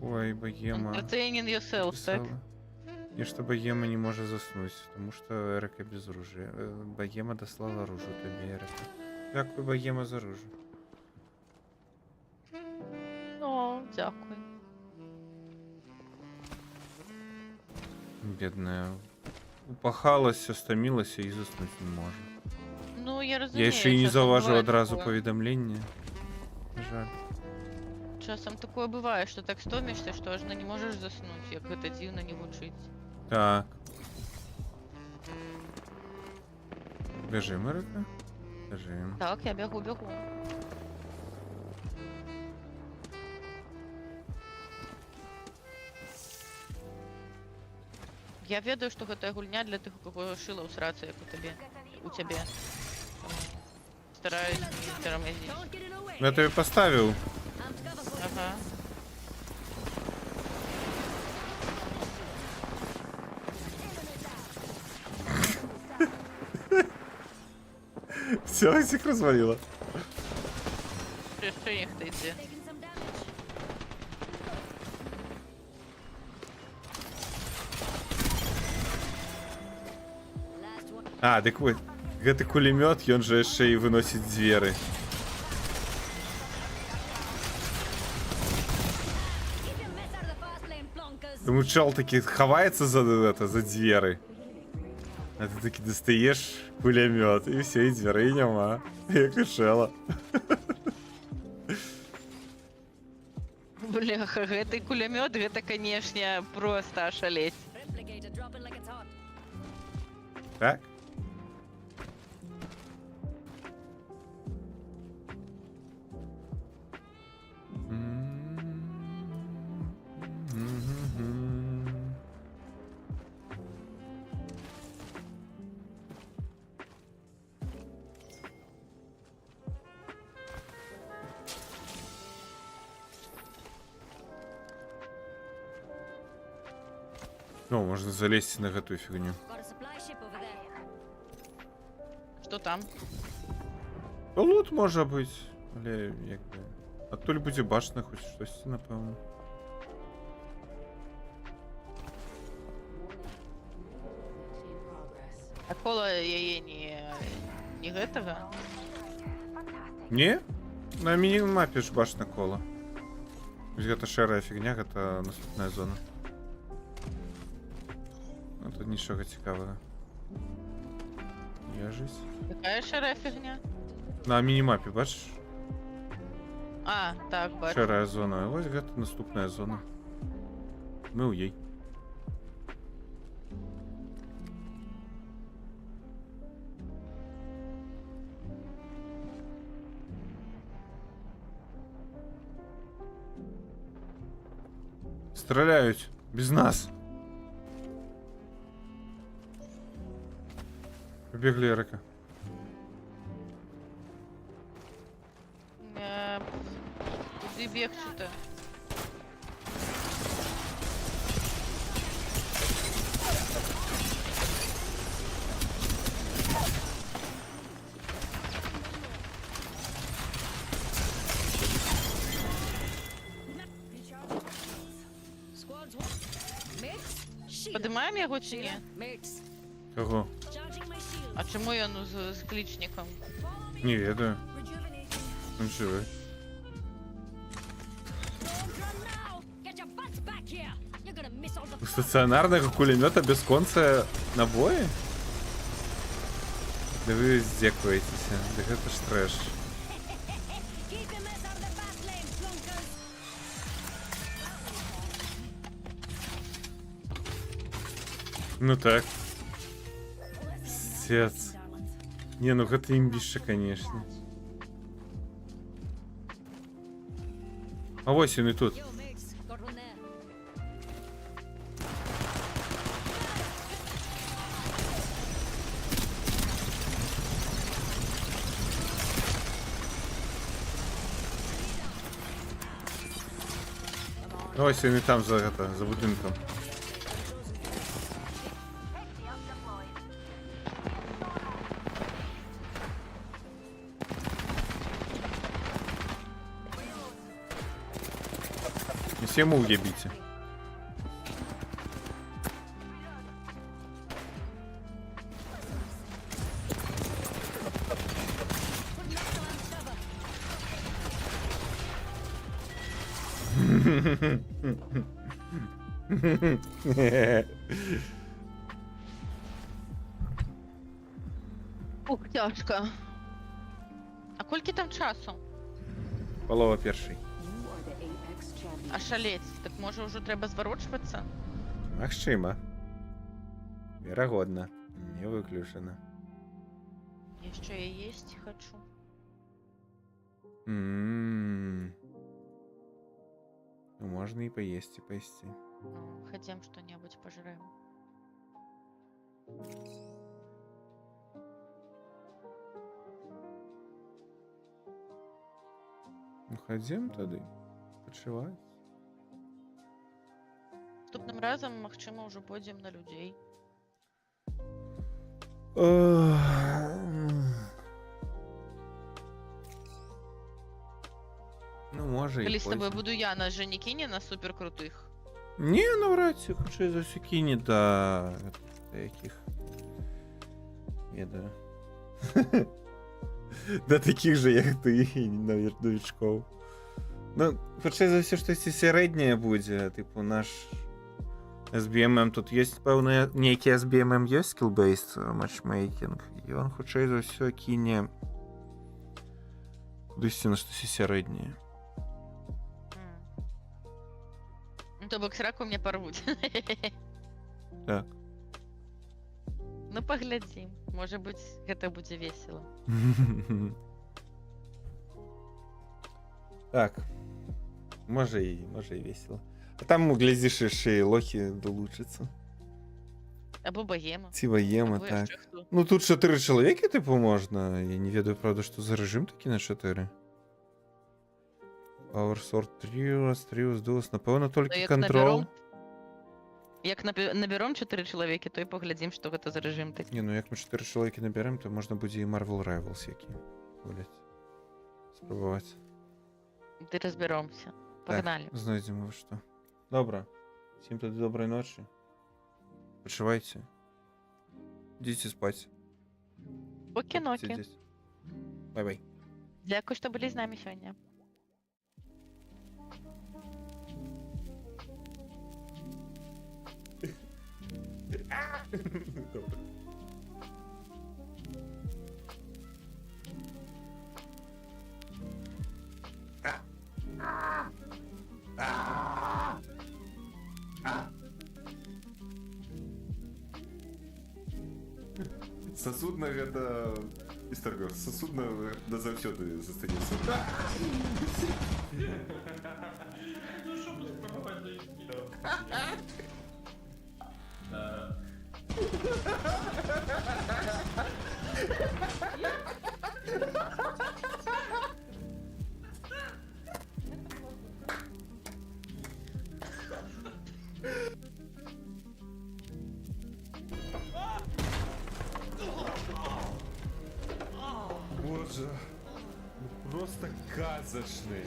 Ой, богема. Entertaining yourself, так? Писала. І що богема не може заснути, тому що Ерика без оружия. Богема дослала оружие тобі, Ерика. Дякую, богема, за оружие. О, дякую. Бідна. Упахалася, стомилася і заснути не може. Ну, я розумію. Я ще й не часом зауважив буває одразу таке. повідомлення. Жаль. Часом такое бывает, что так стомишься, что аж не можешь заснуть, як это дивно не гучить. Так. Бежим, Эрика? Бежим. Так, я бегу. Я ведаю, што гэта гульня для тых, у каго шыла ў срацы, як у цябе. Стараюсь не тарамазіць. Don't get in the way. Я тебе поставил. I'm to cover for you. Ага. Все, всех развалило. Що їх ти йде? Taking some damage. Last one. А, так вот. Гэты кулемет, ён же яшчэ і выносіць зверы. Keep your mess out of the fast lane, plonkers. Тому чел таки ховається за двери. А ти таки достаєш кулемет, і все, і дверей нема. Як і шела. Бляха, гэты кулемёт, гэта, канешне, просто ашалець. Replicator dropping like it's hot. Так? Ну, можно залезть на эту фигню. Got a supply ship over there. Што там? Лут може бути, але якби. А то ли буде башня, хоч щось, напевно. А кола яе не гэтага? Не? На мінімапі ж башня кола. Ось гэта шэрая фігня, гэта наступная зона. Ну тут нічого цікавого. Яжись. Якая шэрая фігня? На мінімапі, бачиш? А, так, бачу. Шэрая зона. Ось гэта наступная зона. Мы ў ей. Стреляют без нас. Побегли, Эрика. Куди бігти-то? Squads one. Mates? Shield. Подимаємо його чи ні? Mates. Кого? Charging my shield. А чому я ну з клічником? Не ведаю. Rejuvenating. Он живой. Don't run now. Get your butts back here. You're gonna miss all the У fun. стаціонарного кулемета без конца набої? Да ви здекуєтеся. Да это ж трэш. Keep your mess out of the fast lane, plonkers. Ну так. Сец. Darlings. Не, ну гэта імбіще, конечно. А ось він і тут. Yo, mates. Got one there. Ну, ось він і там за будинком. Не все ему уебите. Ух, тяжко. А кольки там часу? Полова перший. А шалець, так може вже треба зворочуватися? Магчыма. Верагодна. Не выключана. Я ще і їсть хочу. Ну, можно и поесть, и поесть. Ну, хотим что-нибудь пожрем. Ну, ходім туди. Почивати. Наступним разом, магчыма, уже пойдем на людей. Ну, може і Коли з тобою потім. буду я, нас же не кине на суперкрутих. Ні, навряд чи, хоча за все кине до яких. Ведаю. До таких же, як ти, новичков. Ну, хоча за все щось середнє буде, типу, наш SBMM, тут є, певно, некий SBMM є skill-based matchmaking, і він, хоча за все кине кудись на щось середнє. Ну, то бок сраку мне порвуть. Так. Ну, поглядим. Может быть, это будет весело. Так. Може і весело. А там, глядиш, ще й лохи долучаться. Або богема. Ці воєми, Або так. ще хто. Ну тут 4 чоловіки, типу, можна. Я не ведаю, правда, що за режим такий на 4. Power Sword Trios, Duos, напевно, Ну, тільки як контрол. наберем 4 чоловіки, то і поглядим, що це за режим такий. Ні, ну як ми 4 чоловіки наберемо, то можна буде і Marvel Rivals які. Гулять. Спробувати. Ти розберемося. Погнали. Так, знайдемо що. Добре. Всім тоді доброї ночі. Почивайте. Йдіть спать. Окі-нокі. Сидіть. Бай-бай. Дякую, що були з нами сьогодні. Добре. Сосудна гэта Істаргор, сосудна назаўсёды застанецца. Ну що тут пропаганда? Боже, ну просто казочный.